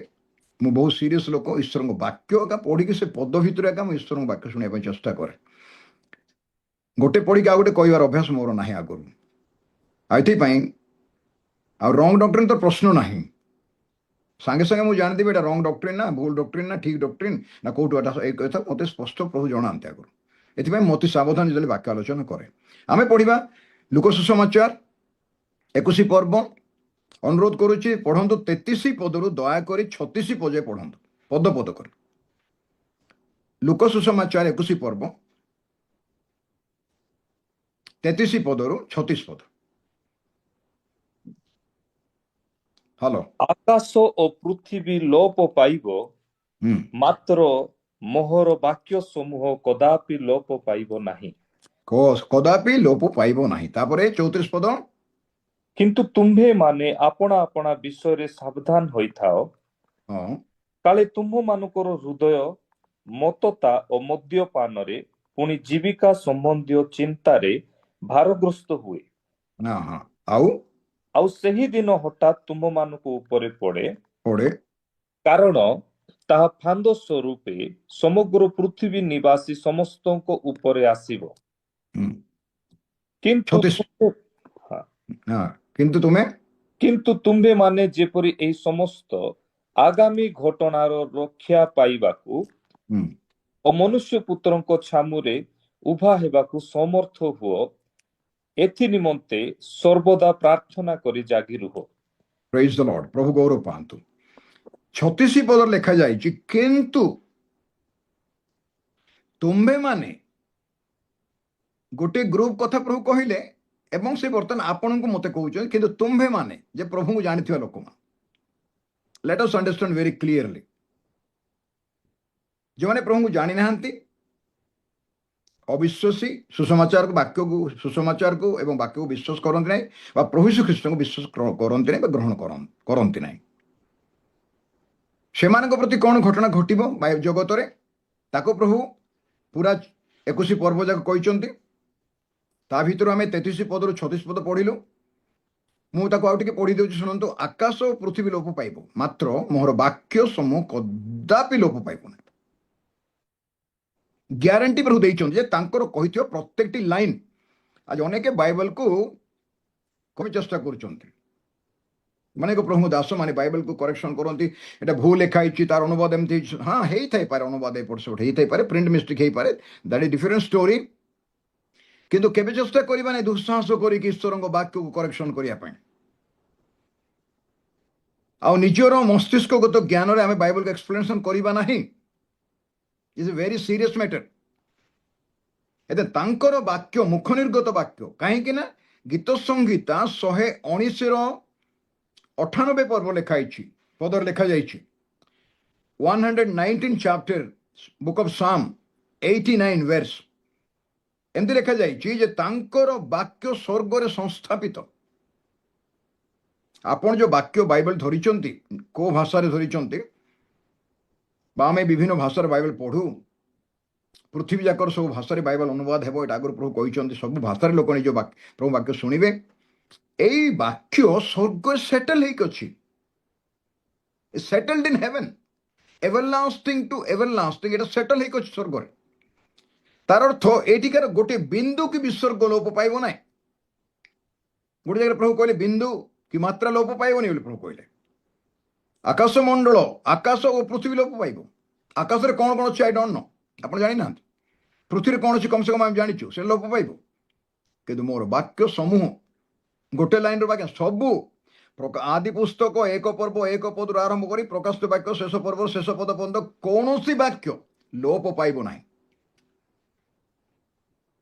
ମୁଁ ବହୁତ ସିରିୟସ୍ ଲୋକ। ଈଶ୍ୱରଙ୍କ ବାକ୍ୟ ଏକା ପଢ଼ିକି ସେ ପଦ ଭିତରେ ଏକା ମୁଁ ଈଶ୍ୱରଙ୍କ ବାକ୍ୟ ଶୁଣିବା ପାଇଁ ଚେଷ୍ଟା କରେ। ଗୋଟେ ପଢ଼ିକି ଆଉ ଗୋଟେ କହିବାର ଅଭ୍ୟାସ ମୋର ନାହିଁ ଆଗରୁ। ଆଉ ଏଥିପାଇଁ ଆଉ ରଙ୍ଗ ଡକ୍ଟ୍ରିନ୍ ତ ପ୍ରଶ୍ନ ନାହିଁ। ସାଙ୍ଗେ ସାଙ୍ଗେ ମୁଁ ଜାଣିଦେବି ଏଇଟା ରଙ୍ଗ ଡକ୍ଟ୍ରିନ୍ ନା ଭୁଲ ଡକ୍ଟ୍ରିନ୍ ନା ଠିକ୍ ଡକ୍ଟ୍ରିନ୍ ନା କେଉଁଠୁ ଏଟା, ଏ କଥା ମୋତେ ସ୍ପଷ୍ଟ ପ୍ରଭୁ ଜଣାନ୍ତି ଆଗରୁ। ଏଥିପାଇଁ ମୋତେ ସାବଧାନ ଯେତେବେଳେ ବାକ୍ୟ ଆଲୋଚନା କରେ। ଆମେ ପଢ଼ିବା ଲୁକ ସୁସମାଚାର 21 ପର୍ବ। ଅନୁରୋଧ କରୁଛି ପଢ଼ନ୍ତୁ 33 ପଦରୁ ଦୟାକରି 36 ପଦ ପଢ଼ନ୍ତୁ, ପଦ ପଦ କରି। ଲୁକ ସୁସମାଚାର 21 ପର୍ବ 33 ପଦରୁ 36 ପଦ। ହ୍ୟାଲୋ। ଆକାଶ ଓ ପୃଥିବୀ ଲୋପ ପାଇବ, ହୁଁ। ମାତ୍ର ମୋହର ବାକ୍ୟ ସମୂହ କଦାପି ଲୋପ ପାଇବ ନାହିଁ। କଦାପି ଲୋପ ପାଇବ ନାହିଁ। ତାପରେ 34 ପଦ। କିନ୍ତୁ ତୁମ୍ଭେମାନେ ଆପଣା ଆପଣା ବିଷୟରେ ସାବଧାନ ହୋଇଥାଅ, ହଁ କାଳେ ତୁମ୍ଭମାନଙ୍କର ହୃଦୟ ମତ୍ତତା ଓ ମଦ୍ୟପାନରେ ପୁଣି ଜୀବିକା ସମ୍ବନ୍ଧୀୟ ଚିନ୍ତାରେ ଭାରଗ୍ରସ୍ତ ହୁଏ। ହଁ ହଁ। ଆଉ ଆଉ ସେହି ଦିନ ହଠାତ୍ ତୁମ୍ଭମାନଙ୍କ ଉପରେ ପଡ଼େ, ପଢ଼େ। କାରଣ ତାହା ଫାନ୍ଦ ସ୍ୱରୂପେ ସମଗ୍ର ପୃଥିବୀ ନିବାସୀ ସମସ୍ତଙ୍କ ଉପରେ ଆସିବ। ହୁଁ। କିନ୍ତୁ 36। ହଁ, ହଁ। କିନ୍ତୁ ତୁମ୍ଭେମାନେ ଯେପରି ଏହି ସମସ୍ତ ଆଗାମୀ ଘଟଣାର ରକ୍ଷା ପାଇବାକୁ ହୁଁ। ଓ ମନୁଷ୍ୟ ପୁତ୍ରଙ୍କ ଛାମୁରେ ଉଭା ହେବାକୁ ସମର୍ଥ ହୁଅ, ଏଥି ନିମନ୍ତେ ସର୍ବଦା ପ୍ରାର୍ଥନା କରି ଜାଗି ରୁହ। ପ୍ରେଜ୍ ଦ ଲର୍ଡ। ପ୍ରଭୁ ଗୌରବ ପାଆନ୍ତୁ। 36 ପଦରେ ଲେଖାଯାଇଛି କିନ୍ତୁ ତୁମ୍ଭେମାନେ, ଗୋଟେ ଗ୍ରୁପ କଥା ପ୍ରଭୁ କହିଲେ ଏବଂ ସେ ବର୍ତ୍ତମାନ ଆପଣଙ୍କୁ ମୋତେ କହୁଛନ୍ତି କିନ୍ତୁ ତୁମ୍ଭେମାନେ, ଯେ ପ୍ରଭୁଙ୍କୁ ଜାଣିଥିବା ଲୋକମାନେ। ଲେଟ୍ ଅସ୍ ଅଣ୍ଡରଷ୍ଟାଣ୍ଡ ଭେରି କ୍ଲିୟରଲି। ଯେଉଁମାନେ ପ୍ରଭୁଙ୍କୁ ଜାଣିନାହାନ୍ତି, ଅବିଶ୍ୱାସୀ, ସୁସମାଚାରକୁ ଏବଂ ବାକ୍ୟକୁ ବିଶ୍ୱାସ କରନ୍ତି ନାହିଁ ବା ପ୍ରଭୁ ଯୀଶୁଖ୍ରୀଷ୍ଟଙ୍କୁ ବିଶ୍ୱାସ କରନ୍ତି ନାହିଁ ବା ଗ୍ରହଣ କରନ୍ତି ନାହିଁ, ସେମାନଙ୍କ ପ୍ରତି କ'ଣ ଘଟଣା ଘଟିବ ଜଗତରେ ତାକୁ ପ୍ରଭୁ ପୁରା 21 ପର୍ବ ଯାକ କହିଛନ୍ତି। ତା ଭିତରୁ ଆମେ 33 ପଦରୁ 36 ପଦ ପଢ଼ିଲୁ। ମୁଁ ତାକୁ ଆଉ ଟିକେ ପଢ଼ି ଦେଉଛି, ଶୁଣନ୍ତୁ। ଆକାଶ ଓ ପୃଥିବୀ ଲୋପ ପାଇବ, ମାତ୍ର ମୋର ବାକ୍ୟ ସମୂହ କଦାପି ଲୋପ ପାଇବ ନାହିଁ। ଗ୍ୟାରେଣ୍ଟି ପ୍ରଭୁ ଦେଇଛନ୍ତି ଯେ ତାଙ୍କର କହିଥିବା ପ୍ରତ୍ୟେକଟି ଲାଇନ୍। ଆଜି ଅନେକ ବାଇବଲକୁ କମି ଚେଷ୍ଟା କରୁଛନ୍ତି। ଅନେକ ପ୍ରଭୁ ଦାସ ମାନେ ବାଇବଲକୁ କରେକ୍ସନ୍ କରନ୍ତି, ଏଟା ଭୁଲ ଲେଖା ହେଇଛି, ତାର ଅନୁବାଦ ଏମିତି ହେଇଛି। ହଁ, ହେଇଥାଇପାରେ, ଅନୁବାଦ ଏପଟ ସେପଟ ହେଇଥାଇପାରେ, ପ୍ରିଣ୍ଟ ମିଷ୍ଟେକ୍ ହେଇପାରେ, ଦ୍ୟାଟ୍ ଇଜ୍ ଡିଫରେଣ୍ଟ ଷ୍ଟୋରି। କିନ୍ତୁ କେବେ ଚେଷ୍ଟା କରିବା ନାହିଁ ଦୁଃସାହସ କରିକି ଈଶ୍ୱରଙ୍କ ବାକ୍ୟକୁ କରେକ୍ସନ୍ କରିବା ପାଇଁ। ଆଉ ନିଜର ମସ୍ତିଷ୍କଗତ ଜ୍ଞାନରେ ଆମେ ବାଇବଲକୁ ଏକ୍ସପ୍ଲେନେସନ୍ କରିବା ନାହିଁ। Is a very serious matter. ଏତେ ତାଙ୍କର ବାକ୍ୟ ମୁଖ ନିର୍ଗତ ବାକ୍ୟ। କାହିଁକି ନା ଗୀତ ସଂହିତା 119 ପର୍ବ ଲେଖା ହେଇଛି, ପଦରେ ଲେଖାଯାଇଛି 119 ଚାପ୍ଟର ବୁକ୍ ଅଫ୍ ସାମ୍ 89 ଭେର୍ସ। ଏମିତି ଲେଖାଯାଇଛି ଯେ ତାଙ୍କର ବାକ୍ୟ ସ୍ୱର୍ଗରେ ସଂସ୍ଥାପିତ। ଆପଣ ଯେଉଁ ବାକ୍ୟ ବାଇବଲ ଧରିଛନ୍ତି, କେଉଁ ଭାଷାରେ ଧରିଛନ୍ତି, বা ଆମେ ବିଭିନ୍ନ ଭାଷାର ବାଇବେଲ ପଢୁ, ପୃଥିବୀ ଯାକର ସବୁ ଭାଷାରେ ବାଇବେଲ ଅନୁବାଦ ହେବ, ଏଇଟା ଆଗରୁ ପ୍ରଭୁ କହିଛନ୍ତି। ସବୁ ଭାଷାରେ ଲୋକ ନିଜ ପ୍ରଭୁ ବାକ୍ୟ ଶୁଣିବେ। ଏଇ ବାକ୍ୟ ସ୍ୱର୍ଗ ସେଟେଲ ହେଇକି ଅଛି, ସେଟେଲଡ ଇନ୍ ହେଭେନ, ଏଭରଲାଷ୍ଟିଂ ଟୁ ଏଭରଲାଷ୍ଟିଂ, ଏଇଟା ସେଟେଲ ହେଇକି ଅଛି ସ୍ୱର୍ଗରେ। ତାର ଅର୍ଥ ଏଇଠିକାର ଗୋଟେ ବିନ୍ଦୁ କି ବିସର୍ଗ ଲୋପ ପାଇବ ନାହିଁ। ଗୋଟେ ଜାଗାରେ ପ୍ରଭୁ କହିଲେ ବିନ୍ଦୁ କି ମାତ୍ରା ଲୋପ ପାଇବନି ବୋଲି ପ୍ରଭୁ କହିଲେ। ଆକାଶ ମଣ୍ଡଳ, ଆକାଶ ଓ ପୃଥିବୀ ଲୋପ ପାଇବ। ଆକାଶରେ କ'ଣ କ'ଣ ଅଛି ଆଇ ଡୋଣ୍ଟ ନୋ, ଆପଣ ଜାଣିନାହାନ୍ତି। ପୃଥିବୀରେ କ'ଣ ଅଛି କମ୍ ସେ କମ୍ ଆମେ ଜାଣିଛୁ, ସେ ଲୋପ ପାଇବ। କିନ୍ତୁ ମୋର ବାକ୍ୟ ସମୂହ, ଗୋଟେ ଲାଇନର ବାକ୍ୟ ସବୁ, ଆଦି ପୁସ୍ତକ 1 ପର୍ବ 1 ପଦରୁ ଆରମ୍ଭ କରି ପ୍ରକାଶିତ ବାକ୍ୟ ଶେଷ ପର୍ବର ଶେଷ ପଦ ପର୍ଯ୍ୟନ୍ତ କୌଣସି ବାକ୍ୟ ଲୋପ ପାଇବ ନାହିଁ।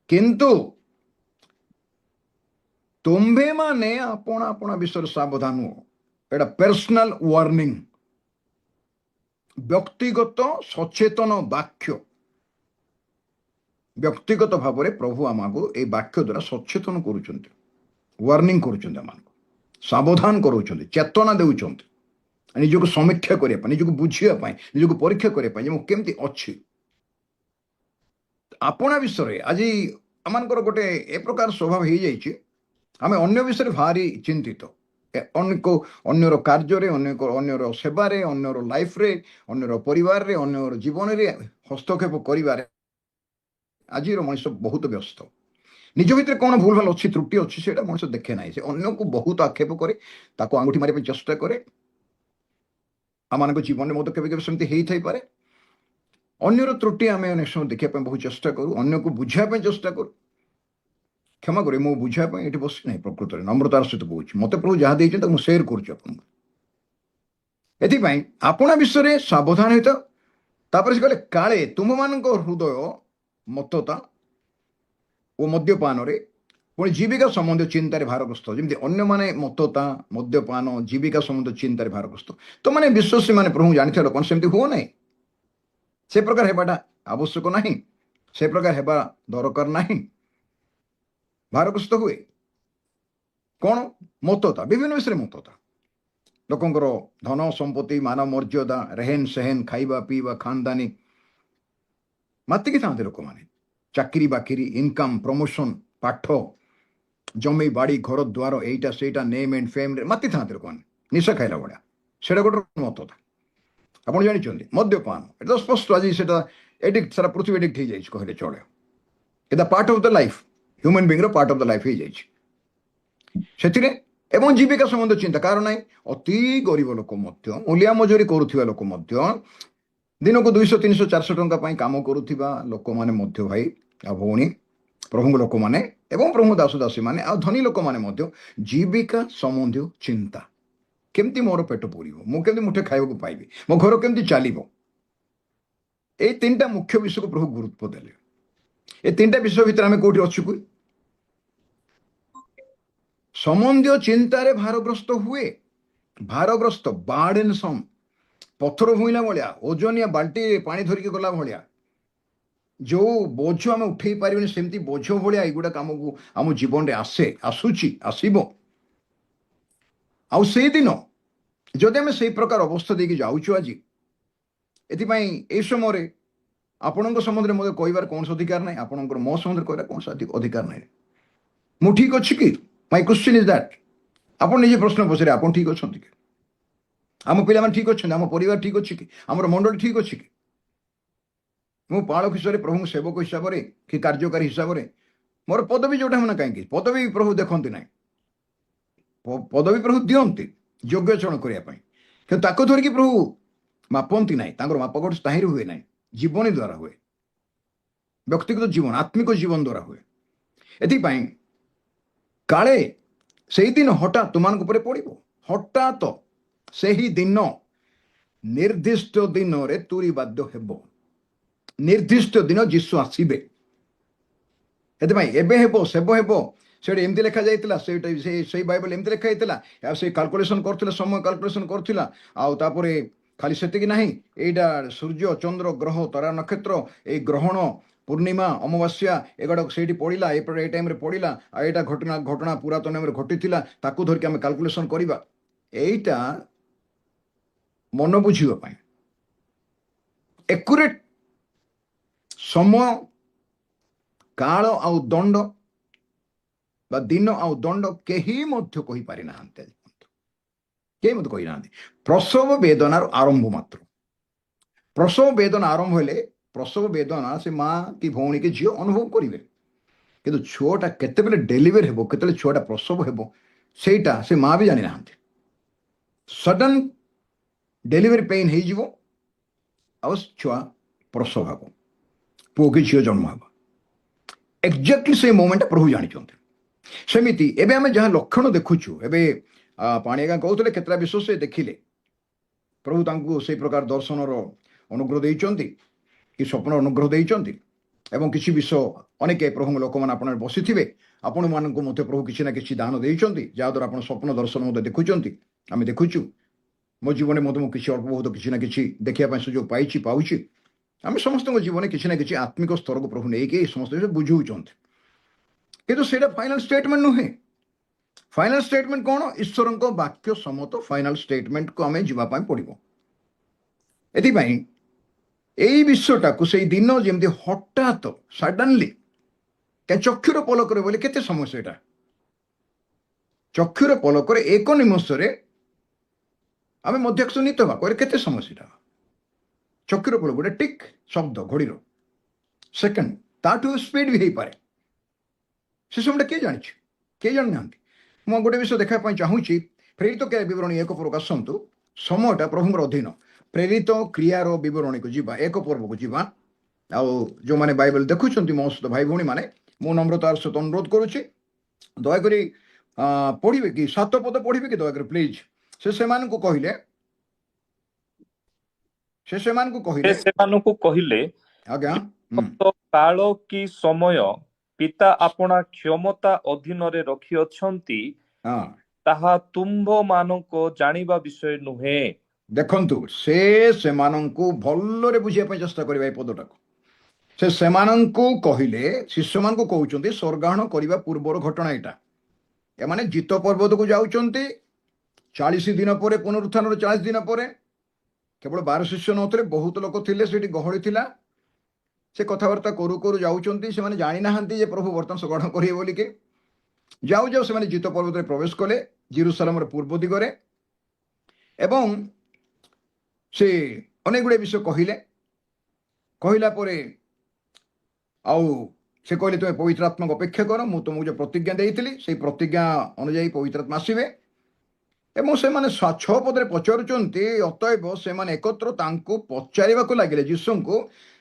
କିନ୍ତୁ ତୁମ୍ଭେମାନେ ଆପଣା ଆପଣା ବିଷୟରେ ସାବଧାନ ହୁଅ। ଏଇଟା ପର୍ସନାଲ ୱାର୍ଣ୍ଣିଂ, ବ୍ୟକ୍ତିଗତ ସଚେତନ ବାକ୍ୟ। ବ୍ୟକ୍ତିଗତ ଭାବରେ ପ୍ରଭୁ ଆମକୁ এই ବାକ୍ୟ ଦ୍ୱାରା ସଚେତନ କରୁଛନ୍ତି, ୱାର୍ଣ୍ଣିଂ କରୁଛନ୍ତି, ଆମକୁ ସାବଧାନ କରାଉଛନ୍ତି, ଚେତନା ଦେଉଛନ୍ତି, ନିଜକୁ ସମୀକ୍ଷା କରିବା ପାଇଁ, ନିଜକୁ ବୁଝିବା ପାଇଁ, ନିଜକୁ ପରୀକ୍ଷା କରିବା ପାଇଁ ଯେ ମୁଁ କେମିତି ଅଛି। ଆପଣା ବିଷୟରେ ଆଜି ଆମମାନଙ୍କର ଗୋଟେ ଏ ପ୍ରକାର ସ୍ୱଭାବ ହେଇଯାଇଛି, ଆମେ ଅନ୍ୟ ବିଷୟରେ ଭାରି ଚିନ୍ତିତ। ଅନ୍ୟର କାର୍ଯ୍ୟରେ, ଅନ୍ୟର ସେବାରେ, ଅନ୍ୟର ଲାଇଫରେ, ଅନ୍ୟର ପରିବାରରେ, ଅନ୍ୟର ଜୀବନରେ ହସ୍ତକ୍ଷେପ କରିବାରେ ଆଜିର ମଣିଷ ବହୁତ ବ୍ୟସ୍ତ। ନିଜ ଭିତରେ କ'ଣ ଭୁଲ ଭାଲ ଅଛି, ତ୍ରୁଟି ଅଛି, ସେଇଟା ମଣିଷ ଦେଖେ ନାହିଁ। ସେ ଅନ୍ୟକୁ ବହୁତ ଆକ୍ଷେପ କରେ, ତାକୁ ଆଙ୍ଗୁଠି ମାରିବା ପାଇଁ ଚେଷ୍ଟା କରେ। ଆମମାନଙ୍କ ଜୀବନରେ ମଧ୍ୟ କେବେ କେବେ ସେମିତି ହେଇଥାଇପାରେ। ଅନ୍ୟର ତ୍ରୁଟି ଆମେ ଅନେକ ସମୟ ଦେଖିବା ପାଇଁ ବହୁତ ଚେଷ୍ଟା କରୁ, ଅନ୍ୟକୁ ବୁଝିବା ପାଇଁ ଚେଷ୍ଟା କରୁ। କ୍ଷମା କରି, ମୁଁ ବୁଝିବା ପାଇଁ ଏଠି ବସି ନାହିଁ, ପ୍ରକୃତରେ ନମ୍ରତାର ସହିତ କହୁଛି। ମୋତେ ପ୍ରଭୁ ଯାହା ଦେଇଛନ୍ତି ତାକୁ ମୁଁ ସେୟାର କରୁଛି ଆପଣଙ୍କୁ। ଏଥିପାଇଁ ଆପଣା ବିଷୟରେ ସାବଧାନ ହେଇଥାଅ। ତାପରେ ସେ କହିଲେ କାଳେ ତୁମମାନଙ୍କ ହୃଦୟ ମତ୍ତତା ଓ ମଦ୍ୟପାନରେ, ପୁଣି ଜୀବିକା ସମ୍ବନ୍ଧୀୟ ଚିନ୍ତାରେ ଭାରଗ୍ରସ୍ତ। ଯେମିତି ଅନ୍ୟମାନେ ମତ୍ତତା, ମଦ୍ୟପାନ, ଜୀବିକା ସମ୍ବନ୍ଧୀୟ ଚିନ୍ତାରେ ଭାରଗ୍ରସ୍ତ। ତ ମାନେ ବିଶ୍ୱାସୀ ମାନେ ପ୍ରଭୁ ଜାଣିଥିବା ଲୋକ ସେମିତି ହୁଅ ନାହିଁ, ସେ ପ୍ରକାର ହେବାଟା ଆବଶ୍ୟକ ନାହିଁ, ସେ ପ୍ରକାର ହେବା ଦରକାର ନାହିଁ। ଭାରଗ୍ରସ୍ତ ହୁଏ କ'ଣ? ମତ୍ତତା, ବିଭିନ୍ନ ବିଷୟରେ ମତ୍ତତା। ଲୋକଙ୍କର ଧନ ସମ୍ପତ୍ତି, ମାନ ମର୍ଯ୍ୟାଦା, ରେହେନ ସେହେନ, ଖାଇବା ପିଇବା, ଖାନଦାନୀ ମାତିକି ଥାନ୍ତି ଲୋକମାନେ। ଚାକିରି ବାକିରି, ଇନକମ୍, ପ୍ରମୋସନ, ପାଠ, ଜମି ବାଡ଼ି, ଘର ଦ୍ୱାର, ଏଇଟା ସେଇଟା, ନେମ୍ ଆଣ୍ଡ ଫେମ୍ରେ ମାତିଥାନ୍ତି ଲୋକମାନେ, ନିଶା ଖାଇଲା ଭଳିଆ। ସେଇଟା ଗୋଟେ ମତ୍ତତା। ଆପଣ ଜାଣିଛନ୍ତି ମଦ୍ୟପାନ, ଏଟା ସ୍ପଷ୍ଟ ଆଜି ସେଟା ଏଡିକ୍ଟ, ସାରା ପୃଥିବୀ ଏଡିକ୍ଟ ହେଇଯାଇଛି କହିଲେ ଚଳେ। ଏଟା part of the life, human ବିଙ୍ଗର ପାର୍ଟ ଅଫ୍ ଦ ଲାଇଫ୍ ହେଇଯାଇଛି ସେଥିରେ। ଏବଂ ଜୀବିକା ସମ୍ବନ୍ଧ ଚିନ୍ତା କାହାର ନାହିଁ। ଅତି ଗରିବ ଲୋକ ମଧ୍ୟ, ମୂଲିଆ ମଜୁରୀ କରୁଥିବା ଲୋକ ମଧ୍ୟ, ଦିନକୁ 200, 300, 400 ଟଙ୍କା ପାଇଁ କାମ କରୁଥିବା ଲୋକମାନେ ମଧ୍ୟ, ଭାଇ ଆଉ ଭଉଣୀ, ପ୍ରଭୁଙ୍କ ଲୋକମାନେ ଏବଂ ପ୍ରଭୁ ଦାସ ଦାସୀ ମାନେ, ଆଉ ଧନୀ ଲୋକମାନେ ମଧ୍ୟ ଜୀବିକା ସମ୍ବନ୍ଧୀୟ ଚିନ୍ତା। କେମିତି ମୋର ପେଟ ପୁରିବ, ମୁଁ କେମିତି ମୁଠେ ଖାଇବାକୁ ପାଇବି, ମୋ ଘର କେମିତି ଚାଲିବ। ଏଇ ତିନିଟା ମୁଖ୍ୟ ବିଷୟକୁ ପ୍ରଭୁ ଗୁରୁତ୍ୱ ଦେଲେ। ଏ ତିନିଟା ବିଷୟ ଭିତରେ ଆମେ କୋଉଠି ଅଛୁ କି? ସମ୍ବନ୍ଧୀୟ ଚିନ୍ତାରେ ଭାରଗ୍ରସ୍ତ ହୁଏ। ଭାରଗ୍ରସ୍ତ, ବାର୍ଡେନସମ୍, ପଥର ଭୁଇଁଲା ଭଳିଆ, ଓଜନିଆ ବାଲ୍ଟି ପାଣି ଧରିକି ଗଲା ଭଳିଆ, ଯୋଉ ବୋଝ ଆମେ ଉଠେଇ ପାରିବୁନି ସେମିତି ବୋଝ ଭଳିଆ ଏଗୁଡାକ ଆମକୁ ଆମ ଜୀବନରେ ଆସୁଛି, ଆସିବ। ଆଉ ସେଇଦିନ ଯଦି ଆମେ ସେଇ ପ୍ରକାର ଅବସ୍ଥା ଦେଇକି ଯାଉଛୁ ଆଜି, ଏଥିପାଇଁ ଏଇ ସମୟରେ ଆପଣଙ୍କ ସମ୍ବନ୍ଧରେ ମୋତେ କହିବାର କୌଣସି ଅଧିକାର ନାହିଁ, ଆପଣଙ୍କର ମୋ ସମ୍ବନ୍ଧରେ କହିବାର କୌଣସି ଅଧିକାର ନାହିଁ। ମୁଁ ଠିକ ଅଛି କି? ମାଇ କ୍ୱେଶ୍ଚିନ୍ ଇଜ ଦ୍ୟାଟ୍। ଆପଣ ନିଜେ ପ୍ରଶ୍ନ ପଚାରେ, ଆପଣ ଠିକ ଅଛନ୍ତି କି? ଆମ ପିଲାମାନେ ଠିକ ଅଛନ୍ତି? ଆମ ପରିବାର ଠିକ ଅଛି କି? ଆମର ମଣ୍ଡଳୀ ଠିକ ଅଛି କି? ମୁଁ ପାଳକ ହିସାବରେ, ପ୍ରଭୁଙ୍କ ସେବକ ହିସାବରେ କି କାର୍ଯ୍ୟକାରୀ ହିସାବରେ, ମୋର ପଦବୀ ଯୋଉଟା ହୁଏ ନା କାହିଁକି, ପଦବୀ ପ୍ରଭୁ ଦେଖନ୍ତି ନାହିଁ। ପଦବୀ ପ୍ରଭୁ ଦିଅନ୍ତି ଯୋଗ୍ୟଚରଣ କରିବା ପାଇଁ, କିନ୍ତୁ ତାକୁ ଧରିକି ପ୍ରଭୁ ମାପନ୍ତି ନାହିଁ। ତାଙ୍କର ମାପକାଠି ତାହିଁରେ ହୁଏ ନାହିଁ, ଜୀବନୀ ଦ୍ୱାରା ହୁଏ, ବ୍ୟକ୍ତିଗତ ଜୀବନ, ଆତ୍ମିକ ଜୀବନ ଦ୍ୱାରା ହୁଏ। ଏଥିପାଇଁ କାଳେ ସେଇଦିନ ହଠାତ୍ ତୁମାନଙ୍କ ଉପରେ ପଡ଼ିବ। ହଠାତ୍ ସେହି ଦିନ, ନିର୍ଦ୍ଦିଷ୍ଟ ଦିନରେ ତୁରୀ ବାଦ୍ୟ ହେବ। ନିର୍ଦ୍ଦିଷ୍ଟ ଦିନ ଯୀଶୁ ଆସିବେ। ସେଥିପାଇଁ ଏବେ ହେବ, ସେବ ହେବ, ସେଇଠି ଏମିତି ଲେଖାଯାଇଥିଲା, ସେଇ ବାଇବଲ ଏମିତି ଲେଖା ହେଇଥିଲା, ଆଉ ସେଇ କାଲକୁଲେସନ୍ କରୁଥିଲା, ସମୟ କାଲକୁଲେସନ୍ କରୁଥିଲା। ଆଉ ତାପରେ ଖାଲି ସେତିକି ନାହିଁ, ଏଇଟା ସୂର୍ଯ୍ୟ, ଚନ୍ଦ୍ର, ଗ୍ରହ, ତାରା, ନକ୍ଷତ୍ର, ଏଇ ଗ୍ରହଣ, ପୂର୍ଣ୍ଣିମା, ଅମାବାସ୍ୟା ଏଗୁଡ଼ାକ ସେଇଠି ପଡ଼ିଲା, ଏପଟେ ଏଇ ଟାଇମ୍ରେ ପଡ଼ିଲା, ଆଉ ଏଇଟା ଘଟଣା ପୁରାତନ ନିୟମରେ ଘଟିଥିଲା, ତାକୁ ଧରିକି ଆମେ କାଲକୁଲେସନ୍ କରିବା। ଏଇଟା ମନ ବୁଝିବା ପାଇଁ, ଏକୁରେଟ୍ ସମୟ, କାଳ ଆଉ ଦଣ୍ଡ ବା ଦିନ ଆଉ ଦଣ୍ଡ କେହି ମଧ୍ୟ କହିପାରି ନାହାନ୍ତି। କେହି ମଧ୍ୟ କହିନାହାନ୍ତି। ପ୍ରସବ ବେଦନାର ଆରମ୍ଭ ମାତ୍ର। ପ୍ରସବ ବେଦନା ଆରମ୍ଭ ହେଲେ ପ୍ରସବ ବେଦନା ସେ ମା କି ଭଉଣୀ କି ଝିଅ ଅନୁଭବ କରିବେ, କିନ୍ତୁ ଛୁଆଟା କେତେବେଳେ ଡେଲିଭରି ହେବ, କେତେବେଳେ ଛୁଆଟା ପ୍ରସବ ହେବ, ସେଇଟା ସେ ମା ବି ଜାଣିନାହାନ୍ତି। ସଡନ୍ ଡେଲିଭରି ପେନ୍ ହେଇଯିବ ଆଉ ଛୁଆ ପ୍ରସବ ହେବ, ପୁଅ କି ଝିଅ ଜନ୍ମ ହେବ। ଏକ୍ଜାକ୍ଟଲି ସେ ମୋମେଣ୍ଟଟା ପ୍ରଭୁ ଜାଣିଛନ୍ତି। ସେମିତି ଏବେ ଆମେ ଯାହା ଲକ୍ଷଣ ଦେଖୁଛୁ, ଏବେ ପାଣି ଆଜ୍ଞା କହୁଥିଲେ କେତେଟା ବିଷୟ ସେ ଦେଖିଲେ, ପ୍ରଭୁ ତାଙ୍କୁ ସେଇ ପ୍ରକାର ଦର୍ଶନର ଅନୁଗ୍ରହ ଦେଇଛନ୍ତି କି ସ୍ୱପ୍ନର ଅନୁଗ୍ରହ ଦେଇଛନ୍ତି। ଏବଂ କିଛି ବିଷୟ ଅନେକ ପ୍ରଭୁଙ୍କ ଲୋକମାନେ ଆପଣ ବସିଥିବେ, ଆପଣମାନଙ୍କୁ ମଧ୍ୟ ପ୍ରଭୁ କିଛି ନା କିଛି ଦାନ ଦେଇଛନ୍ତି, ଯାହାଦ୍ୱାରା ଆପଣ ସ୍ୱପ୍ନ ଦର୍ଶନ ମଧ୍ୟ ଦେଖୁଛନ୍ତି। ଆମେ ଦେଖୁଛୁ, ମୋ ଜୀବନରେ ମଧ୍ୟ ମୁଁ କିଛି ଅଳ୍ପ ବହୁତ କିଛି ନା କିଛି ଦେଖିବା ପାଇଁ ସୁଯୋଗ ପାଉଛି। ଆମେ ସମସ୍ତଙ୍କ ଜୀବନରେ କିଛି ନା କିଛି ଆତ୍ମିକ ସ୍ତରକୁ ପ୍ରଭୁ ନେଇକି ଏ ସମସ୍ତ ବିଷୟ ବୁଝାଉଛନ୍ତି, କିନ୍ତୁ ସେଇଟା ଫାଇନାଲ ଷ୍ଟେଟମେଣ୍ଟ ନୁହେଁ। ଫାଇନାଲ ଷ୍ଟେଟମେଣ୍ଟ କ'ଣ? ଈଶ୍ୱରଙ୍କ ବାକ୍ୟ ସମ୍ମତ ଫାଇନାଲ ଷ୍ଟେଟମେଣ୍ଟକୁ ଆମେ ଯିବା ପାଇଁ ପଡ଼ିବ। ଏଥିପାଇଁ ଏଇ ବିଷୟଟାକୁ ସେଇ ଦିନ ଯେମିତି ହଠାତ୍ ସଡନଲି, ଚକ୍ଷୁର ପଲକରେ ବୋଲି କେତେ ସମୟ, ସେଇଟା ଚକ୍ଷୁର ପଲକରେ ଏକ ନିମିଷରେ ଆମେ ମଧ୍ୟକ୍ଷଣିତ ହେବା କହିଲେ କେତେ ସମୟ, ସେଇଟା ଚକ୍ଷୁର ପଲକ ଗୋଟେ ଟିକ୍ ଶବ୍ଦ ଘଡ଼ିର ସେକେଣ୍ଡ, ତାଠୁ ସ୍ପିଡ୍ ବି ହେଇପାରେ। ସେ ସମୟଟା କିଏ ଜାଣିଛି? କେହି ଜାଣିନାହାନ୍ତି। ମୁଁ ଗୋଟେ ବିଷୟ ଦେଖିବା ପାଇଁ ଚାହୁଁଛି, ପ୍ରେରିତ କ୍ରିୟା ବିବରଣୀ 1 ପର୍ବକୁ ଆସନ୍ତୁ। ସମୟଟା ପ୍ରଭୁଙ୍କର ଅଧୀନ। ପ୍ରେରିତ କ୍ରିୟାର ବିବରଣୀକୁ ଯିବା, 1 ପର୍ବକୁ ଯିବା। ଆଉ ଯେଉଁମାନେ ବାଇବେଲ ଦେଖୁଛନ୍ତି ମୋ ସହିତ ଭାଇ ଭଉଣୀ ମାନେ, ମୁଁ ନମ୍ରତାର ସହିତ ଅନୁରୋଧ କରୁଛି, ଦୟାକରି ପଢ଼ିବେ କି 7 ପଦ ପଢ଼ିବେ କି ଦୟାକରି ପ୍ଲିଜ। ସେ ସେମାନଙ୍କୁ କହିଲେ ଆଜ୍ଞା ସମସ୍ତ କାଳ କି ସମୟ ପିତା ଆପଣା କ୍ଷମତା ଅଧୀନରେ ରଖିଅଛନ୍ତି, ହଁ ତାହା ତୁମ୍ଭମାନଙ୍କ ଜାଣିବା ବିଷୟ ନୁହେଁ। ଦେଖନ୍ତୁ, ସେ ସେମାନଙ୍କୁ ଭଲରେ ବୁଝିବା ପାଇଁ ଚେଷ୍ଟା କରିବା ଏ ପଦଟାକୁ। ସେ ସେମାନଙ୍କୁ କହିଲେ, ଶିଷ୍ୟମାନଙ୍କୁ କହୁଛନ୍ତି ସ୍ୱର୍ଗାରୋହଣ କରିବା ପୂର୍ବର ଘଟଣା ଏଇଟା। ଏମାନେ ଜିତ ପର୍ବତକୁ ଯାଉଛନ୍ତି 40 ଦିନ ପରେ, ପୁନରୁତ୍ଥାନର 40 ଦିନ ପରେ। କେବଳ 12 ଶିଷ୍ୟ ନଥିଲେ, ବହୁତ ଲୋକ ଥିଲେ, ସେଠି ଗହଳି ଥିଲା। ସେ କଥାବାର୍ତ୍ତା କରୁ କରୁ ଯାଉଛନ୍ତି, ସେମାନେ ଜାଣିନାହାନ୍ତି ଯେ ପ୍ରଭୁ ବର୍ତ୍ତମାନ ସ୍ୱର୍ଗାରୋହଣ କରିବେ ବୋଲିକି। ଯାଉ ଯାଉ ସେମାନେ ଜିତ ପର୍ବତରେ ପ୍ରବେଶ କଲେ, ଜେରୁସାଲେମର ପୂର୍ବ ଦିଗରେ। ଏବଂ ସେ ଅନେକ ଗୁଡ଼ିଏ ବିଷୟ କହିଲା ପରେ ଆଉ ସେ କହିଲେ, ତୁମେ ପବିତ୍ର ଆତ୍ମାକୁ ଅପେକ୍ଷା କର, ମୁଁ ତୁମକୁ ଯେଉଁ ପ୍ରତିଜ୍ଞା ଦେଇଥିଲି ସେଇ ପ୍ରତିଜ୍ଞା ଅନୁଯାୟୀ ପବିତ୍ର ଆତ୍ମା ଆସିବେ। ଏବଂ ସେମାନେ 6 ପଦରେ ପଚାରୁଛନ୍ତି, ଅତଏବ ସେମାନେ ଏକତ୍ର ତାଙ୍କୁ ପଚାରିବାକୁ ଲାଗିଲେ, ଯୀଶୁଙ୍କୁ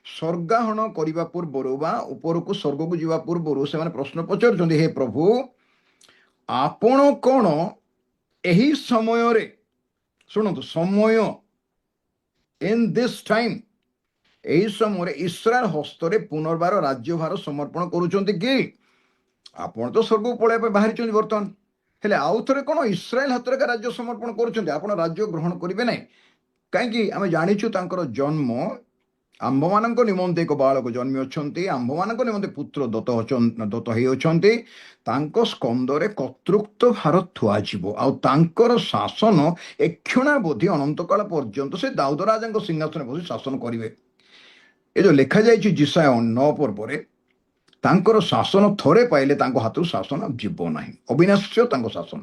ସ୍ୱର୍ଗାରୋହଣ କରିବା ପୂର୍ବରୁ ବା ଉପରକୁ ସ୍ୱର୍ଗକୁ ଯିବା ପୂର୍ବରୁ ସେମାନେ ପ୍ରଶ୍ନ ପଚାରୁଛନ୍ତି, ହେ ପ୍ରଭୁ, ଆପଣ କ'ଣ ଏହି ସମୟରେ, ଶୁଣନ୍ତୁ, ସମୟ, ଇନ୍ ଦିସ୍ ଟାଇମ୍, ଏହି ସମୟରେ ଇସ୍ରାଏଲ ହସ୍ତରେ ପୁନର୍ବାର ରାଜ୍ୟଭାର ସମର୍ପଣ କରୁଛନ୍ତି କି? ଆପଣ ତ ସ୍ୱର୍ଗକୁ ପଳାଇବା ପାଇଁ ବାହାରିଛନ୍ତି ବର୍ତ୍ତମାନ, ହେଲେ ଆଉ ଥରେ କ'ଣ ଇସ୍ରାଏଲ ହାତରେ ରାଜ୍ୟ ସମର୍ପଣ କରୁଛନ୍ତି? ଆପଣ ରାଜ୍ୟ ଗ୍ରହଣ କରିବେ ନାହିଁ। କାହିଁକି? ଆମେ ଜାଣିଛୁ ତାଙ୍କର ଜନ୍ମ, ଆମ୍ଭମାନଙ୍କ ନିମନ୍ତେ ଏକ ବାଳକ ଜନ୍ମି ଅଛନ୍ତି, ଆମ୍ଭମାନଙ୍କ ନିମନ୍ତେ ପୁତ୍ର ଦତ୍ତ ହେଇଅଛନ୍ତି, ତାଙ୍କ ସ୍କନ୍ଧରେ କର୍ତ୍ତୃତ୍ୱ ଭାର ଥୁଆଯିବ, ଆଉ ତାଙ୍କର ଶାସନ ଏକ୍ଷଣାବଧି ଅନନ୍ତକାଳ ପର୍ଯ୍ୟନ୍ତ ସେ ଦାଉଦ ରାଜାଙ୍କ ସିଂହାସନରେ ବସି ଶାସନ କରିବେ। ଏ ଯେଉଁ ଲେଖାଯାଇଛି ଯିଶାୟା 9 ପର୍ବରେ, ତାଙ୍କର ଶାସନ ଥରେ ପାଇଲେ ତାଙ୍କ ହାତରୁ ଶାସନ ଯିବ ନାହିଁ। ଅବିନାଶ୍ୟ ତାଙ୍କ ଶାସନ,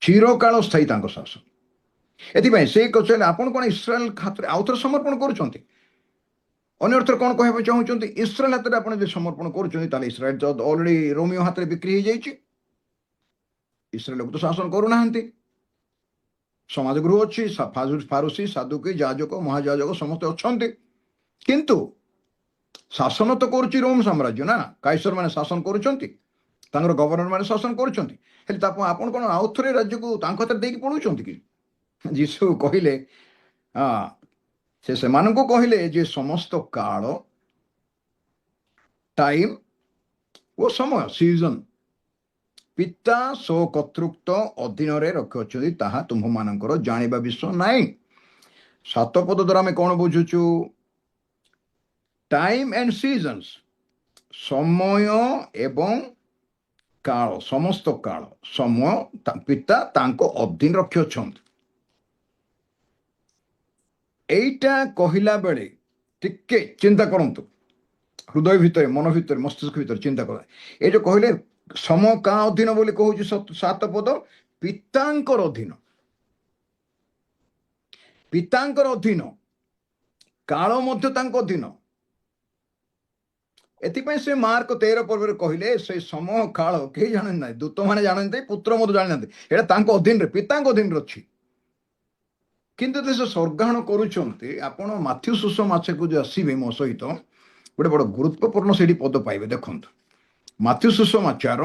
ଚିରକାଳ ସ୍ଥାୟୀ ତାଙ୍କ ଶାସନ। ଏଥିପାଇଁ ସେ କହିଲେ, ଆପଣ କ'ଣ ଇସ୍ରାଏଲ ହାତରେ ଆଉ ଥରେ ସମର୍ପଣ କରୁଛନ୍ତି? ଅନ୍ୟ ଅର୍ଥରେ କ'ଣ କହିବାକୁ ଚାହୁଁଛନ୍ତି? ଇସ୍ରାଏଲ ହାତରେ ଆପଣ ଯଦି ସମର୍ପଣ କରୁଛନ୍ତି, ତାହେଲେ ଇସ୍ରାଏଲ ତ ଅଲରେଡି ରୋମିଓ ହାତରେ ବିକ୍ରି ହେଇଯାଇଛି। ଇସ୍ରାଏଲ ଲୋକ ତ ଶାସନ କରୁନାହାନ୍ତି। ସମାଜ ଗୃହ ଅଛି, ଫାରୁସି, ସାଦୁକି, ଯାଜକ, ମହାଯାଜକ ସମସ୍ତେ ଅଛନ୍ତି, କିନ୍ତୁ ଶାସନ ତ କରୁଛି ରୋମ ସାମ୍ରାଜ୍ୟ ନା। କାଇସର ମାନେ ଶାସନ କରୁଛନ୍ତି, ତାଙ୍କର ଗଭର୍ଣ୍ଣର ମାନେ ଶାସନ କରୁଛନ୍ତି। ହେଲେ ଆପଣ କ'ଣ ଆଉ ଥରେ ରାଜ୍ୟକୁ ତାଙ୍କ ହାତରେ ଦେଇକି ପଳାଉଛନ୍ତି କି? ଯୀଶୁ କହିଲେ, ସେ ସେମାନଙ୍କୁ କହିଲେ ଯେ ସମସ୍ତ କାଳ, ଟାଇମ୍ ଓ ସମୟ, ସିଜନ ପିତା ସ୍ୱକର୍ତ୍ତୃତ୍ୱ ଅଧୀନରେ ରଖିଅଛନ୍ତି, ତାହା ତୁମ୍ଭମାନଙ୍କର ଜାଣିବା ବିଷୟ ନାହିଁ। 7 ପଦ ଦ୍ୱାରା ଆମେ କ'ଣ ବୁଝୁଛୁ? ଟାଇମ୍ ଆଣ୍ଡ ସିଜନ୍ସ, ସମୟ ଏବଂ କାଳ, ସମସ୍ତ କାଳ, ସମୟ ପିତା ତାଙ୍କ ଅଧୀନ ରଖିଅଛନ୍ତି। এইটা কহিলা বেড়ে টিকে চিন্তা করন্তু, হৃদয় ভিতরে, মন ভিতরে, মস্তিষ্ক ভিতরে চিন্তা করা। এই যে କହିଲେ ସମ କାଁ ଅଧୀନ ବୋଲି କହୁଛି 7 ପଦ, ପିତାଙ୍କର ଅଧୀନ, ପିତାଙ୍କର ଅଧୀନ, କାଳ ମଧ୍ୟ ତାଙ୍କ ଅଧୀନ। ଏଥିପାଇଁ ସେ ମାର୍କ 13 ପର୍ବରେ କହିଲେ ସେ ସମୟ କାଳ କେହି ଜାଣନ୍ତି ନାହିଁ, ଦୂତମାନେ ଜାଣନ୍ତି, ପୁତ୍ର ମଧ୍ୟ ଜାଣିନାହାନ୍ତି, ଏଇଟା ତାଙ୍କ ଅଧୀନରେ, ପିତାଙ୍କ ଅଧୀନରେ ଅଛି। କିନ୍ତୁ ସେ ସ୍ୱର୍ଗାରୋହଣ କରୁଛନ୍ତି। ଆପଣ ମାଥ୍ୟୁ ସୁସମାଚାରକୁ ଯୋଉ ଆସିବେ ମୋ ସହିତ, ଗୋଟେ ବଡ଼ ଗୁରୁତ୍ୱପୂର୍ଣ୍ଣ ସେଠି ପଦ ପାଇବେ। ଦେଖନ୍ତୁ ମାଥ୍ୟୁ ସୁସମାଚାର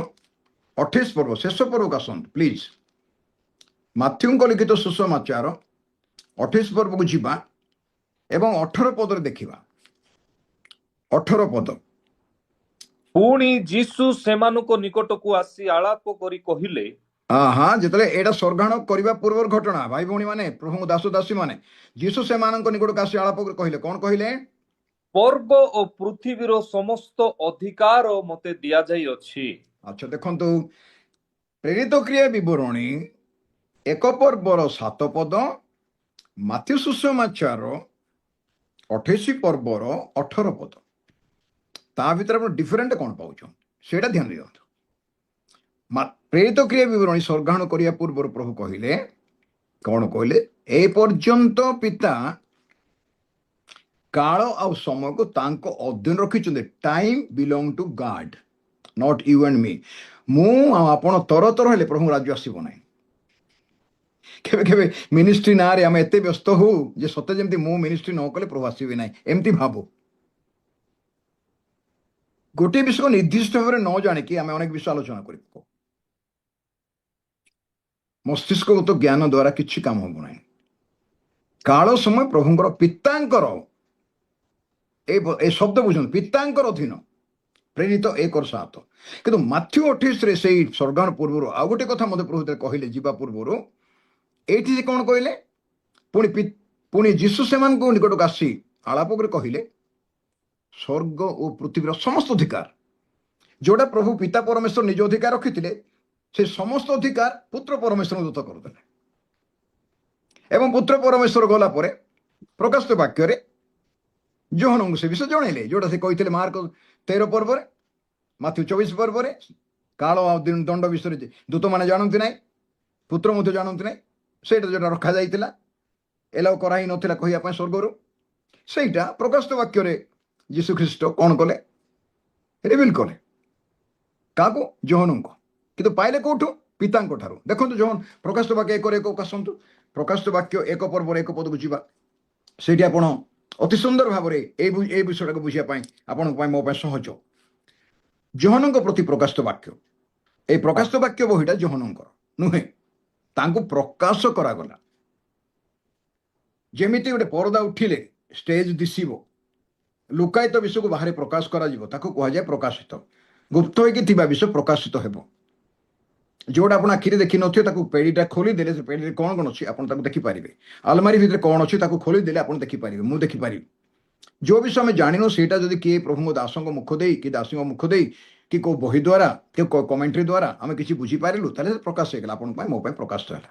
28 ପର୍ବ, ଶେଷ ପର୍ବକୁ ଆସନ୍ତୁ ପ୍ଲିଜ। ମାଥ୍ୟୁଙ୍କ ଲିଖିତ ସୁସମାଚାର 28 ପର୍ବକୁ ଯିବା ଏବଂ 18 ପଦରେ ଦେଖିବା। 18 ପଦ। ପୁଣି ଯୀଶୁ ସେମାନଙ୍କ ନିକଟକୁ ଆସି ଆଳାପ କରି କହିଲେ, ହଁ, ଯେତେବେଳେ ଏଇଟା ସ୍ୱର୍ଗାରୋହଣ କରିବା ପୂର୍ବର ଘଟଣା, ଭାଇ ଭଉଣୀ ମାନେ, ପ୍ରଭୁଙ୍କ ଦାସ ଦାସୀ ମାନେ, ଯୀଶୁ ସେମାନଙ୍କ ନିକଟକୁ ଆସି ଆଳାପ କରି କହିଲେ, କ'ଣ କହିଲେ? ସ୍ୱର୍ଗ ଓ ପୃଥିବୀର ସମସ୍ତ ଅଧିକାର ମତେ ଦିଆଯାଇଅଛି। ଆଚ୍ଛା ଦେଖନ୍ତୁ, ପ୍ରେରିତ କ୍ରିୟା ବିବରଣୀ 1 ପର୍ବର 7 ପଦ, ମାଥ୍ୟୁ ସୁସମାଚାର 28 ପର୍ବର 18 ପଦ, ତା ଭିତରେ ଆପଣ ଡିଫରେଣ୍ଟ କ'ଣ ପାଉଛନ୍ତି ସେଇଟା ଧ୍ୟାନ ଦିଅନ୍ତୁ। ପ୍ରେରିତ କ୍ରିୟା ବିବରଣୀ ସ୍ୱର୍ଗାରୋହଣ କରିବା ପୂର୍ବରୁ ପ୍ରଭୁ କହିଲେ, କ'ଣ କହିଲେ? ଏ ପର୍ଯ୍ୟନ୍ତ ପିତା କାଳ ଆଉ ସମୟକୁ ତାଙ୍କ ଅଧୀନ ରଖିଛନ୍ତି। Time belong to God, not you and me. ମୁଁ ଆଉ ଆପଣ ତରତର ହେଲେ ପ୍ରଭୁଙ୍କ ରାଜ୍ୟ ଆସିବ ନାହିଁ। କେବେ କେବେ ମିନିଷ୍ଟ୍ରି ନାଁରେ ଆମେ ଏତେ ବ୍ୟସ୍ତ ହଉ ଯେ ସତେ ଯେମିତି ମୁଁ ମିନିଷ୍ଟ୍ରି ନ କଲେ ପ୍ରଭୁ ଆସିବେ ନାହିଁ, ଏମିତି ଭାବୁ। ଗୋଟିଏ ବିଷୟକୁ ନିର୍ଦ୍ଦିଷ୍ଟ ଭାବରେ ନ ଜାଣିକି ଆମେ ଅନେକ ବିଷୟ ଆଲୋଚନା କରି ପକାଉ। ମସ୍ତିଷ୍କଗତ ଜ୍ଞାନ ଦ୍ୱାରା କିଛି କାମ ହବ ନାହିଁ। କାଳ ସମୟ ପ୍ରଭୁଙ୍କର, ପିତାଙ୍କର, ଏ ଶବ୍ଦ ବୁଝନ୍ତୁ, ପିତାଙ୍କର ଅଧୀନ। ପ୍ରେରିତ 1:7। କିନ୍ତୁ ମାଥ୍ୟୁ 28ରେ ସେଇ ସ୍ୱର୍ଗାରୋହଣ ପୂର୍ବରୁ ଆଉ ଗୋଟେ କଥା ମୋତେ ପ୍ରଭୁ କହିଲେ ଯିବା ପୂର୍ବରୁ। ଏଇଠି ସେ କ'ଣ କହିଲେ? ପୁଣି ଯୀଶୁ ସେମାନଙ୍କ ନିକଟକୁ ଆସି ଆଳାପ କରି କହିଲେ, ସ୍ୱର୍ଗ ଓ ପୃଥିବୀର ସମସ୍ତ ଅଧିକାର, ଯୋଉଟା ପ୍ରଭୁ ପିତା ପରମେଶ୍ୱର ନିଜ ଅଧିକାର ରଖିଥିଲେ, ସେ ସମସ୍ତ ଅଧିକାର ପୁତ୍ର ପରମେଶ୍ୱରଙ୍କୁ ଦତ୍ତ କରିଦେଲେ। ଏବଂ ପୁତ୍ର ପରମେଶ୍ୱର ଗଲା ପରେ ପ୍ରକାଶିତ ବାକ୍ୟରେ ଯୋହନଙ୍କୁ ସେ ବିଷୟ ଜଣେଇଲେ, ଯୋଉଟା ସେ କହିଥିଲେ ମାର୍କ 13 ପର୍ବରେ, ମାଥ୍ୟୁ 24 ପର୍ବରେ। କାଳ ଆଉ ଦଣ୍ଡ ବିଷୟରେ ଦୂତମାନେ ଜାଣନ୍ତି ନାହିଁ, ପୁତ୍ର ମଧ୍ୟ ଜାଣନ୍ତି ନାହିଁ, ସେଇଟା ଯୋଉଟା ରଖାଯାଇଥିଲା, ଏଲାଉ କରାହେଇ ନଥିଲା କହିବା ପାଇଁ ସ୍ୱର୍ଗରୁ, ସେଇଟା ପ୍ରକାଶିତ ବାକ୍ୟରେ ଯୀଶୁ ଖ୍ରୀଷ୍ଟ କ'ଣ କଲେ? ରିଭିଲ୍ କଲେ। କାହାକୁ? ଯୋହନଙ୍କୁ। କିନ୍ତୁ ପାଇଲେ କୋଉଠୁ? ପିତାଙ୍କ ଠାରୁ। ଦେଖନ୍ତୁ ଯୋହନ ପ୍ରକାଶିତ ବାକ୍ୟ 1:1 ଆସନ୍ତୁ। ପ୍ରକାଶିତ ବାକ୍ୟ 1 ପର୍ବର 1 ପଦକୁ ଯିବା। ସେଇଠି ଆପଣ ଅତି ସୁନ୍ଦର ଭାବରେ এই ବିଷୟଟାକୁ ବୁଝିବା ପାଇଁ ଆପଣଙ୍କ ପାଇଁ, ମୋ ପାଇଁ ସହଜ। ଯୋହନଙ୍କ ପ୍ରତି ପ୍ରକାଶିତ ବାକ୍ୟ, এই ପ୍ରକାଶିତ ବାକ୍ୟ ବହିଟା ଯୋହନଙ୍କର ନୁହେଁ, ତାଙ୍କୁ ପ୍ରକାଶ କରାଗଲା। ଯେମିତି ଗୋଟେ ପରଦା ଉଠିଲେ ଷ୍ଟେଜ ଦିଶିବ, ଲୁକାୟିତ ବିଷୟକୁ ବାହାରେ ପ୍ରକାଶ କରାଯିବ, ତାକୁ କୁହାଯାଏ ପ୍ରକାଶିତ। ଗୁପ୍ତ ହୋଇକି ଥିବା ବିଷୟ ପ୍ରକାଶିତ ହେବ। ଯୋଉଟା ଆପଣ ଆଖିରେ ଦେଖିନଥିବେ, ତାକୁ ପେଡ଼ିଟା ଖୋଲିଦେଲେ ସେ ପେଡ଼ିରେ କ'ଣ କ'ଣ ଅଛି ଆପଣ ତାକୁ ଦେଖିପାରିବେ। ଆଲମାରୀ ଭିତରେ କ'ଣ ଅଛି ତାକୁ ଖୋଲିଦେଲେ ଆପଣ ଦେଖିପାରିବେ, ମୁଁ ଦେଖିପାରିବି। ଯୋଉ ବିଷୟ ଆମେ ଜାଣିନୁ ସେଇଟା ଯଦି କିଏ ପ୍ରଭୁଙ୍କ ଦାସଙ୍କ ମୁଖ ଦେଇ, କି ଦାସୀଙ୍କ ମୁଖ ଦେଇ, କି କୋଉ ବହି ଦ୍ୱାରା, କି କମେଣ୍ଟ୍ରି ଦ୍ୱାରା ଆମେ କିଛି ବୁଝିପାରିଲୁ, ତାହେଲେ ପ୍ରକାଶ ହେଇଗଲା, ଆପଣଙ୍କ ପାଇଁ, ମୋ ପାଇଁ ପ୍ରକାଶ ହେଲା।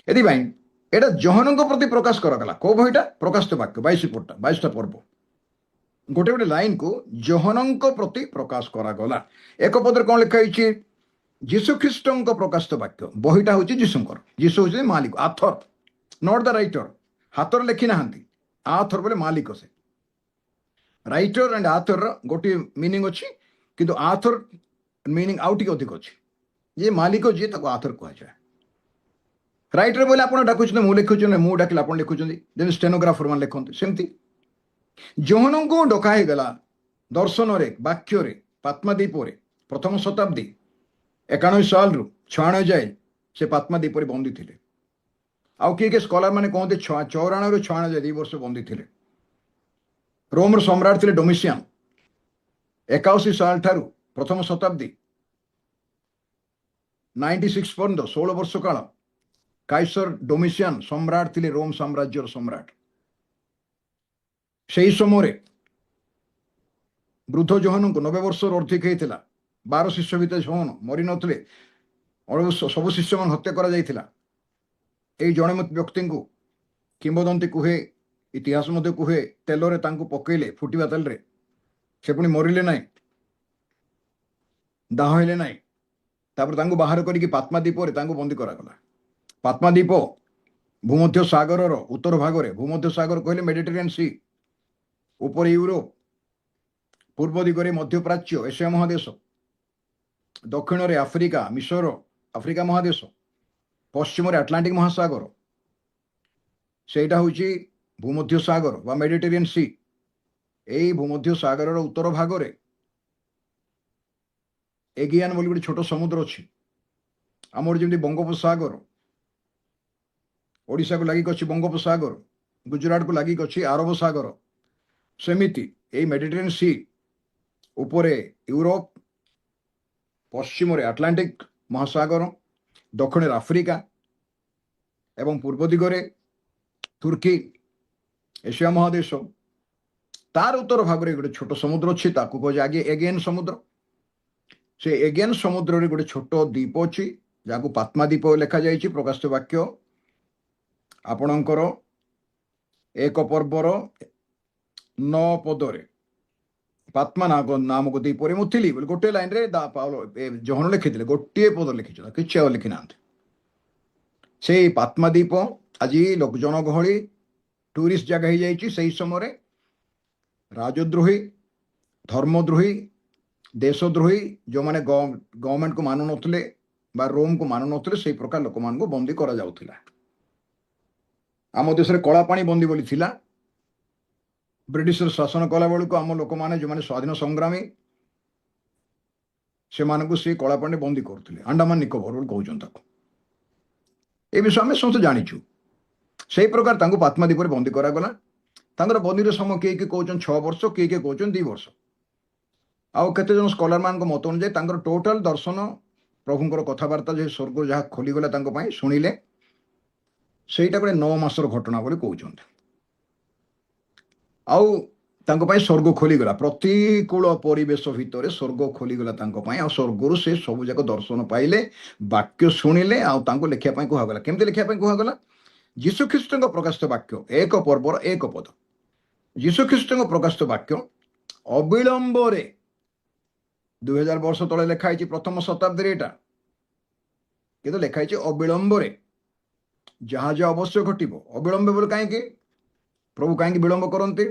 ଏଥିପାଇଁ ଏଇଟା ଯୋହନଙ୍କ ପ୍ରତି ପ୍ରକାଶ କରାଗଲା। କୋଉ ବହିଟା? ପ୍ରକାଶିତ ବାକ୍ୟ 22ଟା ପର୍ବ। ଗୋଟେ ଗୋଟେ ଲାଇନକୁ ଯୋହନଙ୍କ ପ୍ରତି ପ୍ରକାଶ କରାଗଲା। 1 ପଦରେ କ'ଣ ଲେଖା ହେଇଛି? ଯୀଶୁ ଖ୍ରୀଷ୍ଟଙ୍କ ପ୍ରକାଶିତ ବାକ୍ୟ। ବହିଟା ହଉଛି ଯୀଶୁଙ୍କର। ଯୀଶୁ ହଉଛି ମାଲିକ, ଆଥର, ନଟ୍ ଦ ରାଇଟର। ହାତରେ ଲେଖି ନାହାନ୍ତି, ଆଥର ବୋଲେ ମାଲିକ ସେ। ରାଇଟର ଆଣ୍ଡ ଆଥର ଗୋଟିଏ ମିନିଂ ଅଛି, କିନ୍ତୁ ଆଥର ମିନିଂ ଆଉ ଟିକେ ଅଧିକ ଅଛି। ଯିଏ ମାଲିକ ଯିଏ, ତାକୁ ଆଥର କୁହାଯାଏ। ରାଇଟର ବୋଲେ ଆପଣ ଡାକୁଛନ୍ତି, ମୁଁ ଲେଖୁଛି, ମୁଁ ଡାକିଲେ ଆପଣ ଲେଖୁଛନ୍ତି, ଯେମିତି ଷ୍ଟେନୋଗ୍ରାଫର ମାନେ ଲେଖନ୍ତି, ସେମିତି ଯୋହନଙ୍କୁ ଡକା ହେଇଗଲା ଦର୍ଶନରେ, ବାକ୍ୟରେ, ପାତ୍ମାଦୀପରେ। ପ୍ରଥମ ଶତାବ୍ଦୀ 91 ସାଲରୁ 96 ଯାଏ ସେ ପାତ୍ମାଦୀପରେ ବନ୍ଦୀ ଥିଲେ। ଆଉ କିଏ କିଏ ସ୍କଲାର ମାନେ କହନ୍ତି 94ରୁ 96 ଯାଏ 2 ବର୍ଷ ବନ୍ଦୀ ଥିଲେ। ରୋମର ସମ୍ରାଟ ଥିଲେ ଡୋମିସିଆନ। 81 ସାଲ ଠାରୁ ପ୍ରଥମ ଶତାବ୍ଦୀ 96 ପର୍ଯ୍ୟନ୍ତ 16 ବର୍ଷ କାଳ କାଇସର ଡୋମିସିଆନ ସମ୍ରାଟ ଥିଲେ, ରୋମ ସାମ୍ରାଜ୍ୟର ସମ୍ରାଟ। ସେହି ସମୟରେ ବୃଦ୍ଧ ଯୋହନଙ୍କୁ 90 ବର୍ଷର ଅଧିକ ହେଇଥିଲା। 12 ଶିଷ୍ୟ ଭିତରେ ଯୋହନ ମରିନଥିଲେ, ସବୁ ଶିଷ୍ୟମାନଙ୍କୁ ହତ୍ୟା କରାଯାଇଥିଲା। ଏଇ ଜଣେ ବ୍ୟକ୍ତିଙ୍କୁ କିମ୍ବଦନ୍ତୀ କୁହେ ଇତିହାସ ମଧ୍ୟ କୁହେ ତେଲରେ ତାଙ୍କୁ ପକେଇଲେ, ଫୁଟିବା ତେଲରେ, ସେ ପୁଣି ମରିଲେ ନାହିଁ, ଦାହ ହେଲେ ନାହିଁ। ତାପରେ ତାଙ୍କୁ ବାହାର କରିକି ପାତ୍ମା ଦ୍ୱୀପରେ ତାଙ୍କୁ ବନ୍ଦୀ କରାଗଲା। ପାତ୍ମା ଦ୍ୱୀପ ଭୂମଧ୍ୟ ସାଗରର ଉତ୍ତର ଭାଗରେ, ଭୂମଧ୍ୟ ସାଗର କହିଲେ ମେଡିଟେରିଆନ୍ ସି, ଉପରେ ୟୁରୋପ, ପୂର୍ବ ଦିଗରେ ମଧ୍ୟପ୍ରାଚ୍ୟ ଏସିଆ ମହାଦେଶ, ଦକ୍ଷିଣରେ ଆଫ୍ରିକା ମିଶର ଆଫ୍ରିକା ମହାଦେଶ, ପଶ୍ଚିମରେ ଆଟଲାଣ୍ଟିକ ମହାସାଗର, ସେଇଟା ହେଉଛି ଭୂମଧ୍ୟ ସାଗର ବା ମେଡିଟେରିଆନ୍ ସି। ଏଇ ଭୂମଧ୍ୟ ସାଗରର ଉତ୍ତର ଭାଗରେ ଏଗିଆନ ବୋଲି ଗୋଟେ ଛୋଟ ସମୁଦ୍ର ଅଛି। ଆମର ଯେମିତି ବଙ୍ଗୋପସାଗର, ଓଡ଼ିଶାକୁ ଲାଗିକି ଅଛି ବଙ୍ଗୋପସାଗର, ଗୁଜରାଟକୁ ଲାଗିକି ଅଛି ଆରବ ସାଗର, ସେମିତି ଏଇ ମେଡିଟେରିଆନ୍ ସି ଉପରେ ୟୁରୋପ, ପଶ୍ଚିମରେ ଆଟଲାଣ୍ଟିକ ମହାସାଗର, ଦକ୍ଷିଣରେ ଆଫ୍ରିକା ଏବଂ ପୂର୍ବ ଦିଗରେ ତୁର୍କୀ ଏସିଆ ମହାଦେଶ। ତାର ଉତ୍ତର ଭାଗରେ ଗୋଟେ ଛୋଟ ସମୁଦ୍ର ଅଛି, ତାକୁ କୁହାଯାଏ ଆଗେ ଏଗିଆନ ସମୁଦ୍ର। ସେ ଏଗିଆନ ସମୁଦ୍ରରେ ଗୋଟେ ଛୋଟ ଦ୍ୱୀପ ଅଛି, ଯାହାକୁ ପାତ୍ମା ଦ୍ୱୀପ ଲେଖାଯାଇଛି ପ୍ରକାଶିତ ବାକ୍ୟ ଆପଣଙ୍କର 1 ପର୍ବର 9 ପଦରେ। ପାତ୍ମା ନାମକ ଦ୍ୱୀପରେ ମୁଁ ଥିଲି ବୋଲି ଗୋଟିଏ ଲାଇନରେ ଜହନ ଲେଖିଥିଲେ, ଗୋଟିଏ ପଦ ଲେଖିଛନ୍ତି, କିଛି ଆଉ ଲେଖି ନାହାନ୍ତି। ସେଇ ପାତ୍ମା ଦ୍ୱୀପ ଆଜି ଜନଗହଳି ଟୁରିଷ୍ଟ ଜାଗା ହେଇଯାଇଛି। ସେହି ସମୟରେ ରାଜଦ୍ରୋହୀ, ଧର୍ମଦ୍ରୋହୀ, ଦେଶଦ୍ରୋହୀ, ଯେଉଁମାନେ ଗଭର୍ଣ୍ଣମେଣ୍ଟକୁ ମାନୁନଥିଲେ ବା ରୋମକୁ ମାନୁନଥିଲେ, ସେଇ ପ୍ରକାର ଲୋକମାନଙ୍କୁ ବନ୍ଦୀ କରାଯାଉଥିଲା। ଆମ ଦେଶରେ କଳାପାଣି ବନ୍ଦୀ ବୋଲି ଥିଲା। ବ୍ରିଟିଶର ଶାସନ କଲା ବେଳକୁ ଆମ ଲୋକମାନେ ଯେଉଁମାନେ ସ୍ୱାଧୀନ ସଂଗ୍ରାମୀ, ସେମାନଙ୍କୁ ସେ କଳାପାଣିରେ ବନ୍ଦୀ କରୁଥିଲେ। ଆଣ୍ଡାମାନ ନିକୋବର ବୋଲି କହୁଛନ୍ତି ତାକୁ। ଏ ବିଷୟ ଆମେ ସମସ୍ତେ ଜାଣିଛୁ। ସେଇ ପ୍ରକାର ତାଙ୍କୁ ପାତ୍ମା ଦ୍ୱୀପରେ ବନ୍ଦୀ କରାଗଲା। ତାଙ୍କର ବନ୍ଦୀର ସମୟ କିଏ କିଏ କହୁଛନ୍ତି 6 ବର୍ଷ, କିଏ କିଏ କହୁଛନ୍ତି 2 ବର୍ଷ। ଆଉ କେତେଜଣ ସ୍କଲାରମାନଙ୍କ ମତ ଅନୁଯାୟୀ ତାଙ୍କର ଟୋଟାଲ ଦର୍ଶନ, ପ୍ରଭୁଙ୍କର କଥାବାର୍ତ୍ତା ଯେ ସ୍ୱର୍ଗ ଯାହା ଖୋଲିଗଲା ତାଙ୍କ ପାଇଁ ଶୁଣିଲେ, ସେଇଟା ଗୋଟେ 9 ମାସର ଘଟଣା ବୋଲି କହୁଛନ୍ତି। ଆଉ ତାଙ୍କ ପାଇଁ ସ୍ୱର୍ଗ ଖୋଲିଗଲା, ପ୍ରତିକୂଳ ପରିବେଶ ଭିତରେ ସ୍ୱର୍ଗ ଖୋଲିଗଲା ତାଙ୍କ ପାଇଁ। ଆଉ ସ୍ୱର୍ଗରୁ ସେ ସବୁ ଯାକ ଦର୍ଶନ ପାଇଲେ, ବାକ୍ୟ ଶୁଣିଲେ, ଆଉ ତାଙ୍କୁ ଲେଖିବା ପାଇଁ କୁହାଗଲା। କେମିତି ଲେଖିବା ପାଇଁ କୁହାଗଲା? ଯୀଶୁଖ୍ରୀଷ୍ଟଙ୍କ ପ୍ରକାଶିତ ବାକ୍ୟ 1 ପର୍ବର 1 ପଦ। ଯୀଶୁଖ୍ରୀଷ୍ଟଙ୍କ ପ୍ରକାଶିତ ବାକ୍ୟ ଅବିଳମ୍ବରେ 2000 ବର୍ଷ ତଳେ ଲେଖା ହେଇଛି, ପ୍ରଥମ ଶତାବ୍ଦୀରେ ଏଇଟା, କିନ୍ତୁ ଲେଖା ହେଇଛି ଅବିଳମ୍ବରେ। ଯାହା ଯାହା ଅବଶ୍ୟ ଘଟିବ ଅବିଳମ୍ବ ବୋଲି। କାହିଁକି ପ୍ରଭୁ କାହିଁକି ବିଳମ୍ବ କରନ୍ତି?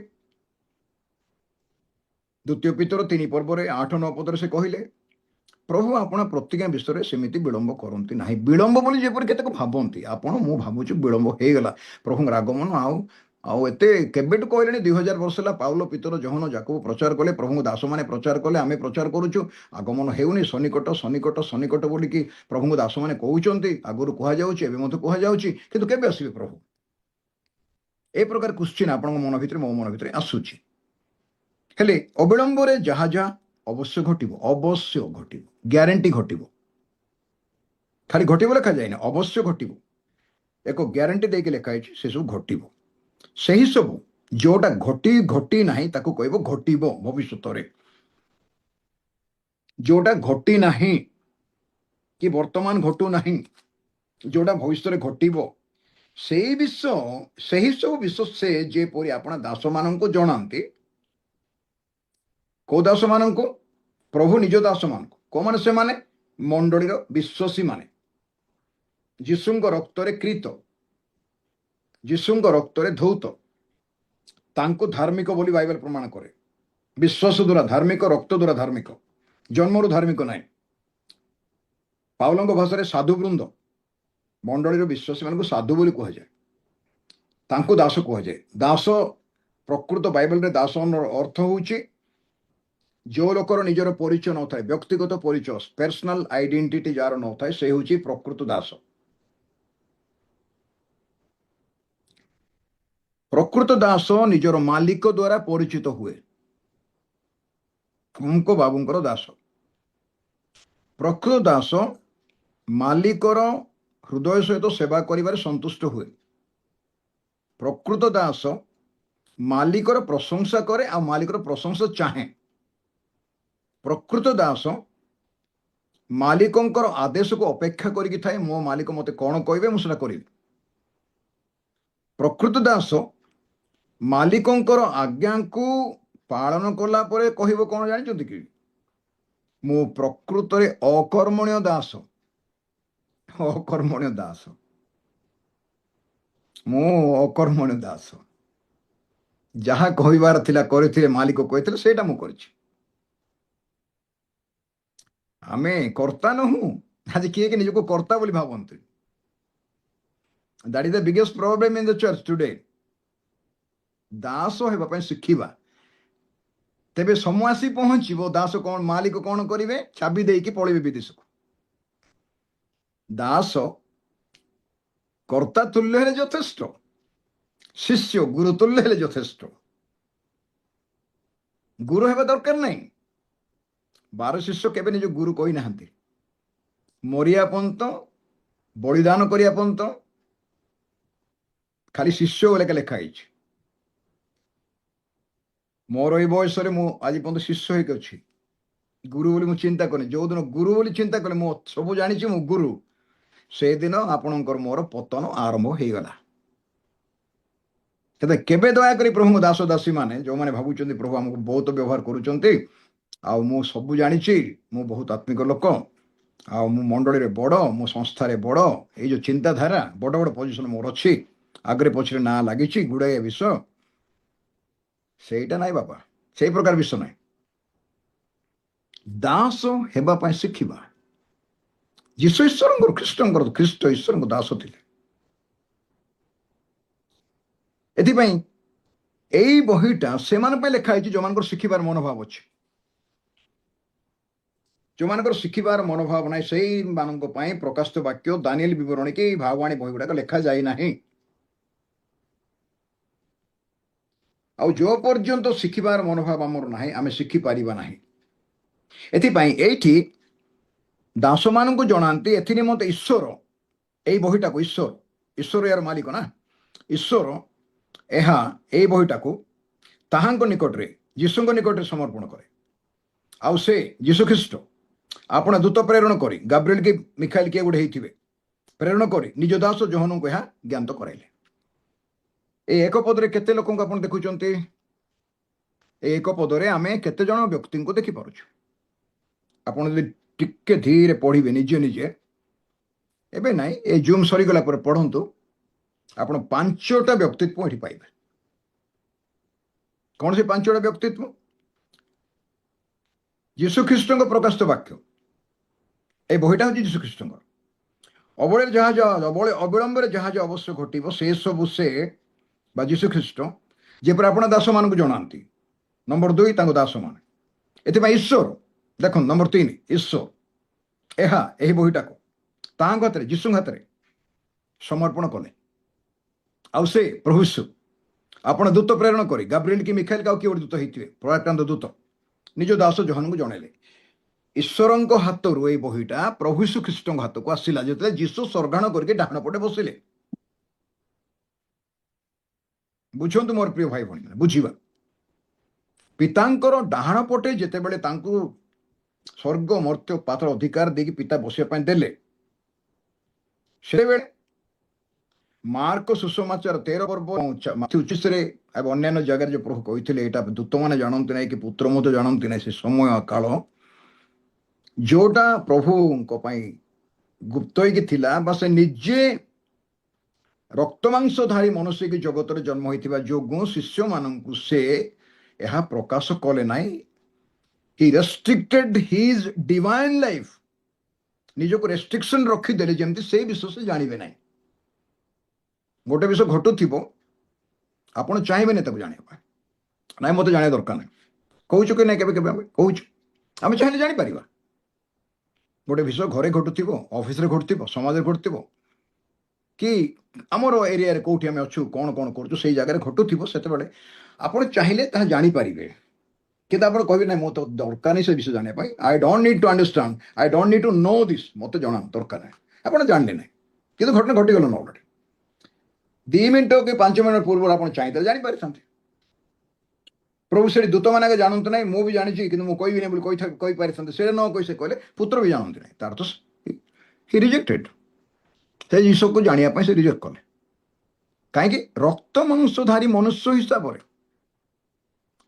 2 ପିତର 3 ପର୍ବରେ 8-9 ପଦରେ ସେ କହିଲେ, ପ୍ରଭୁ ଆପଣ ପ୍ରତିଜ୍ଞା ବିଷୟରେ ସେମିତି ବିଳମ୍ବ କରନ୍ତି ନାହିଁ। ବିଳମ୍ବ ବୋଲି ଯେପରି କେତେକ ଭାବନ୍ତି, ଆପଣ, ମୁଁ ଭାବୁଛୁ ବିଳମ୍ବ ହେଇଗଲା ପ୍ରଭୁଙ୍କର ଆଗମନ। ଆଉ ଏତେ କେବେଠୁ କହିଲେଣି, 2000 ବର୍ଷ ହେଲା ପାଉଲ, ପିତର, ଜହନ, ଯାକବ ପ୍ରଚାର କଲେ, ପ୍ରଭୁଙ୍କ ଦାସମାନେ ପ୍ରଚାର କଲେ, ଆମେ ପ୍ରଚାର କରୁଛୁ, ଆଗମନ ହେଉନି, ସନ୍ନିକଟ ସନ୍ନିକଟ ସନ୍ନିକଟ ବୋଲିକି ପ୍ରଭୁଙ୍କ ଦାସମାନେ କହୁଛନ୍ତି। ଆଗରୁ କୁହାଯାଉଛି, ଏବେ ମଧ୍ୟ କୁହାଯାଉଛି, କିନ୍ତୁ କେବେ ଆସିବେ ପ୍ରଭୁ? ଏ ପ୍ରକାର କ୍ୱେଶ୍ଚିନ୍ ଆପଣଙ୍କ ମନ ଭିତରେ, ମୋ ମନ ଭିତରେ ଆସୁଛି। ହେଲେ ଅବିଳମ୍ବରେ ଯାହା ଯାହା ଅବଶ୍ୟ ଘଟିବ, ଅବଶ୍ୟ ଘଟିବ, ଗ୍ୟାରେଣ୍ଟି ଘଟିବ। ଖାଲି ଘଟିବ ଲେଖାଯାଏନି, ଅବଶ୍ୟ ଘଟିବ। ଏକ ଗ୍ୟାରେଣ୍ଟି ଦେଇକି ଲେଖା ହେଇଛି, ସେସବୁ ଘଟିବ। ସେହି ସବୁ ଯୋଉଟା ଘଟି ନାହିଁ ତାକୁ କହିବ ଘଟିବ ଭବିଷ୍ୟତରେ। ଯୋଉଟା ଘଟି ନାହିଁ କି ବର୍ତ୍ତମାନ ଘଟୁ ନାହିଁ, ଯୋଉଟା ଭବିଷ୍ୟତରେ ଘଟିବ, ସେହି ସବୁ ବିଷୟ ସେ ଯେପରି ଆପଣ ଦାସମାନଙ୍କୁ ଜଣାନ୍ତି। କୋଉ ଦାସମାନଙ୍କୁ? ପ୍ରଭୁ ନିଜ ଦାସମାନଙ୍କୁ। କୋଉମାନେ ସେମାନେ? ମଣ୍ଡଳୀର ବିଶ୍ୱାସୀ ମାନେ, ଯୀଶୁଙ୍କ ରକ୍ତରେ କ୍ରୀତ, ଯୀଶୁଙ୍କ ରକ୍ତରେ ଧୌତ, ତାଙ୍କୁ ଧାର୍ମିକ ବୋଲି ବାଇବେଲ ପ୍ରମାଣ କରେ। ବିଶ୍ୱାସ ଦ୍ୱାରା ଧାର୍ମିକ, ରକ୍ତ ଦ୍ୱାରା ଧାର୍ମିକ, ଜନ୍ମରୁ ଧାର୍ମିକ ନାହିଁ। ପାଉଲଙ୍କ ଭାଷାରେ ସାଧୁବୃନ୍ଦ, ମଣ୍ଡଳୀର ବିଶ୍ୱାସୀମାନଙ୍କୁ ସାଧୁ ବୋଲି କୁହାଯାଏ, ତାଙ୍କୁ ଦାସ କୁହାଯାଏ। ଦାସ ପ୍ରକୃତ ବାଇବେଲରେ ଦାସ ଅର୍ଥ ହେଉଛି ଯେଉଁ ଲୋକର ନିଜର ପରିଚୟ ନଥାଏ, ବ୍ୟକ୍ତିଗତ ପରିଚୟ, ପର୍ସନାଲ ଆଇଡେଣ୍ଟିଟି ଯାହାର ନଥାଏ, ସେ ହେଉଛି ପ୍ରକୃତ ଦାସ। ପ୍ରକୃତ ଦାସ ନିଜର ମାଲିକ ଦ୍ୱାରା ପରିଚିତ ହୁଏ। ଅମୁକ ବାବୁଙ୍କର ଦାସ। ପ୍ରକୃତ ଦାସ ମାଲିକର ହୃଦୟ ସହିତ ସେବା କରିବାରେ ସନ୍ତୁଷ୍ଟ ହୁଏ। ପ୍ରକୃତ ଦାସ ମାଲିକର ପ୍ରଶଂସା କରେ, ଆଉ ମାଲିକର ପ୍ରଶଂସା ଚାହେଁ। ପ୍ରକୃତ ଦାସ ମାଲିକଙ୍କର ଆଦେଶକୁ ଅପେକ୍ଷା କରିକି ଥାଏ, ମୋ ମାଲିକ ମୋତେ କ'ଣ କହିବେ ମୁଁ ସେଟା କରିବି। ପ୍ରକୃତ ଦାସ ମାଲିକଙ୍କର ଆଜ୍ଞାକୁ ପାଳନ କଲା ପରେ କହିବ କ'ଣ ଜାଣିଛନ୍ତି କି? ମୁଁ ପ୍ରକୃତରେ ଅକର୍ମଣ୍ୟ ଦାସ, ଅକର୍ମଣ୍ୟ ଦାସ, ମୁଁ ଅକର୍ମଣ୍ୟ ଦାସ। ଯାହା କହିବାର ଥିଲା କରିଥିଲେ, ମାଲିକ କହିଥିଲେ ସେଇଟା ମୁଁ କରିଛି। ଆମେ କର୍ତ୍ତା ନୁହଁ। ଆଜି କିଏ କି ନିଜକୁ କର୍ତ୍ତା ବୋଲି ଭାବନ୍ତି। That is the biggest problem in the church today. Das ହେବା ପାଇଁ ଶିଖିବା, ତେବେ ସମୟ ଆସି ପହଞ୍ଚିବ ଦାସ କ'ଣ, ମାଲିକ କ'ଣ କରିବେ? ଚାବି ଦେଇକି ପଳେଇବେ ବିଦେଶକୁ। ଦାସ କର୍ତ୍ତା ତୁଲ୍ୟ ହେଲେ ଯଥେଷ୍ଟ, ଶିଷ୍ୟ ଗୁରୁ ତୁଲ୍ୟ ହେଲେ ଯଥେଷ୍ଟ। ଗୁରୁ ହେବା ଦରକାର ନାହିଁ। 12 ଶିଷ୍ୟ କେବେ ନିଜ ଗୁରୁ କହିନାହାନ୍ତି। ମରିବା ପର୍ଯ୍ୟନ୍ତ, ବଳିଦାନ କରିବା ପର୍ଯ୍ୟନ୍ତ ଖାଲି ଶିଷ୍ୟ ବୋଲି ଲେଖା ହେଇଛି। ମୋର ଏଇ ବୟସରେ ମୁଁ ଆଜି ପର୍ଯ୍ୟନ୍ତ ଶିଷ୍ୟ ହେଇକି ଅଛି। ଗୁରୁ ବୋଲି ମୁଁ ଚିନ୍ତା କରେ। ଯୋଉଦିନ ଗୁରୁ ବୋଲି ଚିନ୍ତା କଲେ ମୁଁ ସବୁ ଜାଣିଛି ମୁଁ ଗୁରୁ, ସେଦିନ ଆପଣଙ୍କର ମୋର ପତନ ଆରମ୍ଭ ହେଇଗଲା। ତେବେ କେବେ ଦୟାକରି ପ୍ରଭୁଙ୍କ ଦାସ ଦାସୀ ମାନେ ଯୋଉମାନେ ଭାବୁଛନ୍ତି ପ୍ରଭୁ ଆମକୁ ବହୁତ ବ୍ୟବହାର କରୁଛନ୍ତି, ଆଉ ମୁଁ ସବୁ ଜାଣିଛି, ମୁଁ ବହୁତ ଆତ୍ମିକ ଲୋକ, ଆଉ ମୁଁ ମଣ୍ଡଳୀରେ ବଡ଼, ମୁଁ ସଂସ୍ଥାରେ ବଡ଼, ଏଇ ଯୋଉ ଚିନ୍ତାଧାରା, ବଡ଼ ବଡ଼ ପୋଜିସନ ମୋର ଅଛି, ଆଗରେ ପଛରେ ନାଁ ଲାଗିଛି, ଗୁଡ଼ାଏ ବିଷୟ, ସେଇଟା ନାହିଁ ବାପା। ସେଇ ପ୍ରକାର ବିଷୟ ନାହିଁ। ଦାସ ହେବା ପାଇଁ ଶିଖିବା। ଯୀଶୁ ଈଶ୍ୱରଙ୍କର, ଖ୍ରୀଷ୍ଟ ଈଶ୍ୱରଙ୍କ ଦାସ ଥିଲେ। ଏଥିପାଇଁ ଏଇ ବହିଟା ସେମାନଙ୍କ ପାଇଁ ଲେଖା ହେଇଛି ଯୋଉମାନଙ୍କର ଶିଖିବାର ମନୋଭାବ ଅଛି। ଯୋଉମାନଙ୍କର ଶିଖିବାର ମନୋଭାବ ନାହିଁ, ସେଇମାନଙ୍କ ପାଇଁ ପ୍ରକାଶିତ ବାକ୍ୟ, ଦାନିଏଲ ବିବରଣୀ କି ଭାବବାଣୀ ବହି ଗୁଡାକ ଲେଖା ଯାଇ ନାହିଁ। ଆଉ ଯୋଉ ପର୍ଯ୍ୟନ୍ତ ଶିଖିବାର ମନୋଭାବ ଆମର ନାହିଁ, ଆମେ ଶିଖିପାରିବା ନାହିଁ। ଏଥିପାଇଁ ଏଇଠି ଦାସମାନଙ୍କୁ ଜଣାନ୍ତି, ଏଥି ନିମନ୍ତେ ଈଶ୍ୱର ଏଇ ବହିଟାକୁ, ଈଶ୍ୱର ୟାର ମାଲିକ ନା, ଈଶ୍ୱର ଏଇ ବହିଟାକୁ ତାହାଙ୍କ ନିକଟରେ, ଯୀଶୁଙ୍କ ନିକଟରେ ସମର୍ପଣ କରେ। ଆଉ ସେ ଯୀଶୁ ଖ୍ରୀଷ୍ଟ ଆପଣ ଦୂତ ପ୍ରେରଣ କରି, ଗାବ୍ରିଏଲ କି ମିଖାଏଲ କିଏ ଗୋଟେ ହେଇଥିବେ, ପ୍ରେରଣ କରି ନିଜ ଦାସ ଯୋହନଙ୍କୁ ଏହା ଜ୍ଞାତ କରାଇଲେ। এই ଏକ ପଦରେ କେତେ ଲୋକଙ୍କୁ ଆପଣ ଦେଖୁଛନ୍ତି? এই ଏକ ପଦରେ ଆମେ କେତେ ଜଣ ବ୍ୟକ୍ତିଙ୍କୁ ଦେଖିପାରୁଛୁ? ଆପଣ ଯଦି ଟିକେ ଧୀରେ ପଢିବେ ନିଜେ ନିଜେ, ଏବେ ନାହିଁ, এই ଜୁମ୍ ସରିଗଲା ପରେ ପଢନ୍ତୁ, ଆପଣ 5ଟା ବ୍ୟକ୍ତିତ୍ୱ ଏଠି ପାଇବେ। କ'ଣ ସେ 5ଟା ବ୍ୟକ୍ତିତ୍ୱ? ଯୀଶୁ ଖ୍ରୀଷ୍ଟଙ୍କ ପ୍ରକାଶିତ ବାକ୍ୟ, এই ବହିଟା ହେଉଛି ଯୀଶୁ ଖ୍ରୀଷ୍ଟଙ୍କର। ଅବିଳମ୍ବରେ ଯାହା ଯାହା ଅବଶ୍ୟ ଘଟିବ ସେ ସବୁ ସେ ବା ଯୀଶୁ ଖ୍ରୀଷ୍ଟ ଯେପରି ଆପଣ ଦାସମାନଙ୍କୁ ଜଣାନ୍ତି। ନମ୍ବର 2 ତାଙ୍କ ଦାସମାନେ। ଏଥିପାଇଁ ଈଶ୍ୱର, ଦେଖନ୍ତୁ ନମ୍ବର 3, ଈଶ୍ୱର ଏହି ବହିଟାକୁ ତାଙ୍କ ହାତରେ, ଯୀଶୁଙ୍କ ହାତରେ ସମର୍ପଣ କଲେ। ଆଉ ସେ ପ୍ରଭୁ ଯୀଶୁ ଆପଣ ଦୂତ ପ୍ରେରଣ କରି, ଗାବ୍ରିଏଲ କି ମିଖାଏଲ କି ଆଉ କିଏ ଗୋଟେ ଦୂତ ହେଇଥିବେ, ପ୍ରକାଣ୍ଡ ଦୂତ, ନିଜ ଦାସ ଯୋହନଙ୍କୁ ଜଣାଇଲେ। ଈଶ୍ୱରଙ୍କ ହାତରୁ ଏଇ ବହିଟା ପ୍ରଭୁ ଯୀଶୁ ଖ୍ରୀଷ୍ଟଙ୍କ ହାତକୁ ଆସିଲା ଯେତେବେଳେ ଯୀଶୁ ସ୍ୱର୍ଗାରୋହଣ କରିକି ଡାହାଣ ପଟେ ବସିଲେ। ବୁଝନ୍ତୁ ମୋର ପ୍ରିୟ ଭାଇ ଭଉଣୀ, ବୁଝିବା। ପିତାଙ୍କର ଡାହାଣ ପଟେ ଯେତେବେଳେ ତାଙ୍କୁ ସ୍ୱର୍ଗ ମର୍ତ୍ତ୍ୟ ପାତାଳ ଅଧିକାର ଦେଇକି ପିତା ବସିବା ପାଇଁ ଦେଲେ, ସେତେବେଳେ ମାର୍କ ସୁସମାଚାର 13 ପର୍ବ, ମାଥ୍ୟୁ 25ରେ ଏବଂ ଅନ୍ୟାନ୍ୟ ଜାଗାରେ ଯୋଉ ପ୍ରଭୁ କହିଥିଲେ ଏଇଟା ଦୂତମାନେ ଜାଣନ୍ତି ନାହିଁ କି ପୁତ୍ର ମଧ୍ୟ ଜାଣନ୍ତି ନାହିଁ, ସେ ସମୟ କାଳ ଯୋଉଟା ପ୍ରଭୁଙ୍କ ପାଇଁ ଗୁପ୍ତ ହେଇକି ଥିଲା, ବା ସେ ନିଜେ ରକ୍ତମାଂସଧାରୀ ମନୁଷ୍ୟ ଜଗତରେ ଜନ୍ମ ହୋଇଥିବା ଯୋଗୁଁ ଶିଷ୍ୟମାନଙ୍କୁ ସେ ଏହା ପ୍ରକାଶ କଲେ ନାହିଁ। ହି ରେଷ୍ଟ୍ରିକ୍ଟେଡ ହିଜ ଡିଭାଇନ ଲାଇଫ, ନିଜକୁ ରେଷ୍ଟ୍ରିକ୍ସନ ରଖିଦେଲେ ଯେମିତି ସେଇ ବିଷୟ ସେ ଜାଣିବେ ନାହିଁ। ଗୋଟେ ବିଷୟ ଘଟୁଥିବ, ଆପଣ ଚାହିଁବେନି ତାକୁ ଜାଣିବା ପାଇଁ, ନାଇଁ ମତେ ଜାଣିବା ଦରକାର ନାହିଁ, କହୁଛୁ କି ନାଇଁ? କେବେ କେବେ ଆମେ କହୁଛୁ, ଆମେ ଚାହିଁଲେ ଜାଣିପାରିବା। ଗୋଟେ ବିଷୟ ଘରେ ଘଟୁଥିବ, ଅଫିସରେ ଘଟୁଥିବ, ସମାଜରେ ଘଟୁଥିବ, କି ଆମର ଏରିଆରେ କୋଉଠି ଆମେ ଅଛୁ, କ'ଣ କ'ଣ କରୁଛୁ, ସେଇ ଜାଗାରେ ଘଟୁଥିବ, ସେତେବେଳେ ଆପଣ ଚାହିଁଲେ ତାହା ଜାଣିପାରିବେ। କିନ୍ତୁ ଆପଣ କହିବେ ନାହିଁ ମୋତେ ଦରକାର ନାହିଁ ସେ ବିଷୟ ଜାଣିବା ପାଇଁ, I don't need to understand, I don't need to no this, ମୋତେ ଜଣା ଦରକାର ନାହିଁ। ଆପଣ ଜାଣିଲେ ନାହିଁ, କିନ୍ତୁ ଘଟଣା ଘଟିଗଲା ନା ଅଲରେଡି। 2 ମିନିଟ କି 5 ମିନିଟ ପୂର୍ବରୁ ଆପଣ ଚାହିଁଥିଲେ ଜାଣିପାରିଥାନ୍ତେ। ପ୍ରଭୁ ସେଠି ଦୂତମାନେ ଜାଣନ୍ତି ନାହିଁ, ମୁଁ ବି ଜାଣିଛି କିନ୍ତୁ ମୁଁ କହିବିନି ବୋଲି କହିପାରିଥାନ୍ତେ। ସେଇଟା ନ କହି ସେ କହିଲେ ପୁତ୍ର ବି ଜାଣନ୍ତି ନାହିଁ। ତାର ତ ହି ରିଜେକ୍ଟେଡ, ସେ ଯୀଶୁକୁ ଜାଣିବା ପାଇଁ ସେ ରିଜେକ୍ଟ କଲେ। କାହିଁକି ରକ୍ତ ମାଂସଧାରୀ ମନୁଷ୍ୟ ହିସାବରେ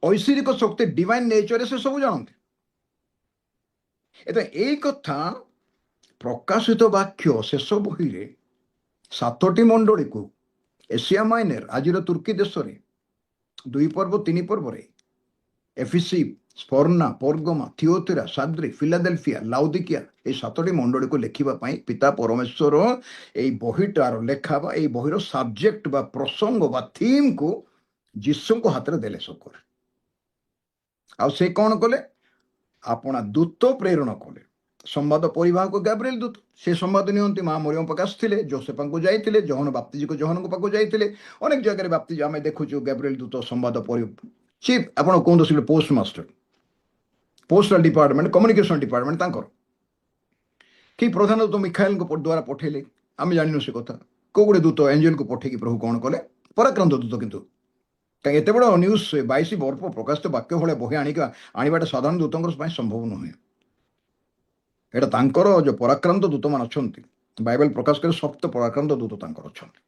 ଐଶ୍ୱରିକ ଶକ୍ତି ଡିଭାଇନ୍ ନେଚରରେ ସେ ସବୁ ଜାଣନ୍ତି। ଏତେ ଏଇ କଥା ପ୍ରକାଶିତ ବାକ୍ୟ ଶେଷ ବହିରେ 7ଟି ମଣ୍ଡଳୀକୁ ଏସିଆ ମାଇନର ଆଜିର ତୁର୍କୀ ଦେଶରେ 2 ପର୍ବ 3 ପର୍ବରେ ଏଫିସି, ସ୍ପର୍ଣ୍ଣା, ପର୍ଗମା, ଥିଓତିରା, ସାର୍ଦ୍ରି, ଫିଲାଡେଲଫିଆ, ଲାଉଦିକିଆ এই 7ଟି ମଣ୍ଡଳୀକୁ ଲେଖିବା ପାଇଁ ପିତା ପରମେଶ୍ୱର এই ବହିଟାର ଲେଖା ବା এই ବହିର ସବଜେକ୍ଟ ବା ପ୍ରସଙ୍ଗ ବା ଥିମ୍କୁ ଯୀଶୁଙ୍କ ହାତରେ ଦେଲେ ସକରେ। ଆଉ ସେ କ'ଣ କଲେ? ଆପଣା ଦୂତ ପ୍ରେରଣ କଲେ। ସମ୍ବାଦ ପରିବାହକ ଗାବ୍ରିଏଲ ଦୂତ ସେ ସମ୍ବାଦ ନିଅନ୍ତି ମା ମରିୟମ ପାଖକୁ ଆସିଥିଲେ, ଯୋସେଫଙ୍କୁ ଯାଇଥିଲେ, ଜହନ ବାପ୍ତିଜିକ ଜହନଙ୍କ ପାଖକୁ ଯାଇଥିଲେ। ଅନେକ ଜାଗାରେ ବାପ୍ତିଜି ଆମେ ଦେଖୁଛୁ ଗାବ୍ରିଏଲ ଦୂତ ସମ୍ବାଦ ଚିଫ୍ ଆପଣ କୁହନ୍ତୁ ସେ post master, postal department, communication department ତାଙ୍କର କି ପ୍ରଧାନ ଦୂତ ମିଖାଏଲଙ୍କ ଦ୍ୱାରା ପଠେଇଲେ ଆମେ ଜାଣିନୁ ସେ କଥା। କୋଉ ଗୋଟେ ଦୂତ ଏଞ୍ଜେଲକୁ ପଠେଇକି ପ୍ରଭୁ କ'ଣ କଲେ? ପରାକ୍ରାନ୍ତ ଦୂତ। କିନ୍ତୁ କାହିଁକି ଏତେ ବଡ଼ ନ୍ୟୁଜ୍ 22 ବର୍ଷ ପ୍ରକାଶିତ ବାକ୍ୟ ଭଳିଆ ବହି ଆଣିବାଟା ସାଧାରଣ ଦୂତଙ୍କ ପାଇଁ ସମ୍ଭବ ନୁହେଁ। ଏଇଟା ତାଙ୍କର ଯୋଉ ପରାକ୍ରାନ୍ତ ଦୂତମାନେ ଅଛନ୍ତି, ବାଇବେଲ ପ୍ରକାଶ କରି 7 ପରାକ୍ରାନ୍ତ ଦୂତ ତାଙ୍କର ଅଛନ୍ତି।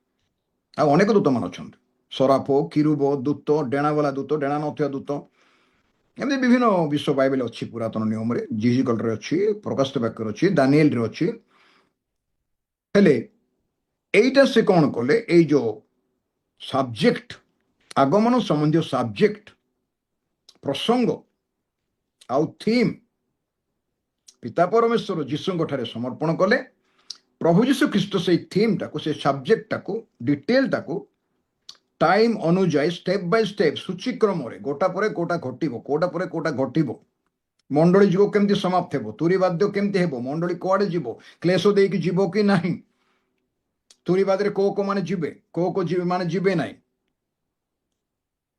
ଆଉ ଅନେକ ଦୂତମାନେ ଅଛନ୍ତି, ସରାଫ, କିରୁବ, ଦୂତ, ଡେଣାବାଲା ଦୂତ, ଡେଣା ନଥିବା ଦୂତ, ଏମିତି ବିଭିନ୍ନ ବିଶ୍ୱ ବାଇବେଲ ଅଛି। ପୁରାତନ ନିୟମରେ ଜିଜିକଲରେ ଅଛି, ପ୍ରକାଶିତ ବାକ୍ୟରେ ଅଛି, ଦାନିଏଲରେ ଅଛି। ହେଲେ এইটা ସେ କ'ଣ କଲେ? ଏଇ ଯୋଉ ସବଜେକ୍ଟ, আগমନ ସମ୍ବନ୍ଧୀୟ ସବଜେକ୍ଟ, ପ୍ରସଙ୍ଗ ଆଉ ଥିମ୍ ପିତା ପରମେଶ୍ୱର ଯୀଶୁଙ୍କ ଠାରେ ସମର୍ପଣ କଲେ। ପ୍ରଭୁ ଯୀଶୁ ଖ୍ରୀଷ୍ଟ ସେଇ ଥିମ୍ଟାକୁ, ସେ ସବଜେକ୍ଟଟାକୁ, ଡିଟେଲଟାକୁ ଟାଇମ୍ ଅନୁଯାୟୀ ଷ୍ଟେପ୍ ବାଇ ଷ୍ଟେପ୍ ସୂଚୀକ୍ରମରେ ଗୋଟା ପରେ କୋଉଟା ଘଟିବ, କୋଉଟା ପରେ କୋଉଟା ଘଟିବ, ମଣ୍ଡଳୀ ଯୁଗ କେମିତି ସମାପ୍ତ ହେବ, ତୁରୀବାଦ୍ୟ କେମିତି ହେବ, ମଣ୍ଡଳୀ କୁଆଡ଼େ ଯିବ, କ୍ଲେଶ ଦେଇକି ଯିବ କି ନାହିଁ, ତୁରୀବାଦରେ କୋଉ ମାନେ ଯିବେ, କୋଉ ମାନେ ଯିବେ ନାହିଁ,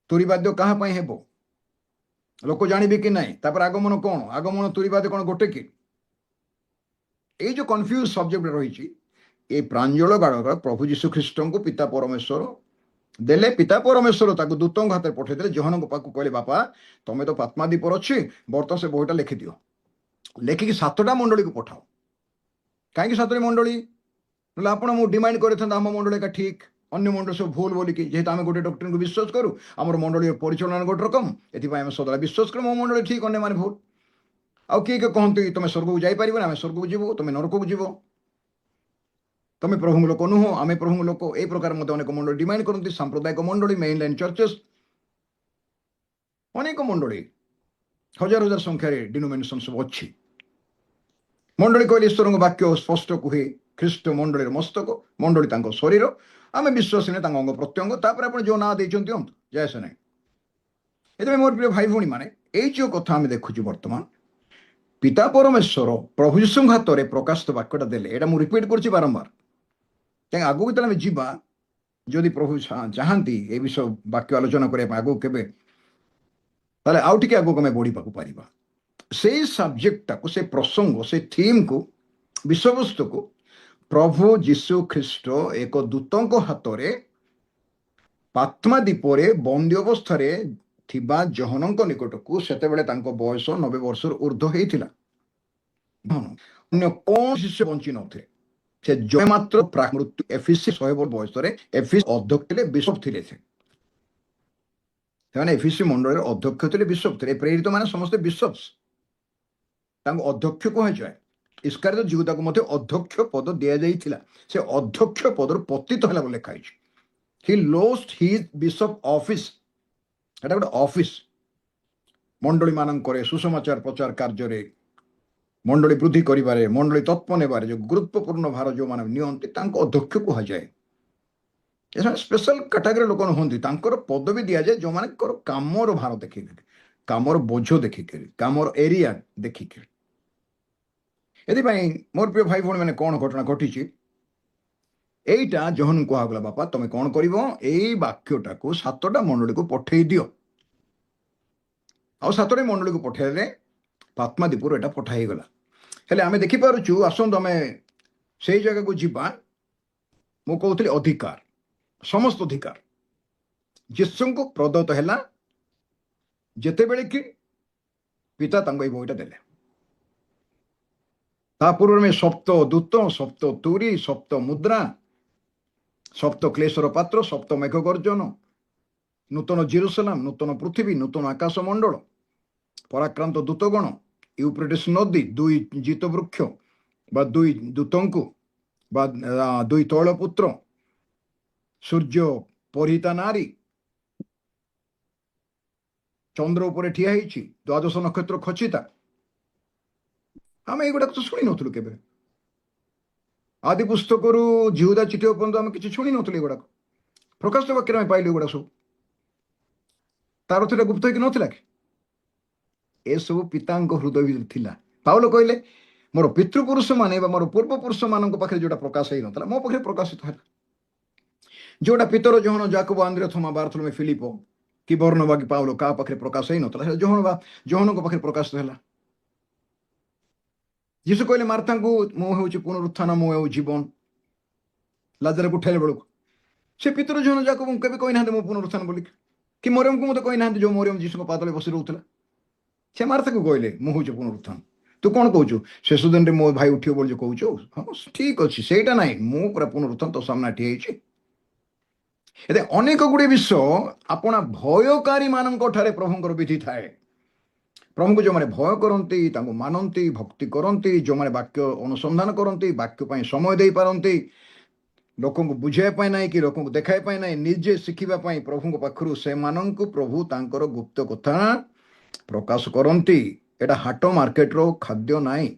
ତୁରୀବାଦ୍ୟ କାହା ପାଇଁ ହେବ, ଲୋକ ଜାଣିବେ କି ନାହିଁ, ତାପରେ ଆଗମନ କ'ଣ, ଆଗମନ ତୁରୀବାଦ୍ୟ କ'ଣ ଗୋଟେ କି? এই যে কনফ্ୟୁজ ସବଜେକ୍ଟ ରହିଛି, এই ପ୍ରାଞ୍ଜଳ ଗାଳକ ପ୍ରଭୁ ଯୀଶୁ ଖ୍ରୀଷ୍ଟଙ୍କୁ ପିତା ପରମେଶ୍ୱର ଦେଲେ। ପିତା ପରମେଶ୍ୱର ତାକୁ ଦୂତଙ୍କ ହାତରେ ପଠେଇଦେଲେ। ଜହନଙ୍କ ପାଖକୁ କହିଲେ, ବାପା ତମେ ତ ପାତ୍ମାଦୀପର ଅଛି, ବର୍ତ୍ତମାନ ସେ ବହିଟା ଲେଖିଦିଅ, ଲେଖିକି 7ଟା ମଣ୍ଡଳୀକୁ ପଠାଅ। କାହିଁକି 7ଟି ମଣ୍ଡଳୀ? ନହେଲେ ଆପଣ ମୁଁ ଡିମାଣ୍ଡ କରିଥାନ୍ତେ ଆମ ମଣ୍ଡଳୀ ଏକା ଠିକ୍, ଅନ୍ୟ ମଣ୍ଡଳୀ ସବୁ ଭୁଲ ବୋଲିକି। ଯେହେତୁ ଆମେ ଗୋଟେ ଡକ୍ଟରଙ୍କୁ ବିଶ୍ୱାସ କରୁ, ଆମର ମଣ୍ଡଳୀର ପରିଚାଳନା ଗୋଟେ ରକମ, ଏଥିପାଇଁ ଆମେ ସଦାବେଳେ ବିଶ୍ୱାସ କରୁ ମୋ ମଣ୍ଡଳୀ ଠିକ୍, ଅନ୍ୟମାନେ ଭୁଲ। ଆଉ କିଏ କହନ୍ତି ତମେ ସ୍ୱର୍ଗକୁ ଯାଇପାରିବନି, ଆମେ ସ୍ୱର୍ଗକୁ ଯିବୁ, ତମେ ନରକକୁ ଯିବ, ତମେ ପ୍ରଭୁଙ୍କ ଲୋକ ନୁହଁ, ଆମେ ପ୍ରଭୁଙ୍କ ଲୋକ। এই ପ୍ରକାର ମଧ୍ୟ ଅନେକ ମଣ୍ଡଳୀ ଡିମାଣ୍ଡ କରନ୍ତି। ସାମ୍ପ୍ରଦାୟିକ ମଣ୍ଡଳୀ, ମେନ୍ ଲାଇନ୍ ଚର୍ଚେସ୍, ଅନେକ ମଣ୍ଡଳୀ, ହଜାର ହଜାର ସଂଖ୍ୟାରେ ଡିନୋମିନେସନ ସବୁ ଅଛି। ମଣ୍ଡଳୀ କହିଲେ ଈଶ୍ୱରଙ୍କ ବାକ୍ୟ ସ୍ପଷ୍ଟ କୁହେ, ଖ୍ରୀଷ୍ଟ ମଣ୍ଡଳୀର ମସ୍ତକ, ମଣ୍ଡଳୀ ତାଙ୍କ ଶରୀର, ଆମେ ବିଶ୍ୱାସ ନେଇ ତାଙ୍କ ଅଙ୍ଗ ପ୍ରତ୍ୟଙ୍ଗ। ତାପରେ ଆପଣ ଯୋଉ ନାଁ ଦେଇଛନ୍ତି ଦିଅନ୍ତୁ, ଯାଏ ସେ ନାହିଁ। ଏଥିପାଇଁ ମୋର ପ୍ରିୟ ଭାଇ ଭଉଣୀ ମାନେ, ଏଇ ଯୋଉ କଥା ଆମେ ଦେଖୁଛୁ ବର୍ତ୍ତମାନ, ପିତା ପରମେଶ୍ୱର ପ୍ରଭୁ ଯୀଶୁଙ୍କ ହାତରେ ପ୍ରକାଶିତ ବାକ୍ୟଟା ଦେଲେ। ଏଇଟା ମୁଁ ରିପିଟ୍ କରୁଛି ବାରମ୍ବାର, କାହିଁକି ଆଗକୁ ଯେତେବେଳେ ଆମେ ଯିବା, ଯଦି ପ୍ରଭୁ ଚାହାନ୍ତି ଏ ବିଷୟ ବାକ୍ୟ ଆଲୋଚନା କରିବା ପାଇଁ ଆଗକୁ କେବେ, ତାହେଲେ ଆଉ ଟିକେ ଆଗକୁ ଆମେ ବଢ଼ିବାକୁ ପାରିବା। ସେଇ ସବଜେକ୍ଟଟାକୁ, ସେ ପ୍ରସଙ୍ଗ, ସେ ଥିମ୍କୁ, ବିଷୟବସ୍ତୁକୁ ପ୍ରଭୁ ଯୀଶୁ ଖ୍ରୀଷ୍ଟ ଏକ ଦୂତଙ୍କ ହାତରେ ପାତ୍ମାଦୀପରେ ବନ୍ଦୀ ଅବସ୍ଥାରେ ଥିବା ଜହନଙ୍କ ନିକଟକୁ, ସେତେବେଳେ ତାଙ୍କ ବୟସ 90 ବର୍ଷରୁ ଉର୍ଦ୍ଧ୍ୱ ହେଇଥିଲା। ଅନ୍ୟ କୌଣସି ଶିଷ୍ୟ ବଞ୍ଚି ନଥିଲେ। ସେ ଜଣେ ମାତ୍ର ପ୍ରାକ୍ ମୃତ୍ୟୁ, ଏଫିସି 100 ବର୍ଷ ବୟସରେ ଏଫିସି ଅଧ୍ୟକ୍ଷ ଥିଲେ, ବିଶପ ଥିଲେ। ସେମାନେ ଏଫିସି ମଣ୍ଡଳୀର ଅଧ୍ୟକ୍ଷ ଥିଲେ, ବିଶପ ଥିଲେ। ପ୍ରେରିତ ମାନେ ସମସ୍ତେ ବିଶପ୍ସ, ତାଙ୍କୁ ଅଧ୍ୟକ୍ଷ କୁହାଯାଏ। ଇସ୍କାରିୟତ ଜିହୁଦାକୁ ମଧ୍ୟ ଅଧ୍ୟକ୍ଷ ପଦ ଦିଆଯାଇଥିଲା। ସେ ଅଧ୍ୟକ୍ଷ ପଦରୁ ପତିତ ହେଲା ବୋଲି ଲେଖା ହେଇଛି। ହି ଲୋଷ୍ଟ ହିଜ୍ ବିଶପ ଅଫିସ୍। ଏଟା ଗୋଟେ ଅଫିସ୍। ମଣ୍ଡଳୀ ମାନଙ୍କରେ ସୁସମାଚାର ପ୍ରଚାର କାର୍ଯ୍ୟରେ, ମଣ୍ଡଳୀ ବୃଦ୍ଧି କରିବାରେ, ମଣ୍ଡଳୀ ତତ୍ତ୍ୱ ନେବାରେ ଯେଉଁ ଗୁରୁତ୍ୱପୂର୍ଣ୍ଣ ଭାର ଯେଉଁମାନେ ନିଅନ୍ତି, ତାଙ୍କୁ ଅଧ୍ୟକ୍ଷ କୁହାଯାଏ। ଏମାନେ ସ୍ପେଶାଲ କାଟାଗୋରୀ ଲୋକ ନୁହନ୍ତି, ତାଙ୍କର ପଦବୀ ଦିଆଯାଏ ଯେଉଁମାନଙ୍କର କାମର ଭାର ଦେଖିକିରି, କାମର ବୋଝ ଦେଖିକିରି, କାମର ଏରିଆ ଦେଖିକିରି। ଏଥିପାଇଁ ମୋର ପ୍ରିୟ ଭାଇ ଭଉଣୀ ମାନେ, କ'ଣ ଘଟଣା ଘଟିଛି, এইটা ଯହନ କୁହାଗଲା, ବାପା ତମେ କ'ଣ କରିବ, ଏଇ ବାକ୍ୟଟାକୁ 7ଟା ମଣ୍ଡଳୀକୁ ପଠେଇ ଦିଅ। ଆଉ 7ଟି ମଣ୍ଡଳୀକୁ ପଠେଇଲେ ପାତ୍ମାଦୀପରୁ ଏଇଟା ପଠା ହେଇଗଲା। ହେଲେ ଆମେ ଦେଖିପାରୁଛୁ, ଆସନ୍ତୁ ଆମେ ସେଇ ଜାଗାକୁ ଯିବା। ମୁଁ କହୁଥିଲି ଅଧିକାର, ସମସ୍ତ ଅଧିକାର ଯୀଶୁଙ୍କୁ ପ୍ରଦତ୍ତ ହେଲା ଯେତେବେଳେ କି ପିତା ତାଙ୍କୁ ଏଇ ବହିଟା ଦେଲେ। ତା ପୂର୍ବରୁ ଆମେ ସପ୍ତ ଦୂତ, ସପ୍ତ ତୁରୀ, ସପ୍ତ ମୁଦ୍ରା, ସପ୍ତ କ୍ଲେଶର ପାତ୍ର, ସପ୍ତ ମେଘ ଗର୍ଜନ, ନୂତନ ଜେରୁସାଲାମ, ନୂତନ ପୃଥିବୀ, ନୂତନ ଆକାଶ ମଣ୍ଡଳ, ପରାକ୍ରାନ୍ତ ଦୂତଗଣ, ୟୁପ୍ରେଟିସ୍ ନଦୀ, ଦୁଇ ଜିତ ବୃକ୍ଷ ବା ଦୁଇ ଦୂତଙ୍କୁ ବା ଦୁଇ ତୈଳପୁତ୍ର, ସୂର୍ଯ୍ୟ ପରିହିତା ନାରୀ, ଚନ୍ଦ୍ର ଉପରେ ଠିଆ ହେଇଛି, ଦ୍ୱାଦଶ ନକ୍ଷତ୍ର ଖଚିତା। ଆମେ ଏଗୁଡାକ ତ ଶୁଣି ନଥିଲୁ କେବେ। ଆଦି ପୁସ୍ତକରୁ ଜିହୁଦା ଚିଠି ପର୍ଯ୍ୟନ୍ତ ଆମେ କିଛି ଶୁଣି ନଥିଲୁ ଏଗୁଡାକ। ପ୍ରକାଶ ବାକ୍ୟରେ ଆମେ ପାଇଲୁ ଏଗୁଡା ସବୁ। ତାର ଥିଲା ଗୁପ୍ତ ହେଇକି ନଥିଲା କି? ଏସବୁ ପିତାଙ୍କ ହୃଦୟ ଭିତରେ ଥିଲା। ପାଉଲ କହିଲେ ମୋର ପିତୃପୁରୁଷ ମାନେ ବା ମୋର ପୂର୍ବପୁରୁଷ ମାନଙ୍କ ପାଖରେ ଯୋଉଟା ପ୍ରକାଶ ହେଇନଥିଲା ମୋ ପାଖରେ ପ୍ରକାଶିତ ହେଲା। ଯୋଉଟା ପିତର, ଜୋହନ, ଯାକୋବ, ଆନ୍ଦ୍ରେ, ଥୋମା, ବାରଥୋଲୋମେ, ଫିଲିପ କି ବର୍ଣ୍ଣବା କି ପାଉଲ କାହା ପାଖରେ ପ୍ରକାଶ ହେଇନଥିଲା, ସେଟା ଜୋହନଙ୍କ ପାଖରେ ପ୍ରକାଶିତ ହେଲା। ଯୀଶୁ କହିଲେ ମାର୍ଥାଙ୍କୁ, ମୁଁ ହେଉଛି ପୁନରୁତ୍ଥାନ, ମୁଁ ହେଉ ଜୀବନ। ଲାଜାରକୁ ଉଠାଇଲା ବେଳକୁ ସେ ପିତର, ଜୋହନ, ଯାକୋବଙ୍କୁ କେବେ କହିନାହାନ୍ତି ମୁଁ ପୁନରୁତ୍ଥାନ ବୋଲି, କି ମରିୟମକୁ ମୋତେ କହିନାହାନ୍ତି, ଯୋଉ ମରିୟମ ଯୀଶୁଙ୍କ ପାଦରେ ବସି ରହୁଥିଲା। ସେ ମାର୍ଥାକୁ କହିଲେ ମୁଁ ହେଉଛି ପୁନରୁତ୍ଥାନ। ତୁ କ'ଣ କହୁଛୁ? ଶେଷ ଦିନରେ ମୋ ଭାଇ ଉଠିବ ବୋଲି କହୁଛୁ? ହଁ ଠିକ ଅଛି, ସେଇଟା ନାହିଁ, ମୁଁ ପୁରା ପୁନରୁତ୍ଥାନ ତୋ ସାମ୍ନା ଠିଆ ହେଇଛି। ଏତେ ଅନେକ ଗୁଡ଼ିଏ ବିଷୟ ଆପଣା ଭୟକାରୀ ମାନଙ୍କ ଠାରେ ପ୍ରଭୁଙ୍କର ବିଧି ଥାଏ। ପ୍ରଭୁଙ୍କୁ ଯେଉଁମାନେ ଭୟ କରନ୍ତି, ତାଙ୍କୁ ମାନନ୍ତି, ଭକ୍ତି କରନ୍ତି, ଯେଉଁମାନେ ବାକ୍ୟ ଅନୁସନ୍ଧାନ କରନ୍ତି, ବାକ୍ୟ ପାଇଁ ସମୟ ଦେଇପାରନ୍ତି, ଲୋକଙ୍କୁ ବୁଝାଇବା ପାଇଁ ନାହିଁ କି ଲୋକଙ୍କୁ ଦେଖାଇବା ପାଇଁ ନାହିଁ, ନିଜେ ଶିଖିବା ପାଇଁ ପ୍ରଭୁଙ୍କ ପାଖରୁ ସେମାନଙ୍କୁ ପ୍ରଭୁ ତାଙ୍କର ଗୁପ୍ତ କଥା ପ୍ରକାଶ କରନ୍ତି। ଏଇଟା ହାଟ ମାର୍କେଟର ଖାଦ୍ୟ ନାହିଁ,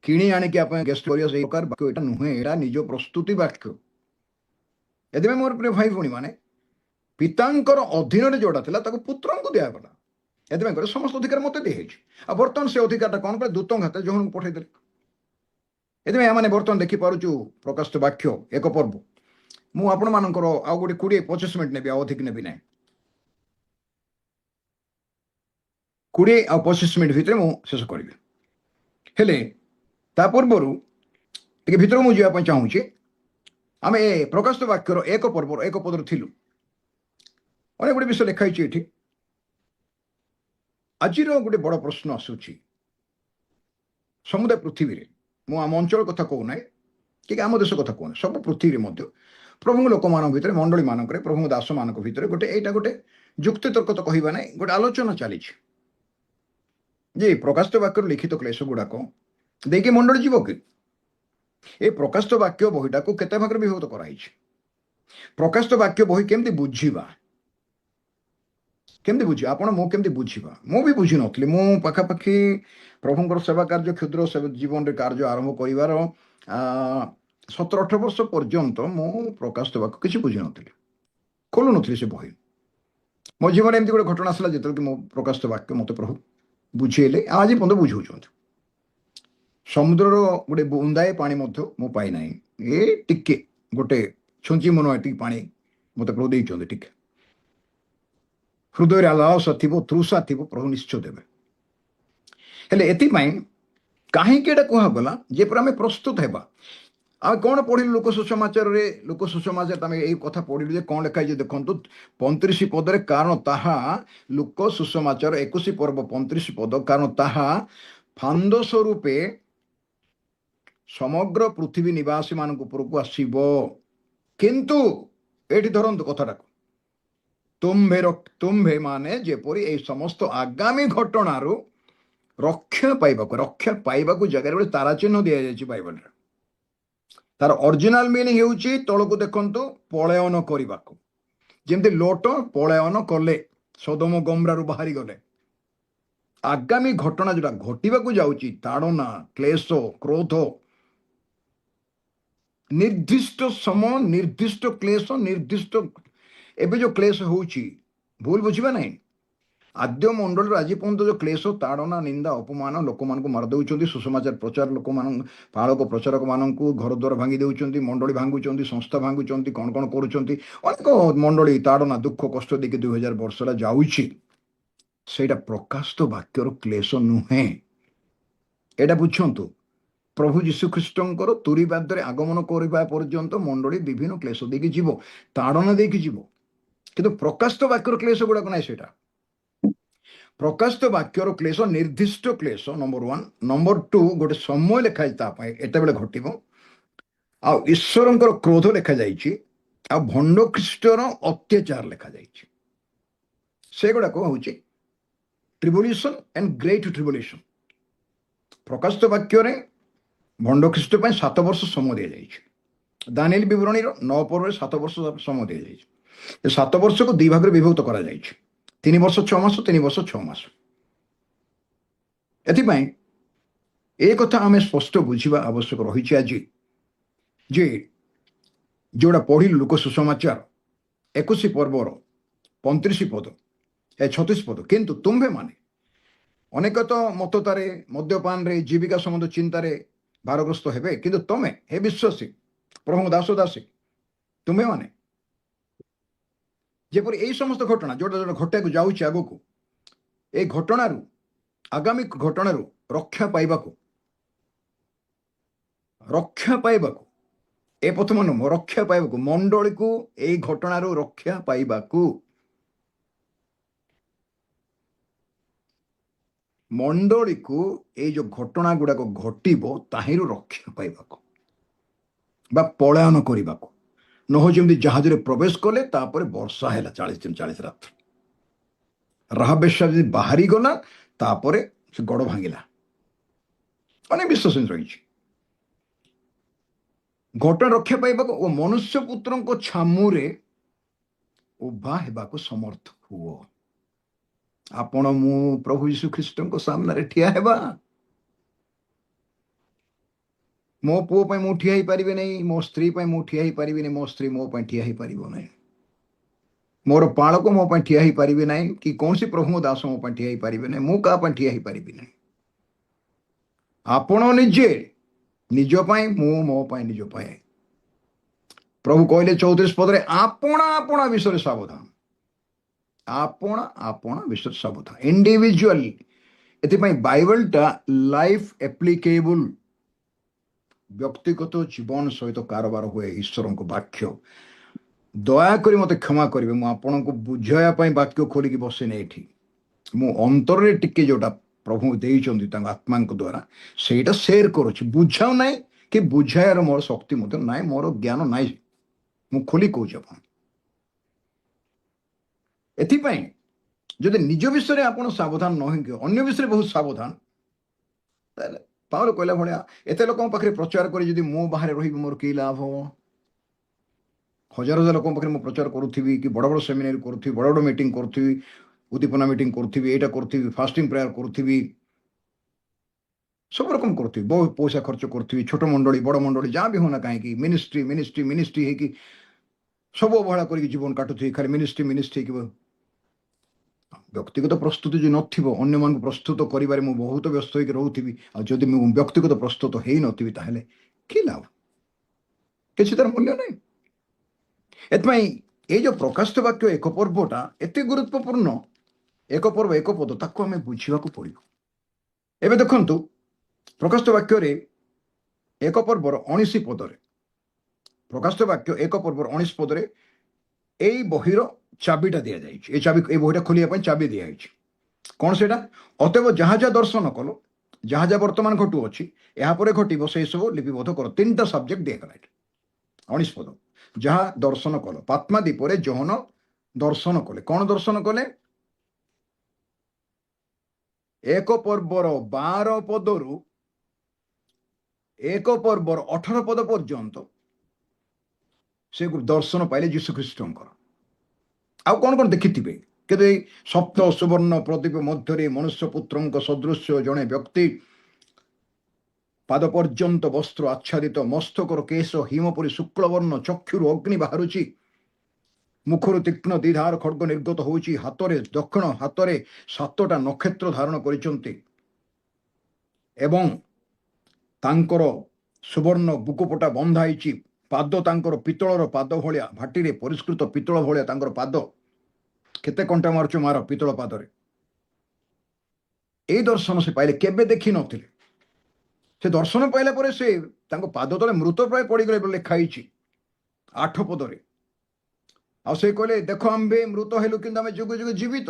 କିଣି ଆଣିକି ଆପଣ ଗେଷ୍ଟ କରିବା ସେଇ ପ୍ରକାର ବାକ୍ୟ ଏଇଟା ନୁହେଁ। ଏଇଟା ନିଜ ପ୍ରସ୍ତୁତି ବାକ୍ୟ। ଏଥିପାଇଁ ମୋର ପ୍ରିୟ ଭାଇ ଭଉଣୀ ମାନେ, ପିତାଙ୍କର ଅଧୀନରେ ଯୋଉଟା ଥିଲା ତାକୁ ପୁତ୍ରଙ୍କୁ ଦିଆଗଲା। ଏଥିପାଇଁ କହିଲେ ସମସ୍ତ ଅଧିକାର ମୋତେ ଦିଆହେଇଛି। ଆଉ ବର୍ତ୍ତମାନ ସେ ଅଧିକାରଟା କ'ଣ କଲେ? ଦୂତଙ୍କ ହାତରେ ଜୋହନଙ୍କୁ ପଠେଇଦେଲେ। ଏଥିପାଇଁ ଆମେ ବର୍ତ୍ତମାନ ଦେଖିପାରୁଛୁ ପ୍ରକାଶିତ ବାକ୍ୟ ଏକ ପର୍ବ। ମୁଁ ଆପଣମାନଙ୍କର ଆଉ ଗୋଟେ 20-25 ମିନିଟ୍ ନେବି, ଆଉ ଅଧିକ ନେବି ନାହିଁ। 20 ଆଉ 25 ମିନିଟ୍ ଭିତରେ ମୁଁ ଶେଷ କରିବି। ହେଲେ ତା ପୂର୍ବରୁ ଟିକେ ଭିତରକୁ ମୁଁ ଯିବା ପାଇଁ ଚାହୁଁଛି। ଆମେ ଏ ପ୍ରକାଶିତ ବାକ୍ୟର ଏକ ପର୍ବର ଏକ ପଦରେ ଥିଲୁ। ଅନେକ ଗୁଡ଼ିଏ ବିଷୟ ଲେଖା ହେଇଛି ଏଠି। ଆଜିର ଗୋଟେ ବଡ଼ ପ୍ରଶ୍ନ ଆସୁଛି ସମୁଦାୟ ପୃଥିବୀରେ, ମୁଁ ଆମ ଅଞ୍ଚଳ କଥା କହୁନାହିଁ କି ଆମ ଦେଶ କଥା କହୁନାହିଁ, ସବୁ ପୃଥିବୀରେ ମଧ୍ୟ ପ୍ରଭୁଙ୍କ ଲୋକମାନଙ୍କ ଭିତରେ, ମଣ୍ଡଳୀ ମାନଙ୍କରେ, ପ୍ରଭୁଙ୍କ ଦାସମାନଙ୍କ ଭିତରେ ଏଇଟା ଗୋଟେ ଯୁକ୍ତିତର୍କ ତ କହିବା ନାହିଁ, ଗୋଟେ ଆଲୋଚନା ଚାଲିଛି ଯେ ପ୍ରକାଶିତ ବାକ୍ୟର ଲିଖିତ କ୍ଲେଶ ଗୁଡାକ ଦେଇକି ମଣ୍ଡଳୀ ଯିବ କି? ଏ ପ୍ରକାଶିତ ବାକ୍ୟ ବହିଟାକୁ କେତେ ଭାଗରେ ବିଭକ୍ତ କରାଯାଇଛି? ପ୍ରକାଶିତ ବାକ୍ୟ ବହି କେମିତି ବୁଝିବା? କେମିତି ବୁଝିବା? ଆପଣ ମୁଁ କେମିତି ବୁଝିବା? ମୁଁ ବି ବୁଝିନଥିଲି। ମୁଁ ପାଖାପାଖି ପ୍ରଭୁଙ୍କର ସେବା କାର୍ଯ୍ୟ, କ୍ଷୁଦ୍ର ଜୀବନରେ କାର୍ଯ୍ୟ ଆରମ୍ଭ କରିବାର 17-18 ବର୍ଷ ପର୍ଯ୍ୟନ୍ତ ମୁଁ ପ୍ରକାଶିତ ବାକ୍ୟ କିଛି ବୁଝିନଥିଲି, ଖୋଲୁନଥିଲି ସେ ବହି। ମୋ ଜୀବନରେ ଏମିତି ଗୋଟେ ଘଟଣା ଆସିଲା ଯେତେବେଳେ କି ମୋ ପ୍ରକାଶିତ ବାକ୍ୟ ମୋତେ ପ୍ରଭୁ ବୁଝେଇଲେ, ଆଜି ପର୍ଯ୍ୟନ୍ତ ବୁଝାଉଛନ୍ତି। ସମୁଦ୍ରର ଗୋଟେ ବୁନ୍ଦାଏ ପାଣି ମଧ୍ୟ ମୁଁ ପାଇନାହିଁ। ଏ ଟିକେ ଗୋଟେ ଛୁଞ୍ଚି ମନ ଏତିକି ପାଣି ମୋତେ ପ୍ରଭୁ ଦେଇଛନ୍ତି। ଟିକେ ହୃଦୟରେ ଲାଳସା ଥିବ, ତୃଷା ଥିବ, ପ୍ରଭୁ ନିଶ୍ଚୟ ଦେବେ। ହେଲେ ଏଥିପାଇଁ କାହିଁକି ଏଇଟା କୁହାଗଲା? ଯେପରି ଆମେ ପ୍ରସ୍ତୁତ ହେବା। ଆଉ କ'ଣ ପଢିଲୁ ଲୋକ ସୁସମାଚାରରେ? ଲୋକ ସୁସମାଚାର ଆମେ ଏଇ କଥା ପଢିଲୁ ଯେ କ'ଣ ଲେଖା ହେଇଛି ଦେଖନ୍ତୁ 35 ପଦରେ, କାରଣ ତାହା ଲୋକ ସୁସମାଚାର 21 ପର୍ବ 35 ପଦ, କାରଣ ତାହା ଫାନ୍ଦ ସ୍ୱରୂପେ ସମଗ୍ର ପୃଥିବୀ ନିବାସୀ ମାନଙ୍କ ଉପରକୁ ଆସିବ। କିନ୍ତୁ ଏଠି ଧରନ୍ତୁ କଥାଟାକୁ, ତୁମ୍ଭେ ମାନେ ଯେପରି এই ସମସ୍ତ ଆଗାମୀ ଘଟଣାରୁ ରକ୍ଷା ପାଇବାକୁ ଜାଗାରେ ଗୋଟେ ତାରା ଚିହ୍ନ ଦିଆଯାଇଛି ବାଇବଲରେ। ତାର ଅରିଜିନାଲ ମିନିଂ ହେଉଛି, ତଳକୁ ଦେଖନ୍ତୁ, ପଳାୟନ କରିବାକୁ। ଯେମିତି ଲୋଟ ପଳାୟନ କଲେ, ସୋଦମ ଗମରାରୁ ବାହାରି ଗଲେ। ଆଗାମୀ ଘଟଣା ଯୋଉଟା ଘଟିବାକୁ ଯାଉଛି, ତାଡ଼ନା, କ୍ଲେଶ, କ୍ରୋଧ, ନିର୍ଦ୍ଦିଷ୍ଟ ସମୟ, ନିର୍ଦ୍ଦିଷ୍ଟ କ୍ଲେଶ, ନିର୍ଦ୍ଦିଷ୍ଟ ଏବେ ଯୋଉ କ୍ଲେଶ ହେଉଛି, ଭୁଲ ବୁଝିବା ନାହିଁ। ଆଦ୍ୟ ମଣ୍ଡଳୀର ଆଜି ପର୍ଯ୍ୟନ୍ତ ଯୋଉ କ୍ଲେଶ, ତାଡ଼ନା, ନିନ୍ଦା, ଅପମାନ, ଲୋକମାନଙ୍କୁ ମାରିଦେଉଛନ୍ତି, ସୁସମାଚାର ପ୍ରଚାର ଲୋକମାନଙ୍କୁ, ପାଳକ ପ୍ରଚାରକ ମାନଙ୍କୁ ଘର ଦ୍ୱାର ଭାଙ୍ଗି ଦେଉଛନ୍ତି, ମଣ୍ଡଳୀ ଭାଙ୍ଗୁଛନ୍ତି, ସଂସ୍ଥା ଭାଙ୍ଗୁଛନ୍ତି, କ'ଣ କ'ଣ କରୁଛନ୍ତି, ଅନେକ ମଣ୍ଡଳୀ ତାଡ଼ନା, ଦୁଃଖ, କଷ୍ଟ ଦେଇକି 2000 ବର୍ଷ ହେଲା ଯାଉଛି। ସେଇଟା ପ୍ରକାଶିତ ବାକ୍ୟର କ୍ଲେଶ ନୁହେଁ। ଏଇଟା ବୁଝନ୍ତୁ। ପ୍ରଭୁ ଯୀଶୁଖ୍ରୀଷ୍ଟଙ୍କର ତୁରୀବାଦ୍ୟରେ ଆଗମନ କରିବା ପର୍ଯ୍ୟନ୍ତ ମଣ୍ଡଳୀ ବିଭିନ୍ନ କ୍ଲେଶ ଦେଇକି ଯିବ, ତାଡ଼ନା ଦେଇକି ଯିବ। କିନ୍ତୁ ପ୍ରକାଶିତ ବାକ୍ୟର କ୍ଲେଶ ଗୁଡାକ ନାହିଁ। ସେଇଟା ପ୍ରକାଶିତ ବାକ୍ୟର କ୍ଲେଶ ନିର୍ଦ୍ଦିଷ୍ଟ କ୍ଲେଶ, ନମ୍ବର 1। ନମ୍ବର 2, ଗୋଟେ ସମୟ ଲେଖା ହେଇଛି ତା ପାଇଁ, ଏତେବେଳେ ଘଟିବ। ଆଉ ଈଶ୍ୱରଙ୍କର କ୍ରୋଧ ଲେଖାଯାଇଛି, ଆଉ ଭଣ୍ଡ ଖ୍ରୀଷ୍ଟର ଅତ୍ୟାଚାର ଲେଖାଯାଇଛି। ସେଗୁଡାକ ହଉଛି ଟ୍ରିବୁଲେସନ ଆଣ୍ଡ ଗ୍ରେଟ୍ ଟ୍ରିବୁଲେସନ। ପ୍ରକାଶିତ ବାକ୍ୟରେ ଭଣ୍ଡ ଖ୍ରୀଷ୍ଟ ପାଇଁ 7 ବର୍ଷ ସମୟ ଦିଆଯାଇଛି। ଦାନିଏଲ ବିବରଣୀର 9 ପର୍ବରେ 7 ବର୍ଷ ସମୟ ଦିଆଯାଇଛି। ଏ 7 ବର୍ଷକୁ 2 ଭାଗରେ ବିଭକ୍ତ କରାଯାଇଛି, 3 ବର୍ଷ 6 ମାସ, 3 ବର୍ଷ 6 ମାସ। ଏଥିପାଇଁ ଏ କଥା ଆମେ ସ୍ପଷ୍ଟ ବୁଝିବା ଆବଶ୍ୟକ ରହିଛି ଆଜି, ଯେ ଯୋଉଟା ପଢିଲୁ ଲୋକ ସୁସମାଚାର 21 ପର୍ବର 35 ପଦ 36 ପଦ, କିନ୍ତୁ ତୁମ୍ଭେମାନେ ଅନେକ ତ ମତତାରେ, ମଦ୍ୟପାନରେ, ଜୀବିକା ସମ୍ବନ୍ଧ ଚିନ୍ତାରେ ଭାରଗ୍ରସ୍ତ ହେବେ, କିନ୍ତୁ ତମେ ହେ ବିଶ୍ୱାସୀ, ପ୍ରଭୁଙ୍କ ଦାସ ଦାସୀ, ତୁମେମାନେ ଯେପରି ଏଇ ସମସ୍ତ ଘଟଣା ଯୋଉଟା ଯୋଉଟା ଘଟିବାକୁ ଯାଉଛି ଆଗକୁ, ଏଇ ଘଟଣାରୁ, ଆଗାମୀ ଘଟଣାରୁ ରକ୍ଷା ପାଇବାକୁ ଏ ପ୍ରଥମ ନମ୍ବର, ରକ୍ଷା ପାଇବାକୁ, ମଣ୍ଡଳୀକୁ ଏଇ ଘଟଣାରୁ ରକ୍ଷା ପାଇବାକୁ, ମଣ୍ଡଳୀକୁ ଏଇ ଯୋଉ ଘଟଣା ଗୁଡାକ ଘଟିବ ତାହିଁରୁ ରକ୍ଷା ପାଇବାକୁ ବା ପଳାୟନ କରିବାକୁ। ନହ ଯେମିତି ଜାହାଜରେ ପ୍ରବେଶ କଲେ, ତାପରେ ବର୍ଷା ହେଲା 40 ଦିନ 40 ରାତ। ରାହାବ ବେଶ୍ୟା ଯଦି ବାହାରି ଗଲା, ତାପରେ ସେ ଗୋଡ ଭାଙ୍ଗିଲା। ଅନେକ ବିଶ୍ୱାସ ରହିଛି। ଘଟଣା ରକ୍ଷା ପାଇବାକୁ ଓ ମନୁଷ୍ୟ ପୁତ୍ରଙ୍କ ଛାମୁରେ ଉଭା ହେବାକୁ ସମର୍ଥ ହୁଅ। ଆପଣ ମୁଁ ପ୍ରଭୁ ଯୀଶୁ ଖ୍ରୀଷ୍ଟଙ୍କ ସାମ୍ନାରେ ଠିଆ ହେବା। ମୋ ପୁଅ ପାଇଁ ମୁଁ ଠିଆ ହେଇପାରିବି ନାହିଁ, ମୋ ସ୍ତ୍ରୀ ପାଇଁ ମୁଁ ଠିଆ ହେଇପାରିବିନି, ମୋ ସ୍ତ୍ରୀ ମୋ ପାଇଁ ଠିଆ ହେଇପାରିବ ନାହିଁ, ମୋର ପାଳକ ମୋ ପାଇଁ ଠିଆ ହେଇପାରିବେ ନାହିଁ, କି କୌଣସି ପ୍ରଭୁଙ୍କ ଦାସ ମୋ ପାଇଁ ଠିଆ ହେଇପାରିବେ ନାହିଁ, ମୁଁ କାହା ପାଇଁ ଠିଆ ହେଇପାରିବି ନାହିଁ। ଆପଣ ନିଜେ ନିଜ ପାଇଁ, ମୁଁ ମୋ ପାଇଁ ନିଜ ପାଇଁ। ପ୍ରଭୁ କହିଲେ 34 ପଦରେ, ଆପଣା ଆପଣା ବିଷୟରେ ସାବଧାନ, ଆପଣା ଆପଣା ବିଷୟରେ ସାବଧାନ, ଇଣ୍ଡିଭିଜୁଆଲି। ଏଥିପାଇଁ ବାଇବଲଟା ଲାଇଫ ଆପ୍ଲିକେବୁଲ, ବ୍ୟକ୍ତିଗତ ଜୀବନ ସହିତ କାରବାର ହୁଏ ଈଶ୍ୱରଙ୍କ ବାକ୍ୟ। ଦୟାକରି ମୋତେ କ୍ଷମା କରିବେ, ମୁଁ ଆପଣଙ୍କୁ ବୁଝାଇବା ପାଇଁ ବାକ୍ୟ ଖୋଲିକି ବସିନି ଏଠି। ମୁଁ ଅନ୍ତରରେ ଟିକେ ଯୋଉଟା ପ୍ରଭୁ ଦେଇଛନ୍ତି ତାଙ୍କ ଆତ୍ମାଙ୍କ ଦ୍ୱାରା, ସେଇଟା ସେୟାର କରୁଛି। ବୁଝାଉ ନାହିଁ କି ବୁଝାଇବାର ମୋର ଶକ୍ତି ମଧ୍ୟ ନାହିଁ, ମୋର ଜ୍ଞାନ ନାହିଁ, ମୁଁ ଖୋଲି କହୁଛି ଆପଣ। ଏଥିପାଇଁ ଯଦି ନିଜ ବିଷୟରେ ଆପଣ ସାବଧାନ ନ ହେଇକି ଅନ୍ୟ ବିଷୟରେ ବହୁତ ସାବଧାନ, ତାହେଲେ ପାଉଲ କହିଲା ଭଳିଆ ଏତେ ଲୋକଙ୍କ ପାଖରେ ପ୍ରଚାର କରି ଯଦି ମୁଁ ବାହାରେ ରହିବି, ମୋର କି ଲାଭ? ହଜାର ହଜାର ଲୋକଙ୍କ ପାଖରେ ମୁଁ ପ୍ରଚାର କରୁଥିବି, କି ବଡ଼ ବଡ଼ ସେମିନାରୀ କରୁଥିବି, ବଡ଼ ବଡ଼ ମିଟିଂ କରୁଥିବି, ଉଦ୍ଦୀପନା ମିଟିଂ କରୁଥିବି, ଏଇଟା କରୁଥିବି, ଫାଷ୍ଟିଂ ପ୍ରେୟାର କରୁଥିବି, ସବୁ ରକମ କରୁଥିବି, ବହୁତ ପଇସା ଖର୍ଚ୍ଚ କରୁଥିବି, ଛୋଟ ମଣ୍ଡଳୀ ବଡ଼ ମଣ୍ଡଳୀ ଯାହା ବି ହଉନା କାହିଁକି, ମିନିଷ୍ଟ୍ରି ମିନିଷ୍ଟ୍ରି ମିନିଷ୍ଟ୍ରି ହେଇକି ସବୁ ଅବହେଳା କରିକି ଜୀବନ କାଟୁଥିବି, ଖାଲି ମିନିଷ୍ଟ୍ରି ମିନିଷ୍ଟ୍ରି ହେଇକି। ବ୍ୟକ୍ତିଗତ ପ୍ରସ୍ତୁତି ଯଦି ନଥିବ, ଅନ୍ୟମାନଙ୍କୁ ପ୍ରସ୍ତୁତ କରିବାରେ ମୁଁ ବହୁତ ବ୍ୟସ୍ତ ହେଇକି ରହୁଥିବି, ଆଉ ଯଦି ମୁଁ ବ୍ୟକ୍ତିଗତ ପ୍ରସ୍ତୁତ ହେଇନଥିବି, ତାହେଲେ କି ଲାଭ? କିଛି ତାର ମୂଲ୍ୟ ନାହିଁ। ଏଥିପାଇଁ ଏଇ ଯୋଉ ପ୍ରକାଶିତ ବାକ୍ୟ ଏକ ପର୍ବଟା ଏତେ ଗୁରୁତ୍ୱପୂର୍ଣ୍ଣ, ଏକ ପର୍ବ ଏକ ପଦ, ତାକୁ ଆମେ ବୁଝିବାକୁ ପଡ଼ିବ। ଏବେ ଦେଖନ୍ତୁ ପ୍ରକାଶିତ ବାକ୍ୟରେ ଏକ ପର୍ବର 19 ପଦରେ, ପ୍ରକାଶିତ ବାକ୍ୟ ଏକ ପର୍ବର 19 ପଦରେ ଏଇ ବହିର ଚାବିଟା ଦିଆଯାଇଛି। ଏଇ ବହିଟା ଖୋଲିବା ପାଇଁ ଚାବି ଦିଆଯାଇଛି। କ'ଣ ସେଇଟା? ଅତଏବ ଯାହା ଯାହା ଦର୍ଶନ କଲ, ଯାହା ଯାହା ବର୍ତ୍ତମାନ ଘଟୁଅଛି, ଏହାପରେ ଘଟିବ, ସେଇ ସବୁ ଲିପିବଦ୍ଧ କର। 3ଟା ସବଜେକ୍ଟ ଦିଆଗଲା ଏଠି। 19 ପଦ, ଯାହା ଦର୍ଶନ କଲ। ପାତ୍ମା ଦ୍ୱୀପରେ ଯୋହନ ଦର୍ଶନ କଲେ। କ'ଣ ଦର୍ଶନ କଲେ? ଏକ ପର୍ବର 12 ପଦରୁ ଏକ ପର୍ବର 18 ପଦ ପର୍ଯ୍ୟନ୍ତ ସେ ଦର୍ଶନ ପାଇଲେ ଯୀଶୁଖ୍ରୀଷ୍ଟଙ୍କର। ଆଉ କ'ଣ କ'ଣ ଦେଖିଥିବେ? କିନ୍ତୁ ଏଇ ସପ୍ତ ସୁବର୍ଣ୍ଣ ପ୍ରଦୀପ ମଧ୍ୟରେ ମନୁଷ୍ୟ ପୁତ୍ରଙ୍କ ସଦୃଶ୍ୟ ଜଣେ ବ୍ୟକ୍ତି, ପାଦ ପର୍ଯ୍ୟନ୍ତ ବସ୍ତ୍ର ଆଚ୍ଛାଦିତ, ମସ୍ତକର କେଶ ହିମ ପରି ଶୁକ୍ଳବର୍ଣ୍ଣ, ଚକ୍ଷୁରୁ ଅଗ୍ନି ବାହାରୁଛି, ମୁଖରୁ ତୀକ୍ଷ୍ଣ ଦ୍ୱିଧାର ଖଡ୍ଗ ନିର୍ଗତ ହେଉଛି, ହାତରେ ଦକ୍ଷିଣ ହାତରେ 7ଟା ନକ୍ଷତ୍ର ଧାରଣ କରିଛନ୍ତି, ଏବଂ ତାଙ୍କର ସୁବର୍ଣ୍ଣ ବୁକୁପଟା ବନ୍ଧା ହେଇଛି। ପାଦ ତାଙ୍କର ପିତ୍ତଳର ପାଦ ଭଳିଆ, ଭାଟିରେ ପରିଷ୍କୃତ ପିତ୍ତଳ ଭଳିଆ ତାଙ୍କର ପାଦ। କେତେ କଣ୍ଟା ମାରୁଛ ମାର ପିତ୍ତଳ ପାଦରେ। ଏଇ ଦର୍ଶନ ସେ ପାଇଲେ, କେବେ ଦେଖିନଥିଲେ। ସେ ଦର୍ଶନ ପାଇଲା ପରେ ସେ ତାଙ୍କ ପାଦ ତଳେ ମୃତ ପ୍ରାୟ ପଡ଼ିଗଲେ ବୋଲି ଲେଖା ହେଇଛି 8 ପଦରେ। ଆଉ ସେ କହିଲେ, ଦେଖ ଆମ୍ଭେ ମୃତ ହେଲୁ, କିନ୍ତୁ ଆମେ ଯୁଗ ଯୁଗ ଜୀବିତ।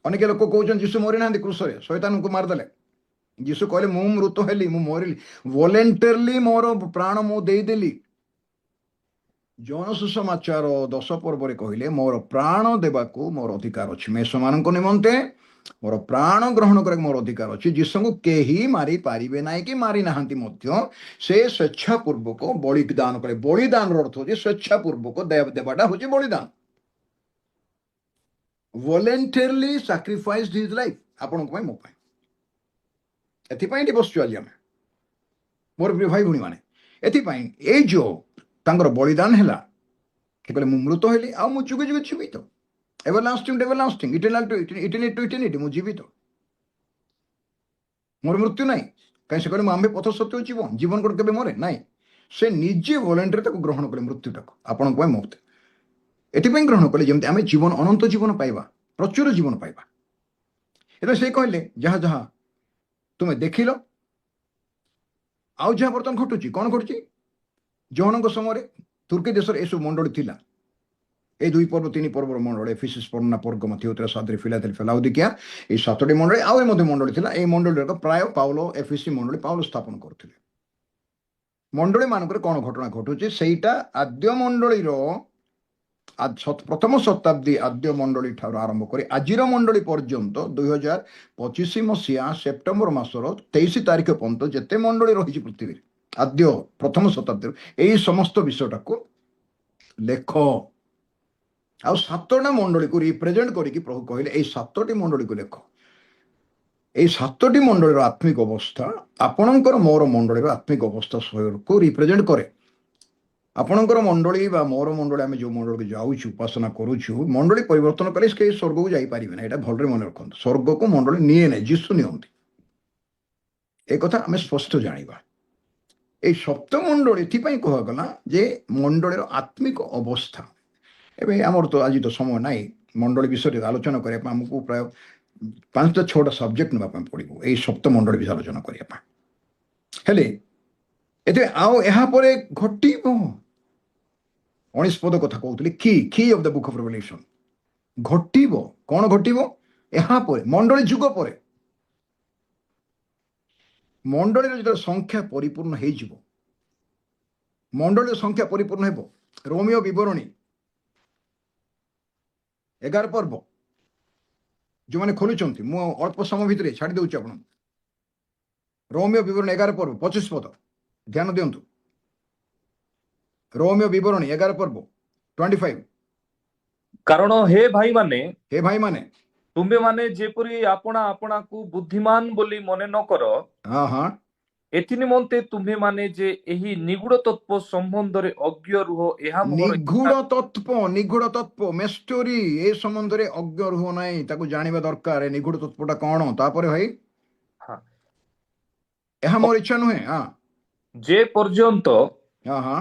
ଅନେକ ଲୋକ କହୁଛନ୍ତି ଯୀଶୁ ମରିନାହାନ୍ତି କ୍ରୁଶରେ, ଶୈତାନଙ୍କୁ ମାରିଦେଲେ। ଯୀଶୁ କହିଲେ, ମୁଁ ମୃତ ହେଲି, ମୁଁ ମରିଲି, ଭଲେଣ୍ଟାରିଲି ମୋର ପ୍ରାଣ ମୁଁ ଦେଇଦେଲି, ଜନ ସୁସମାଚାର 10 ପର୍ବରେ କହିଲେ ମୋର ପ୍ରାଣ ଦେବାକୁ ମୋର ଅଧିକାର ଅଛି। ମୁଁ ସେମାନଙ୍କ ନିମନ୍ତେ ମୋର ପ୍ରାଣ ଗ୍ରହଣ କରିବାକୁ ମୋର ଅଧିକାର ଅଛି। ଯୀଶୁଙ୍କୁ କେହି ମାରି ପାରିବେ ନାହିଁ କି ମାରି ନାହାନ୍ତି ମଧ୍ୟ। ସେ ସ୍ୱେଚ୍ଛାପୂର୍ବକ ବଳିଦାନ କଲେ। ବଳିଦାନର ଅର୍ଥ ହେଉଛି ସ୍ୱେଚ୍ଛାପୂର୍ବକ ଦେବାଟା ହେଉଛି ବଳିଦାନ। voluntarily sacrificed his life ଆପଣଙ୍କ ପାଇଁ ମୋ ପାଇଁ। ଏଥିପାଇଁ ଏଠି ବସୁଛୁ ଆଜି ଆମେ, ମୋର ପ୍ରିୟ ଭାଇ ଭଉଣୀମାନେ। ଏଥିପାଇଁ ଏଇ ଯୋଉ ତାଙ୍କର ବଳିଦାନ ହେଲା, ସେ କହିଲେ ମୁଁ ମୃତ ହେଲି ଆଉ ମୁଁ ଯୁଗେ ଯୁଗେ ଜୀବିତ, ଏଭରଲାଷ୍ଟିଂ two ଏଭରଲାଷ୍ଟିଂ, ଇଟର୍ନାଲ two eternity two eternity, ମୁଁ ଜୀବିତ, ମୋର ମୃତ୍ୟୁ ନାହିଁ। କାହିଁ ସେ କହିଲେ ମୁଁ ଆମ୍ଭେ ପଥ ସତ୍ୟ ଜୀବନ, ଜୀବନ ଗୋଟେ କେବେ ମରେ ନାହିଁ। ସେ ନିଜେ ଭଲେଣ୍ଟାରୀ ତାକୁ ଗ୍ରହଣ କଲେ ମୃତ୍ୟୁଟାକୁ ଆପଣଙ୍କ ପାଇଁ ମତେ। ଏଥିପାଇଁ ଗ୍ରହଣ କଲେ ଯେମିତି ଆମେ ଜୀବନ, ଅନନ୍ତ ଜୀବନ ପାଇବା, ପ୍ରଚୁର ଜୀବନ ପାଇବା। ଏବେ ସେ କହିଲେ ଯାହା ଯାହା ତୁମେ ଦେଖିଲ, ଆଉ ଯାହା ବର୍ତ୍ତମାନ ଘଟୁଛି, କ'ଣ ଘଟୁଛି? ଯୋହନଙ୍କ ସମୟରେ ତୁର୍କୀ ଦେଶରେ ଏସବୁ ମଣ୍ଡଳୀ ଥିଲା। এই 2 পর্ব 3 পর্বর মଣ୍ଡଳୀ, ଏଫିସିସ୍, ସ୍ମରଣା, ପର୍ଗମ, ଥିଓତିରା, ସାର୍ଦି, ଫିଲାଦେଲଫିଆ, ଲାଉଦିକିଆ, এই 7ଟି ମଣ୍ଡଳୀ। ଆଉ ଏ ମଧ୍ୟ ମଣ୍ଡଳୀ ଥିଲା। এই ମଣ୍ଡଳୀର ପ୍ରାୟ ପାଉଲ, ଏଫିସି ମଣ୍ଡଳୀ ପାଉଲ ସ୍ଥାପନ କରୁଥିଲେ। ମଣ୍ଡଳୀ ମାନଙ୍କରେ କ'ଣ ଘଟଣା ଘଟୁଛି ସେଇଟା ଆଦ୍ୟ ମଣ୍ଡଳୀର ପ୍ରଥମ ଶତାବ୍ଦୀ ଆଦ୍ୟ ମଣ୍ଡଳୀ ଠାରୁ ଆରମ୍ଭ କରି ଆଜିର ମଣ୍ଡଳୀ ପର୍ଯ୍ୟନ୍ତ 2025 ମସିହା ସେପ୍ଟେମ୍ବର ମାସର 23 ତାରିଖ ପର୍ଯ୍ୟନ୍ତ ଯେତେ ମଣ୍ଡଳୀ ରହିଛି ପୃଥିବୀରେ ଆଦ୍ୟ ପ୍ରଥମ ଶତାବ୍ଦୀରୁ, ଏଇ ସମସ୍ତ ବିଷୟଟାକୁ ଲେଖ। ଆଉ 7ଟା ମଣ୍ଡଳୀକୁ ରିପ୍ରେଜେଣ୍ଟ କରିକି ପ୍ରଭୁ କହିଲେ ଏଇ 7ଟି ମଣ୍ଡଳୀକୁ ଲେଖ। এই 7ଟି ମଣ୍ଡଳୀର ଆତ୍ମିକ ଅବସ୍ଥା ଆପଣଙ୍କର ମୋର ମଣ୍ଡଳୀର ଆତ୍ମିକ ଅବସ୍ଥା ସହକୁ ରିପ୍ରେଜେଣ୍ଟ କରେ। ଆପଣଙ୍କର ମଣ୍ଡଳୀ ବା ମୋର ମଣ୍ଡଳୀ, ଆମେ ଯେଉଁ ମଣ୍ଡଳୀକୁ ଯାଉଛୁ, ଉପାସନା କରୁଛୁ, ମଣ୍ଡଳୀ ପରିବର୍ତ୍ତନ କଲେ କେହି ସ୍ୱର୍ଗକୁ ଯାଇପାରିବେ ନାହିଁ। ଏଇଟା ଭଲରେ ମନେ ରଖନ୍ତୁ। ସ୍ୱର୍ଗକୁ ମଣ୍ଡଳୀ ନିଏ ନାହିଁ, ଯୀଶୁ ନିଅନ୍ତି। ଏ କଥା ଆମେ ସ୍ପଷ୍ଟ ଜାଣିବା। এই 7 ମଣ୍ଡଳୀ ଏଥିପାଇଁ କୁହାଗଲା ଯେ ମଣ୍ଡଳୀର ଆତ୍ମିକ ଅବସ୍ଥା। ଏବେ ଆମର ତ ଆଜି ତ ସମୟ ନାହିଁ ମଣ୍ଡଳୀ ବିଷୟରେ ଆଲୋଚନା କରିବା ପାଇଁ। ଆମକୁ ପ୍ରାୟ 5ଟା 6ଟା ସବଜେକ୍ଟ ନେବା ପାଇଁ ପଡ଼ିବ ଏଇ 7 ମଣ୍ଡଳୀ ବିଷୟରେ ଆଲୋଚନା କରିବା ପାଇଁ। ହେଲେ ଏଥିରେ ଆଉ ଏହାପରେ ଘଟିବ 19 ପଦ କଥା କହୁଥିଲି, କି ଅଫ୍ ଦ ବୁକ୍ ଅଫ୍ ରେଭେଲେସନ। ଘଟିବ, କ'ଣ ଘଟିବ? ଏହାପରେ ମଣ୍ଡଳୀ ଯୁଗ ପରେ ମଣ୍ଡଳୀର ଯେତେବେଳେ ସଂଖ୍ୟା ପରିପୂର୍ଣ୍ଣ ହେଇଯିବ, ମଣ୍ଡଳୀର ସଂଖ୍ୟା ପରିପୂର୍ଣ୍ଣ ହେବ। ରୋମିଓ ବିବରଣୀ 11 ପର୍ବ ଯେଉଁମାନେ ଖୋଲୁଛନ୍ତି, ମୁଁ ଅଳ୍ପ ସମୟ ଭିତରେ ଛାଡ଼ି ଦେଉଛି ଆପଣଙ୍କୁ। ରୋମିଓ ବିବରଣୀ 11 ପର୍ବ 25 ପଦ, ଧ୍ୟାନ ଦିଅନ୍ତୁ। ରୋମିଓ ବିବରଣୀ 11 ପର୍ବ 25। କାରଣ ହେ ଭାଇମାନେ, ହେ ଭାଇମାନେ, ତୁମ୍ଭେମାନେ ଯେପରି ଆପଣା ଆପଣାକୁ ବୁଦ୍ଧିମାନ ବୋଲି ମନେ ନ କର, ହଁ ହଁ, ଏଥି ନିମନ୍ତେ ତୁମ୍ଭେମାନେ ଯେ ଏହି ନିଗୁଡ ତତ୍ତ୍ୱ ସମ୍ବନ୍ଧରେ ଅଜ୍ଞ ରୁହ, ଏହା ମୋର ନିଗୁଡ ତତ୍ତ୍ୱ ମେଷ୍ଟୋରୀ, ଏ ସମ୍ବନ୍ଧରେ ଅଜ୍ଞ ରୁହ ନାହିଁ, ତାକୁ ଜାଣିବା ଦରକାର। ଏ ନିଗୁଡ ତତ୍ତ୍ୱଟା କ'ଣ? ତାପରେ ଭାଇ, ହଁ, ଏହା ମୋର ଇଚ୍ଛା ନୁହେଁ। ହଁ ଯେ ପର୍ଯ୍ୟନ୍ତ ହଁ ହଁ,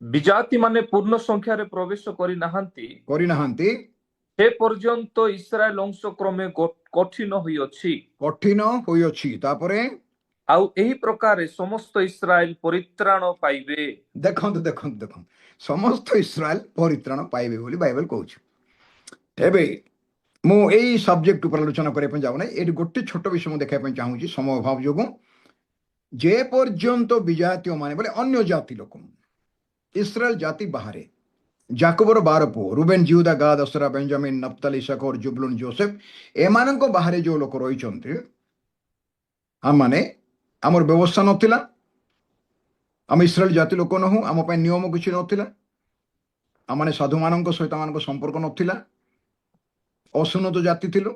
ବିଜାତି ମାନେ ପୂର୍ଣ୍ଣ ସଂଖ୍ୟାରେ ପ୍ରବେଶ କରିନାହାନ୍ତି, କରିନାହାନ୍ତି, ସେ ପର୍ଯ୍ୟନ୍ତ ଇସ୍ରାଏଲ ଅଂଶ କ୍ରମେ କଠିନ ହୋଇଅଛି। କଠିନ ହୋଇଅଛି। ତାପରେ ଆଉ ଏହି ପ୍ରକାରେ ସମସ୍ତ ଇସ୍ରାଏଲ ପରିତ୍ରାଣ ପାଇବେ। ଦେଖନ୍ତୁ ଦେଖନ୍ତୁ ଦେଖନ୍ତୁ, ସମସ୍ତ ଇସ୍ରାଏଲ ପରିତ୍ରାଣ ପାଇବେ ବୋଲି ବାଇବେଲ କହୁଛି। ଏବେ ମୁଁ ଏଇ ସବଜେକ୍ଟ ଉପରେ ଆଲୋଚନା କରିବା ପାଇଁ ଯାଉନାହିଁ। ଏଠି ଗୋଟେ ଛୋଟ ବିଷୟ ମୁଁ ଦେଖିବା ପାଇଁ ଚାହୁଁଛି ସମୟ ଅଭାବ ଯୋଗୁଁ। ଯେ ପର୍ଯ୍ୟନ୍ତ ବିଜାତୀୟ ମାନେ ବୋଲେ ଅନ୍ୟ ଜାତି ଲୋକ, ଇସ୍ରାଏଲ ଜାତି ବାହାରେ, ଜାକବର 12 ପୁଅ, Reuben, Judah, Gad, Asher, Benjamin, Naphtali, Issachar, Zebulun, Joseph, ଏମାନଙ୍କ ବାହାରେ ଯେଉଁ ଲୋକ ରହିଛନ୍ତି, ଆମମାନେ, ଆମର ବ୍ୟବସ୍ଥା ନଥିଲା, ଆମେ ଇସ୍ରାଏଲ ଜାତି ଲୋକ ନହୁଁ, ଆମ ପାଇଁ ନିୟମ କିଛି ନଥିଲା, ଆମମାନେ ସାଧୁମାନଙ୍କ ସହିତ ଆମମାନଙ୍କ ସମ୍ପର୍କ ନଥିଲା, ଅସୁନ୍ନତ ଜାତି ଥିଲୁ।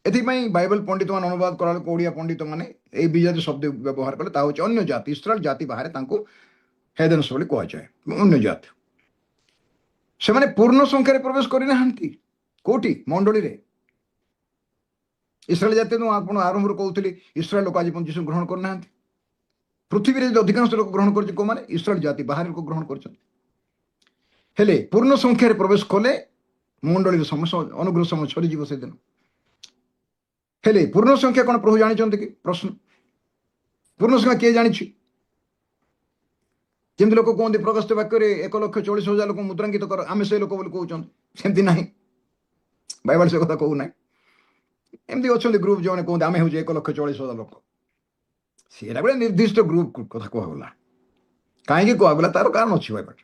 ଏଥିପାଇଁ ବାଇବେଲ ପଣ୍ଡିତମାନେ ଅନୁବାଦ କଲାବେଳକୁ ଓଡ଼ିଆ ପଣ୍ଡିତମାନେ ଏଇ ବିଜାତି ଶବ୍ଦ ବ୍ୟବହାର କଲେ, ତାହା ହେଉଛି ଅନ୍ୟ ଜାତି। ଇସ୍ରାଏଲ ଜାତି ବାହାରେ ତାଙ୍କୁ ହେଦେନ୍ସ ବୋଲି କୁହାଯାଏ, ଅନ୍ୟ ଜାତି। ସେମାନେ ପୂର୍ଣ୍ଣ ସଂଖ୍ୟାରେ ପ୍ରବେଶ କରିନାହାନ୍ତି। କୋଉଠି? ମଣ୍ଡଳୀରେ। ଇସ୍ରାଏଲ ଜାତି ଆପଣ ଆରମ୍ଭରୁ କହୁଥିଲି, ଇସ୍ରାଏଲ ଲୋକ ଆଜି ପର୍ଯ୍ୟନ୍ତ ଯୀଶୁ ଗ୍ରହଣ କରିନାହାନ୍ତି। ପୃଥିବୀରେ ଯଦି ଅଧିକାଂଶ ଲୋକ ଗ୍ରହଣ କରିଛି, କୋଉମାନେ? ଇସ୍ରାଏଲ ଜାତି ବାହାରେ ଲୋକ ଗ୍ରହଣ କରିଛନ୍ତି। ହେଲେ ପୂର୍ଣ୍ଣ ସଂଖ୍ୟାରେ ପ୍ରବେଶ କଲେ ମଣ୍ଡଳୀର ସମସ୍ତ ଅନୁଗ୍ରହ ସମୟ ସରିଯିବ ସେଦିନ। ହେଲେ ପୂର୍ଣ୍ଣ ସଂଖ୍ୟା କ'ଣ ପ୍ରଭୁ ଜାଣିଛନ୍ତି କି? ପ୍ରଶ୍ନ। ପୂର୍ଣ୍ଣ ସଂଖ୍ୟା କିଏ ଜାଣିଛି? ଯେମିତି ଲୋକ କୁହନ୍ତି ପ୍ରକାଶିତ ବାକ୍ୟରେ 1,40,000 ଲୋକ ମୁଦ୍ରାଙ୍କିତ କର, ଆମେ ସେ ଲୋକ ବୋଲି କହୁଛନ୍ତି। ସେମିତି ନାହିଁ, ବାଇବେଲ ସେ କଥା କହୁନାହିଁ। ଏମିତି ଅଛନ୍ତି ଗ୍ରୁପ ଯେଉଁମାନେ କୁହନ୍ତି ଆମେ ହେଉଛି 1,40,000 ଲୋକ। ସେଇଟା ଗୋଟେ ନିର୍ଦ୍ଦିଷ୍ଟ ଗ୍ରୁପ କଥା କୁହାଗଲା। କାହିଁକି କୁହାଗଲା? ତାର କାରଣ ଅଛି ବାଇବେଲ।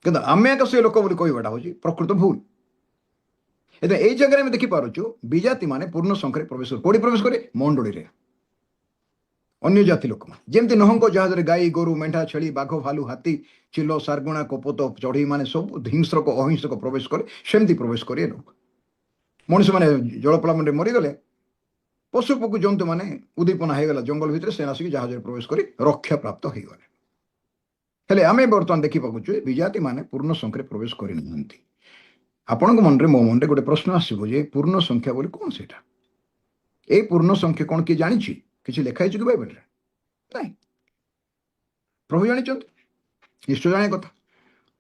କିନ୍ତୁ ଆମେ ଏକ ସେ ଲୋକ ବୋଲି କହିବାଟା ହେଉଛି ପ୍ରକୃତ ଭୁଲ। ଏବେ ଏଇ ଜାଗାରେ ଆମେ ଦେଖିପାରୁଛୁ ବିଜାତି ମାନେ ପୂର୍ଣ୍ଣ ସଂଖ୍ୟାରେ ପ୍ରବେଶ କରି କୋଉଠି ପ୍ରବେଶ କରି ମଣ୍ଡଳୀରେ ଅନ୍ୟ ଜାତି ଲୋକମାନେ ଯେମିତି ନହଙ୍କ ଜାହାଜରେ ଗାଈ ଗୋରୁ ମେଣ୍ଢା ଛେଳି ବାଘ ଭାଲୁ ହାତୀ ଚିଲ ଶାର୍ଗୁଣା କପୋତ ଚଢ଼େଇ ମାନେ ସବୁ ହିଂସ୍ରକ ଅହିଂସ୍ରକ ପ୍ରବେଶ କରେ ସେମିତି ପ୍ରବେଶ କରି ଲୋକ ମଣିଷମାନେ ଜଳପ୍ଲାବନରେ ମରିଗଲେ ପଶୁ ପକ୍ଷୀ ଜନ୍ତୁ ମାନେ ଉଦ୍ଦୀପନା ହେଇଗଲା ଜଙ୍ଗଲ ଭିତରେ ସେ ଆସିକି ଜାହାଜରେ ପ୍ରବେଶ କରି ରକ୍ଷା ପ୍ରାପ୍ତ ହେଇଗଲେ। ହେଲେ ଆମେ ବର୍ତ୍ତମାନ ଦେଖିପାରୁଛୁ ବିଜାତି ମାନେ ପୂର୍ଣ୍ଣ ସଂଖ୍ୟାରେ ପ୍ରବେଶ କରିନାହାନ୍ତି। ଆପଣଙ୍କ ମନରେ ମୋ ମନରେ ଗୋଟେ ପ୍ରଶ୍ନ ଆସିବ ଯେ ପୂର୍ଣ୍ଣ ସଂଖ୍ୟା ବୋଲି କଣ ସେଇଟା? ଏଇ ପୂର୍ଣ୍ଣ ସଂଖ୍ୟା କଣ କିଏ ଜାଣିଛି? କିଛି ଲେଖା ହେଇଛି କି ବାଇବେଲରେ? ନାଇଁ। ପ୍ରଭୁ ଜାଣିଛନ୍ତି, ନିଶ୍ଚୟ ଜାଣିବା କଥା।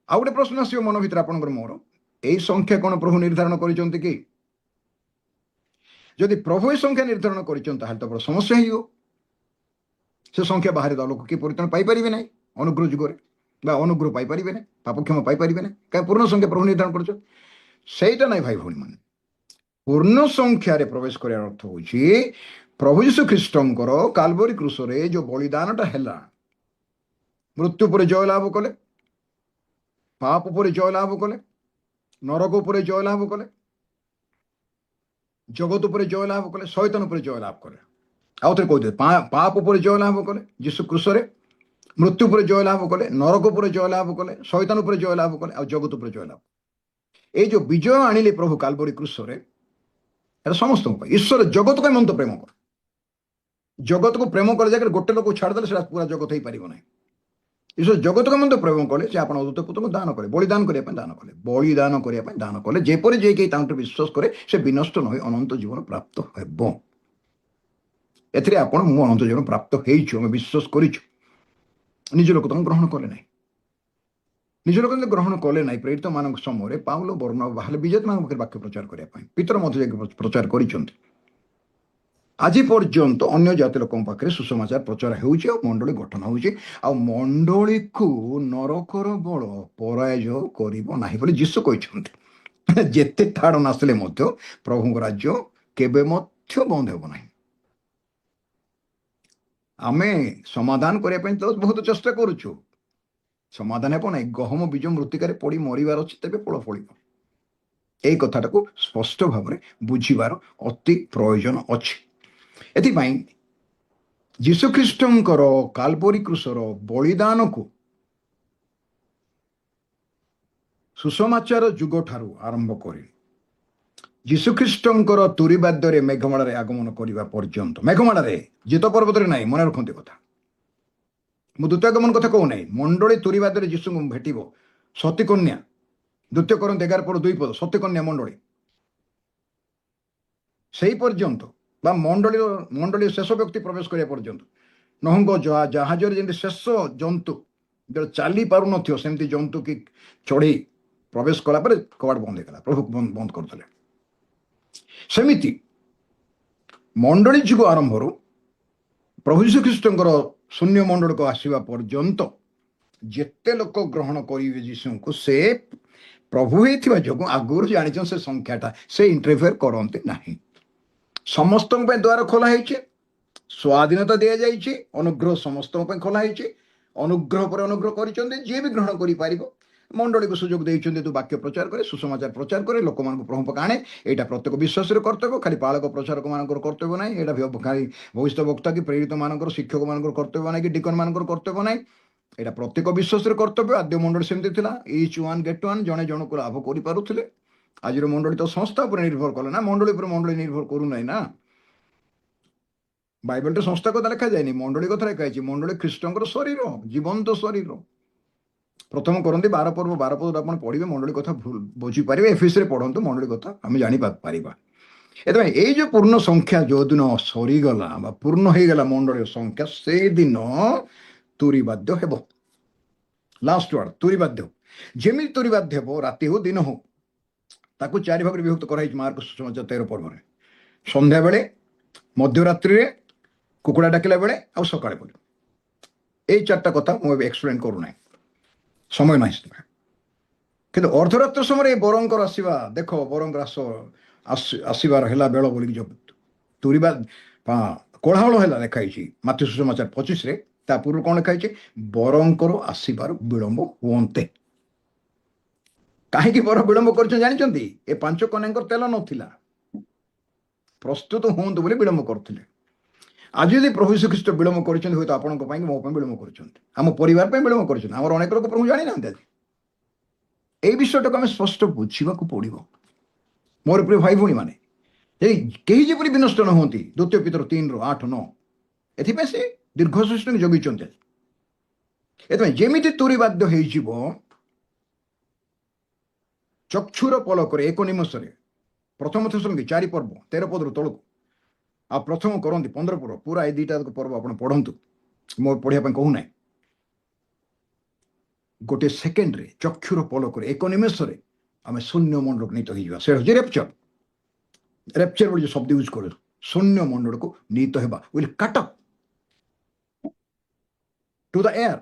ଆଉ ଗୋଟେ ପ୍ରଶ୍ନ ଆସିବ ମନ ଭିତରେ ଆପଣଙ୍କର ମୋର, ଏଇ ସଂଖ୍ୟା କଣ ପ୍ରଭୁ ନିର୍ଦ୍ଧାରଣ କରିଛନ୍ତି କି? ଯଦି ପ୍ରଭୁ ଏ ସଂଖ୍ୟା ନିର୍ଦ୍ଧାରଣ କରିଛନ୍ତି ତାହେଲେ ତ ବଡ଼ ସମସ୍ୟା ହେଇଯିବ। ସେ ସଂଖ୍ୟା ବାହାରେ ତ ଲୋକ କିଏ ପରିତ୍ରାଣ ପାଇପାରିବେ ନାହିଁ ଅନୁଗ୍ରହ ଯୁଗରେ, ବା ଅନୁଗ୍ରହ ପାଇପାରିବେ ନାହିଁ, ପାପକ୍ଷମା ପାଇପାରିବେ ନାହିଁ। କାରଣ ପୂର୍ଣ୍ଣ ସଂଖ୍ୟା ପ୍ରଭୁ ନିର୍ଦ୍ଧାରଣ କରିଛନ୍ତି। ସେଇଟା ନାହିଁ ଭାଇ ଭଉଣୀ ମାନେ। ପୂର୍ଣ୍ଣ ସଂଖ୍ୟାରେ ପ୍ରବେଶ କରିବାର ଅର୍ଥ ହେଉଛି ପ୍ରଭୁ ଯୀଶୁ ଖ୍ରୀଷ୍ଟଙ୍କର କାଲବରୀ କ୍ରୁଶରେ ଯୋଉ ବଳିଦାନଟା ହେଲା, ମୃତ୍ୟୁ ଉପରେ ଜୟ ଲାଭ କଲେ, ପାପ ଉପରେ ଜୟ ଲାଭ କଲେ, ନରକ ଉପରେ ଜୟ ଲାଭ କଲେ, ଜଗତ ଉପରେ ଜୟ ଲାଭ କଲେ, ଶୈତାନ ଉପରେ ଜୟ ଲାଭ କଲେ। ଆଉ ଥରେ କହିଦେବେ, ପାପ ଉପରେ ଜୟ ଲାଭ କଲେ ଯୀଶୁ କ୍ରୁଶରେ, ମୃତ୍ୟୁ ଉପରେ ଜୟ ଲାଭ କଲେ, ନରକ ଉପରେ ଜୟ ଲାଭ କଲେ, ଶୈତାନ ଉପରେ ଜୟ ଲାଭ କଲେ, ଆଉ ଜଗତ ଉପରେ ଜୟ ଲାଭ। ଏଇ ଯୋଉ ବିଜୟ ଆଣିଲେ ପ୍ରଭୁ କାଲବରୀ କ୍ରୁଶରେ, এটা ସମସ୍ତଙ୍କ ପାଇଁ। ଈଶ୍ୱର ଜଗତକୁ ଏମନ୍ତ ପ୍ରେମ କରେ। ଜଗତକୁ ପ୍ରେମ କଲେ ଜାଗାରେ ଗୋଟେ ଲୋକକୁ ଛାଡ଼ିଦେଲେ ସେଟା ପୁରା ଜଗତ ହେଇପାରିବ ନାହିଁ। ଈଶ୍ୱର ଜଗତକୁ ଏମନ୍ତ ପ୍ରେମ କଲେ ସେ ଆପଣ ଅଦ୍ୱିତୀୟ ପୁତ୍ରଙ୍କୁ ଦାନ କଲେ, ବଳିଦାନ କରିବା ପାଇଁ ଦାନ କଲେ, ବଳିଦାନ କରିବା ପାଇଁ ଦାନ କଲେ, ଯେପରି ଯେ କେହି ତାଙ୍କ ବିଶ୍ୱାସ କରେ ସେ ବିନଷ୍ଟ ନ ହୋଇ ଅନନ୍ତ ଜୀବନ ପ୍ରାପ୍ତ ହେବ। ଏଥିରେ ଆପଣ ମୁଁ ଅନନ୍ତ ଜୀବନ ପ୍ରାପ୍ତ ହେଇଛୁ, ଆମେ ବିଶ୍ୱାସ କରିଛୁ। ନିଜ ଲୋକ ତାଙ୍କୁ ଗ୍ରହଣ କଲେ ନାହିଁ। ନିଜ ଲୋକ ଗ୍ରହଣ କଲେ ନାହିଁ। ପ୍ରେରିତ ମାନଙ୍କ ସମୟରେ ପାଉଲ ବର୍ଣ୍ଣବା ବାହାରେ ବିଜାତି ମାନଙ୍କ ପାଖରେ ବାକ୍ୟ ପ୍ରଚାର କରିବା ପାଇଁ ପିତର ମଧ୍ୟ ଯାଇକି ପ୍ରଚାର କରିଛନ୍ତି। ଆଜି ପର୍ଯ୍ୟନ୍ତ ଅନ୍ୟ ଜାତି ଲୋକଙ୍କ ପାଖରେ ସୁସମାଚାର ପ୍ରଚାର ହେଉଛି ଆଉ ମଣ୍ଡଳୀ ଗଠନ ହେଉଛି, ଆଉ ମଣ୍ଡଳୀକୁ ନରକର ବଳ ପରାଜୟ କରିବ ନାହିଁ ବୋଲି ଯୀଶୁ କହିଛନ୍ତି। ଯେତେ ଠାଡ଼ ଆସିଲେ ମଧ୍ୟ ପ୍ରଭୁଙ୍କ ରାଜ୍ୟ କେବେ ମଧ୍ୟ ବନ୍ଦ ହେବ ନାହିଁ। ଆମେ ସମାଧାନ କରିବା ପାଇଁ ତ ବହୁତ ଚେଷ୍ଟା କରୁଛୁ, ସମାଧାନ ହେବ ନାହିଁ। ଗହମ ବୀଜ ମୃତ୍ତିକାରେ ପଡ଼ି ମରିବାର ଅଛି, ତେବେ ଫଳ ଫଳିବ। ଏଇ କଥାଟାକୁ ସ୍ପଷ୍ଟ ଭାବରେ ବୁଝିବାର ଅତି ପ୍ରୟୋଜନ ଅଛି। ଏଥିପାଇଁ ଯୀଶୁଖ୍ରୀଷ୍ଟଙ୍କର କାଲବରୀ କ୍ରୁଶର ବଳିଦାନକୁ ସୁସମାଚାର ଯୁଗ ଠାରୁ ଆରମ୍ଭ କରି ଯୀଶୁଖ୍ରୀଷ୍ଟଙ୍କର ତୁରୀବାଦ୍ୟରେ ମେଘମାଳାରେ ଆଗମନ କରିବା ପର୍ଯ୍ୟନ୍ତ, ମେଘମାଳାରେ ଜିତ ପର୍ବତରେ ନାହିଁ, ମନେ ରଖନ୍ତି କଥା। ମୁଁ ଦ୍ୱିତୀୟାଗମନ କଥା କହୁନାହିଁ। ମଣ୍ଡଳୀ ତୁରୀବାଦ୍ୟରେ ଯୀଶୁଙ୍କୁ ଭେଟିବ। ସତୀକନ୍ୟା, 2 Corintho 11:2 ସତୀକନ୍ୟା ମଣ୍ଡଳୀ, ସେଇ ପର୍ଯ୍ୟନ୍ତ ବା ମଣ୍ଡଳୀ ଶେଷ ବ୍ୟକ୍ତି ପ୍ରବେଶ କରିବା ପର୍ଯ୍ୟନ୍ତ, ନହଙ୍କ ଜାହାଜରେ ଯେମିତି ଶେଷ ଜନ୍ତୁ ଚାଲି ପାରୁନଥିବ ସେମିତି ଜନ୍ତୁ କି ଚଢ଼େଇ ପ୍ରବେଶ କଲା ପରେ କବାଟ ବନ୍ଦ ହେଇଗଲା, ପ୍ରଭୁ ବନ୍ଦ କରିଦେଲେ। ସେମିତି ମଣ୍ଡଳୀ ଯୁଗ ଆରମ୍ଭରୁ ପ୍ରଭୁ ଯୀଶୁଖ୍ରୀଷ୍ଟଙ୍କର ଶୂନ୍ୟ ମଣ୍ଡଳକୁ ଆସିବା ପର୍ଯ୍ୟନ୍ତ ଯେତେ ଲୋକ ଗ୍ରହଣ କରିବେ ଯୀଶୁଙ୍କୁ, ସେ ପ୍ରଭୁ ହେଇଥିବା ଯୋଗୁଁ ଆଗରୁ ଜାଣିଛନ୍ତି ସେ ସଂଖ୍ୟାଟା, ସେ ଇଣ୍ଟରଫିୟର କରନ୍ତି ନାହିଁ। ସମସ୍ତଙ୍କ ପାଇଁ ଦ୍ୱାର ଖୋଲା ହେଇଛି, ସ୍ୱାଧୀନତା ଦିଆଯାଇଛି, ଅନୁଗ୍ରହ ସମସ୍ତଙ୍କ ପାଇଁ ଖୋଲା ହେଇଛି। ଅନୁଗ୍ରହ ପରେ ଅନୁଗ୍ରହ କରିଛନ୍ତି, ଯିଏ ବି ଗ୍ରହଣ କରିପାରିବ। ମଣ୍ଡଳୀକୁ ସୁଯୋଗ ଦେଇଛନ୍ତି ତୁ ବାକ୍ୟ ପ୍ରଚାର କରେ, ସୁସମାଚାର ପ୍ରଚାର କରେ, ଲୋକମାନଙ୍କୁ ପ୍ରଭୁ ପାଖକୁ ଆଣେ। ଏଇଟା ପ୍ରତ୍ୟେକ ବିଶ୍ୱାସର କର୍ତ୍ତବ୍ୟ, ଖାଲି ପାଳକ ପ୍ରଚାରକ ମାନଙ୍କର କର୍ତ୍ତବ୍ୟ ନାହିଁ। ଏଇଟା ଖାଲି ଭବିଷ୍ୟତ ବକ୍ତା କି ପ୍ରେରିତ ମାନଙ୍କର, ଶିକ୍ଷକ ମାନଙ୍କର କର୍ତ୍ତବ୍ୟ ନାହିଁ, କି ଡିକନ ମାନଙ୍କର କର୍ତ୍ତବ୍ୟ ନାହିଁ। ଏଇଟା ପ୍ରତ୍ୟେକ ବିଶ୍ୱାସର କର୍ତ୍ତବ୍ୟ। ଆଦ୍ୟ ମଣ୍ଡଳୀ ସେମିତି ଥିଲା, ଇଚ୍ ୱାନ୍ ଗେଟ୍ ୱାନ୍, ଜଣେ ଜଣକୁ ଲାଭ କରିପାରୁଥିଲେ। ଆଜିର ମଣ୍ଡଳୀ ତ ସଂସ୍ଥା ଉପରେ ନିର୍ଭର କଲେ ନା, ମଣ୍ଡଳୀ ଉପରେ ମଣ୍ଡଳୀ ନିର୍ଭର କରୁନାହିଁ ନା। ବାଇବେଲରେ ସଂସ୍ଥା କଥା ଲେଖାଯାଏନି, ମଣ୍ଡଳୀ କଥା ଲେଖାଯାଇଛି। ମଣ୍ଡଳୀ ଖ୍ରୀଷ୍ଟଙ୍କର ଶରୀର, ଜୀବନ୍ତ ଶରୀର। ପ୍ରଥମ କରନ୍ତି 12 ପର୍ବ 12 ପଦ ଆପଣ ପଢିବେ, ମଣ୍ଡଳୀ କଥା ବୁଝିପାରିବେ। ଏଫେସରେ ପଢନ୍ତୁ, ମଣ୍ଡଳୀ କଥା ଆମେ ଜାଣିପାରିବା। ଏଥିପାଇଁ ଏଇ ଯୋଉ ପୂର୍ଣ୍ଣ ସଂଖ୍ୟା ଯୋଉଦିନ ସରିଗଲା ବା ପୂର୍ଣ୍ଣ ହେଇଗଲା ମଣ୍ଡଳୀର ସଂଖ୍ୟା, ସେଇଦିନ ତୁରୀବାଦ୍ୟ ହେବ। ଲାଷ୍ଟ ୱାର୍ଡ ତୁରୀବାଦ୍ୟ। ଯେମିତି ତୁରୀବାଦ୍ୟ ହେବ, ରାତି ହଉ ଦିନ ହଉ, ତାକୁ 4 ଭାଗରେ ବିଭକ୍ତ କରାଯାଇଛି ମାର୍କ ସୁସମାଚାର 13 ପର୍ବରେ। ସନ୍ଧ୍ୟାବେଳେ, ମଧ୍ୟରାତ୍ରିରେ, କୁକୁଡ଼ା ଡାକିଲା ବେଳେ, ଆଉ ସକାଳେ ବୋଲି। ଏଇ 4ଟା କଥା ମୁଁ ଏବେ ଏକ୍ସପ୍ଲେନ କରୁନାହିଁ, ସମୟ ନାହିଁ ସେଥିପାଇଁ। କିନ୍ତୁ ଅର୍ଦ୍ଧରାତ୍ର ସମୟରେ ବରଙ୍କର ଆସିବା, ଦେଖ ବରଙ୍କର ଆସିବାର ହେଲା ବେଳ ବୋଲିକି ଯୋଉ ତୁରୀବା କୋଳାହଳ ହେଲା ଲେଖାହେଇଛି ମାଥ୍ୟୁ ସୁସମାଚାର 25ରେ। ତା ପୂର୍ବରୁ କ'ଣ ଲେଖାହେଇଛି? ବରଙ୍କର ଆସିବାର ବିଳମ୍ବ ହୁଅନ୍ତେ। କାହିଁକି ବର ବିଳମ୍ବ କରିଛନ୍ତି ଜାଣିଛନ୍ତି? ଏ 5 କନ୍ୟାଙ୍କର ତେଲ ନଥିଲା, ପ୍ରସ୍ତୁତ ହୁଅନ୍ତୁ ବୋଲି ବିଳମ୍ବ କରୁଥିଲେ। ଆଜି ଯଦି ପ୍ରଭୁ ଯୀଶୁ ଖ୍ରୀଷ୍ଟ ବିଳମ୍ବ କରିଛନ୍ତି, ହୁଏତ ଆପଣଙ୍କ ପାଇଁ ମୋ ପାଇଁ ବିଳମ୍ବ କରିଛନ୍ତି, ଆମ ପରିବାର ପାଇଁ ବିଳମ୍ବ କରିଛନ୍ତି। ଆମର ଅନେକ ଲୋକ ପ୍ରଭୁ ଜାଣିନାହାନ୍ତି ଆଜି। এই বিষয়টাକୁ ଆମେ ସ୍ପଷ୍ଟ ବୁଝିବାକୁ ପଡ଼ିବ। ମୋର ପ୍ରିୟ ଭାଇ ଭଉଣୀ ମାନେ, ଯଦି କେହି ଯେପରି ବିନଷ୍ଟ ନ ହୁଅନ୍ତି, 2 Peter 3:8-9, ଏଥିପାଇଁ ସେ ଦୀର୍ଘ ସୃଷ୍ଟି ଜଗିଛନ୍ତି। ଏଥିପାଇଁ ଯେମିତି ତୁରି ବାଧ୍ୟ ହେଇଯିବ ଚକ୍ଷୁର ପଲକରେ, ଏକ ନିମିଷରେ। ପ୍ରଥମ ଥେସଲୋନିକେ 4 ପର୍ବ 13 ପଦରୁ ତଳକୁ, ଆଉ ପ୍ରଥମ କରନ୍ତି 15 ପର୍ବ, ପୁରା ଏ 2ଟା ପର୍ବ ଆପଣ ପଢ଼ନ୍ତୁ, ମୁଁ ପଢ଼ିବା ପାଇଁ କହୁନାହିଁ। ଗୋଟିଏ ସେକେଣ୍ଡରେ, ଚକ୍ଷୁର ପଲକରେ, ଏକ ନିମିଷରେ ଆମେ ଶୂନ୍ୟ ମଣ୍ଡଳକୁ ନୀତ ହେଇଯିବା। ସେ ହେଉଛି ରେପଚର। ରେପଚର ବୋଲି ଯୋଉ ଶବ୍ଦ ୟୁଜ୍ କରୁ, ଶୂନ୍ୟ ମଣ୍ଡଳକୁ ନୀତ ହେବା, will cut up to the air.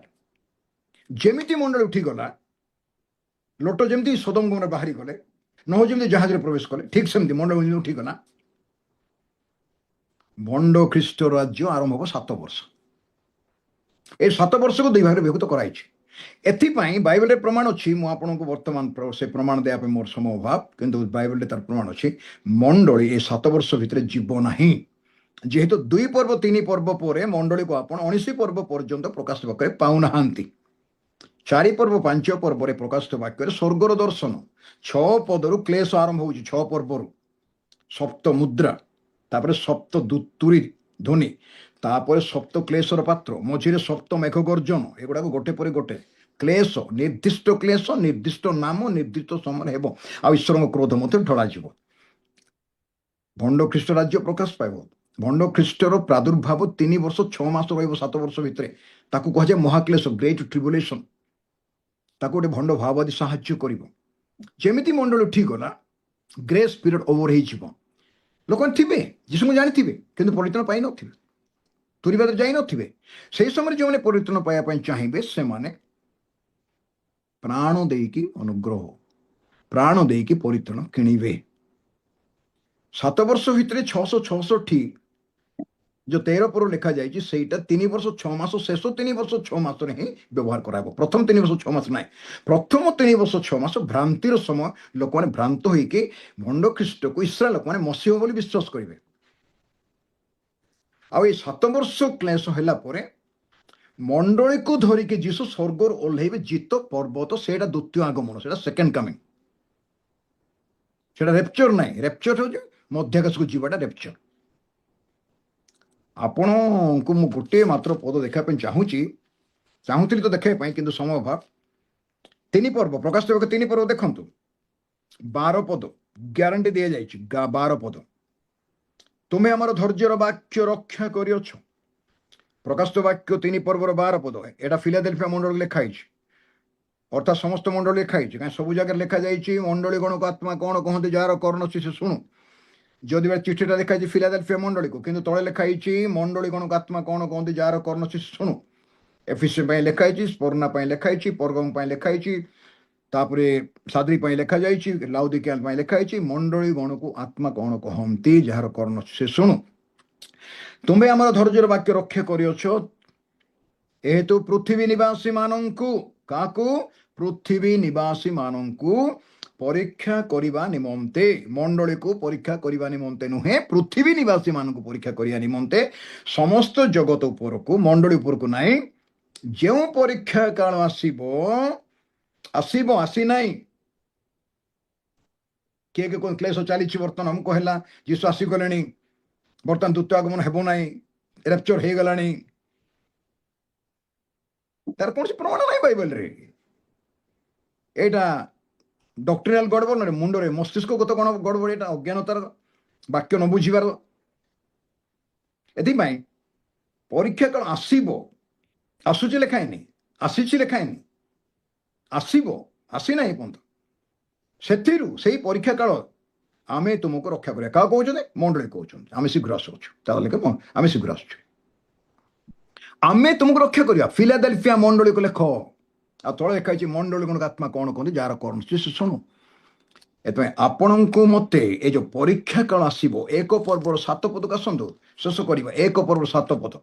ଯେମିତି ମଣ୍ଡଳ ଉଠିଗଲା, ଲୋଟ ଯେମିତି ସୋଦମ ଗମୋରା ବାହାରି ଗଲେ, ନୋହ ଯେମିତି ଜାହାଜରେ ପ୍ରବେଶ କଲେ, ଠିକ୍ ସେମିତି ମଣ୍ଡଳ ଯେମିତି ଉଠିଗଲା, ଭଣ୍ଡ ଖ୍ରୀଷ୍ଟ ରାଜ୍ୟ ଆରମ୍ଭ ହେବ 7 ବର୍ଷ। এই 7 ବର୍ଷକୁ 2 ଭାଗରେ ବିଭକ୍ତ କରାଯାଇଛି। ଏଥିପାଇଁ ବାଇବେଲରେ ପ୍ରମାଣ ଅଛି। ମୁଁ ଆପଣଙ୍କୁ ବର୍ତ୍ତମାନ ସେ ପ୍ରମାଣ ଦେବା ପାଇଁ ମୋର ସମୟ ଅଭାବ, କିନ୍ତୁ ବାଇବେଲରେ ତାର ପ୍ରମାଣ ଅଛି। ମଣ୍ଡଳୀ ଏ 7 ବର୍ଷ ଭିତରେ ଯିବ ନାହିଁ, ଯେହେତୁ 2 ପର୍ବ 3 ପର୍ବ ପରେ ମଣ୍ଡଳୀକୁ ଆପଣ 19 ପର୍ବ ପର୍ଯ୍ୟନ୍ତ ପ୍ରକାଶ ବାକ୍ୟରେ ପାଉନାହାନ୍ତି। 4 ପର୍ବ 5 ପର୍ବରେ ପ୍ରକାଶିତ ବାକ୍ୟରେ ସ୍ୱର୍ଗର ଦର୍ଶନ, 6 ପଦରୁ କ୍ଲେଶ ଆରମ୍ଭ ହେଉଛି, 6 ପର୍ବରୁ ସପ୍ତ ମୁଦ୍ରା, ତାପରେ ସପ୍ତ ତୁରୀ ଧ୍ୱନି, ତାପରେ ସପ୍ତ କ୍ଲେଶର ପାତ୍ର, ମଝିରେ ସପ୍ତ ମେଘ ଗର୍ଜନ। ଏଗୁଡ଼ାକ ଗୋଟେ ପରେ ଗୋଟେ କ୍ଲେଶ, ନିର୍ଦ୍ଦିଷ୍ଟ ନାମ, ନିର୍ଦ୍ଦିଷ୍ଟ ସମୟରେ ହେବ, ଆଉ ଈଶ୍ୱରଙ୍କ କ୍ରୋଧ ମଧ୍ୟ ଢଳାଯିବ। ଭଣ୍ଡ ଖ୍ରୀଷ୍ଟ ରାଜ୍ୟ ପ୍ରକାଶ ପାଇବ। ଭଣ୍ଡ ଖ୍ରୀଷ୍ଟର ପ୍ରାଦୁର୍ଭାବ 3 ବର୍ଷ 6 ମାସ ରହିବ 7 ବର୍ଷ ଭିତରେ। ତାକୁ କୁହାଯାଏ ମହାକ୍ଲେଶ, ଗ୍ରେଟ୍ ଟ୍ରିବୁଲେସନ। ତାକୁ ଗୋଟେ ଭଣ୍ଡ ଭାବବାଦୀ ସାହାଯ୍ୟ କରିବ। ଯେମିତି ମଣ୍ଡଳ ଉଠିଗଲା, ଗ୍ରେସ୍ ପିରିୟଡ଼ ଓଭର ହେଇଯିବ। ଲୋକମାନେ ଥିବେ, ଯୀଶୁଙ୍କୁ ଜାଣିଥିବେ, କିନ୍ତୁ ପରିତ୍ରାଣ ପାଇନଥିବେ, ତୁରିବାଦରେ ଯାଇନଥିବେ। ସେହି ସମୟରେ ଯେଉଁମାନେ ପରିତ୍ରାଣ ପାଇବା ପାଇଁ ଚାହିଁବେ, ସେମାନେ ପ୍ରାଣ ଦେଇକି ଅନୁଗ୍ରହ, ପ୍ରାଣ ଦେଇକି ପରିତ୍ରାଣ କିଣିବେ। 7 ବର୍ଷ ଭିତରେ 666ଟି जो 13 पर लिखा जाए ସେଇଟା 3 ବର୍ଷ 6 ମାସ, ଶେଷ 3 ବର୍ଷ 6 ମାସରେ ହିଁ ବ୍ୟବହାର କରାଯିବ। ପ୍ରଥମ 3 ବର୍ଷ 6 ମାସ ନାହିଁ, ପ୍ରଥମ 3 ବର୍ଷ 6 ମାସ ଭ୍ରାନ୍ତିର ସମୟ। ଲୋକମାନେ ଭ୍ରାନ୍ତ ହେଇକି ଭଣ୍ଡ ଖ୍ରୀଷ୍ଟକୁ ଇସ୍ରାଏଲ ଲୋକମାନେ ମସିହ ବୋଲି ବିଶ୍ୱାସ କରିବେ। ଆଉ ଏଇ 7 ବର୍ଷ କ୍ଲେଶ ହେଲା ପରେ ମଣ୍ଡଳୀକୁ ଧରିକି ଯୀଶୁ ସ୍ୱର୍ଗରୁ ଓହ୍ଲେଇବେ, ଜିତ ପର୍ବତ। ସେଇଟା ଦ୍ୱିତୀୟ ଆଗମନ, ସେଇଟା ସେକେଣ୍ଡ କମିଂ, ସେଇଟା ରେପଚର ନାହିଁ। ରେପଚର ହେଉଛି ମଧ୍ୟାକାଶକୁ ଯିବାଟା ରେପଚର। ଆପଣଙ୍କୁ ମୁଁ ଗୋଟିଏ ମାତ୍ର ପଦ ଦେଖିବା ପାଇଁ ଚାହୁଁଥିଲି ତ ଦେଖିବା ପାଇଁ, କିନ୍ତୁ ସମୟ ଅଭାବ। 3 ପର୍ବ, ପ୍ରକାଶ 3 ପର୍ବ ଦେଖନ୍ତୁ, 12 ପଦ ଗ୍ୟାରେଣ୍ଟି ଦିଆଯାଇଛି। 12 ପଦ, ତୁମେ ଆମର ଧୈର୍ଯ୍ୟର ବାକ୍ୟ ରକ୍ଷା କରିଅଛ। ପ୍ରକାଶ ବାକ୍ୟ 3 ପର୍ବର 12 ପଦ, এটা ଫିଲାଦେଲଫିଆ ମଣ୍ଡଳୀ ଲେଖା ହେଇଛି, ଅର୍ଥାତ୍ ସମସ୍ତ ମଣ୍ଡଳୀ ଲେଖା ହେଇଛି। କାହିଁ ସବୁ ଜାଗାରେ ଲେଖା ଯାଇଛି ମଣ୍ଡଳୀ ଗଣକୁ ଆତ୍ମା କ'ଣ କହନ୍ତି, ଯାହାର କର୍ଣ୍ଣ ଅଛି ସେ ଶୁଣୁ। ଯଦି ଚିଠିଟା ଲେଖା ହେଇଛି ଫିଲାଦେଲଫିଆ ମଣ୍ଡଳୀକୁ, କିନ୍ତୁ ତଳେ ଲେଖା ହେଇଛି ମଣ୍ଡଳୀ ଗଣକୁ ଆତ୍ମା କ'ଣ କହନ୍ତି, ଯାହାର କର୍ଣ୍ଣ ଅଛି ସେ ଶୁଣୁ। ଏଫିସିୟନ ପାଇଁ ଲେଖା ହେଇଛି, ସ୍ପର୍ଣ୍ଣା ପାଇଁ ଲେଖା ହେଇଛି, ପର୍ଗମ ପାଇଁ ଲେଖା ହେଇଛି, ତାପରେ ସାଦ୍ରି ପାଇଁ ଲେଖା ଯାଇଛି, ଲାଉଦିକିଆ ପାଇଁ ଲେଖା ହେଇଛି। ମଣ୍ଡଳୀ ଗଣକୁ ଆତ୍ମା କ'ଣ କହନ୍ତି, ଯାହାର କର୍ଣ୍ଣ ଅଛି ସେ ଶୁଣୁ। ତୁମେ ଆମର ଧୈର୍ଯ୍ୟର ବାକ୍ୟ ରକ୍ଷା କରିଅଛ, ଏହେତୁ ପୃଥିବୀ ନିବାସୀ ମାନଙ୍କୁ, କାହାକୁ? ପୃଥିବୀ ନିବାସୀ ମାନଙ୍କୁ ପରୀକ୍ଷା କରିବା ନିମନ୍ତେ, ମଣ୍ଡଳୀକୁ ପରୀକ୍ଷା କରିବା ନିମନ୍ତେ ନୁହେଁ, ପୃଥିବୀ ନିବାସୀ ମାନଙ୍କୁ ପରୀକ୍ଷା କରିବା ନିମନ୍ତେ, ସମସ୍ତ ଜଗତ ଉପରକୁ, ମଣ୍ଡଳୀ ଉପରକୁ ନାହିଁ। ଯେଉଁ ପରୀକ୍ଷା କାଳ ଆସିବ, ଆସିନାହିଁ। କିଏ କ୍ଲେଶ ଚାଲିଛି ବର୍ତ୍ତମାନ, ଆମକୁ ହେଲା ଯୀଶୁ ଆସିଗଲେଣି, ବର୍ତ୍ତମାନ ଦ୍ୱିତୀୟ ଆଗମନ ହେବ ନାହିଁ, ରେପଚର ହେଇଗଲାଣି, ତାର କୌଣସି ପ୍ରମାଣ ନାହିଁ ବାଇବେଲରେ। ଏଇଟା ଡକ୍ଟ୍ରିନାଲ ଗଡ଼ବଡ଼ ନୁହେଁ, ମୁଣ୍ଡରେ ମସ୍ତିଷ୍କଗତ କ'ଣ ଗଡ଼ବଡ଼, ଏଇଟା ଅଜ୍ଞାନତାର, ବାକ୍ୟ ନ ବୁଝିବାର। ଏଥିପାଇଁ ପରୀକ୍ଷା କାଳ ଆସିବ, ଆସୁଛି ଲେଖା ହେଇନି, ଆସିଛି ଲେଖା ହେଇନି, ଆସିବ, ଆସିନାହିଁ ପର୍ଯ୍ୟନ୍ତ। ସେଥିରୁ ସେଇ ପରୀକ୍ଷା କାଳ ଆମେ ତୁମକୁ ରକ୍ଷା କରିବା। କାହା କହୁଛନ୍ତି? ମଣ୍ଡଳୀ କହୁଛନ୍ତି। ଆମେ ଶୀଘ୍ର ଆସୁଛୁ, ତାହେଲେ ଆମେ ଶୀଘ୍ର ଆସୁଛୁ, ଆମେ ତୁମକୁ ରକ୍ଷା କରିବା। ଫିଲାଦେଲଫିଆ ମଣ୍ଡଳୀକୁ ଲେଖ, ଆଉ ତଳେ ଲେଖା ହେଇଛି ମଣ୍ଡଳୀ ଗଣକୁ ଆତ୍ମା କ'ଣ କହନ୍ତି, ଯାହାର କର୍ଣ୍ଣ ଅଛି ସେ ଶୁଣୁ। ଏଥିପାଇଁ ଆପଣଙ୍କୁ ମତେ ଏ ଯୋଉ ପରୀକ୍ଷା କାଳ ଆସିବ, 1 ପର୍ବର 7 ପଦକୁ ଆସନ୍ତୁ, ଶେଷ କରିବା। 1 ପର୍ବର 7 ପଦ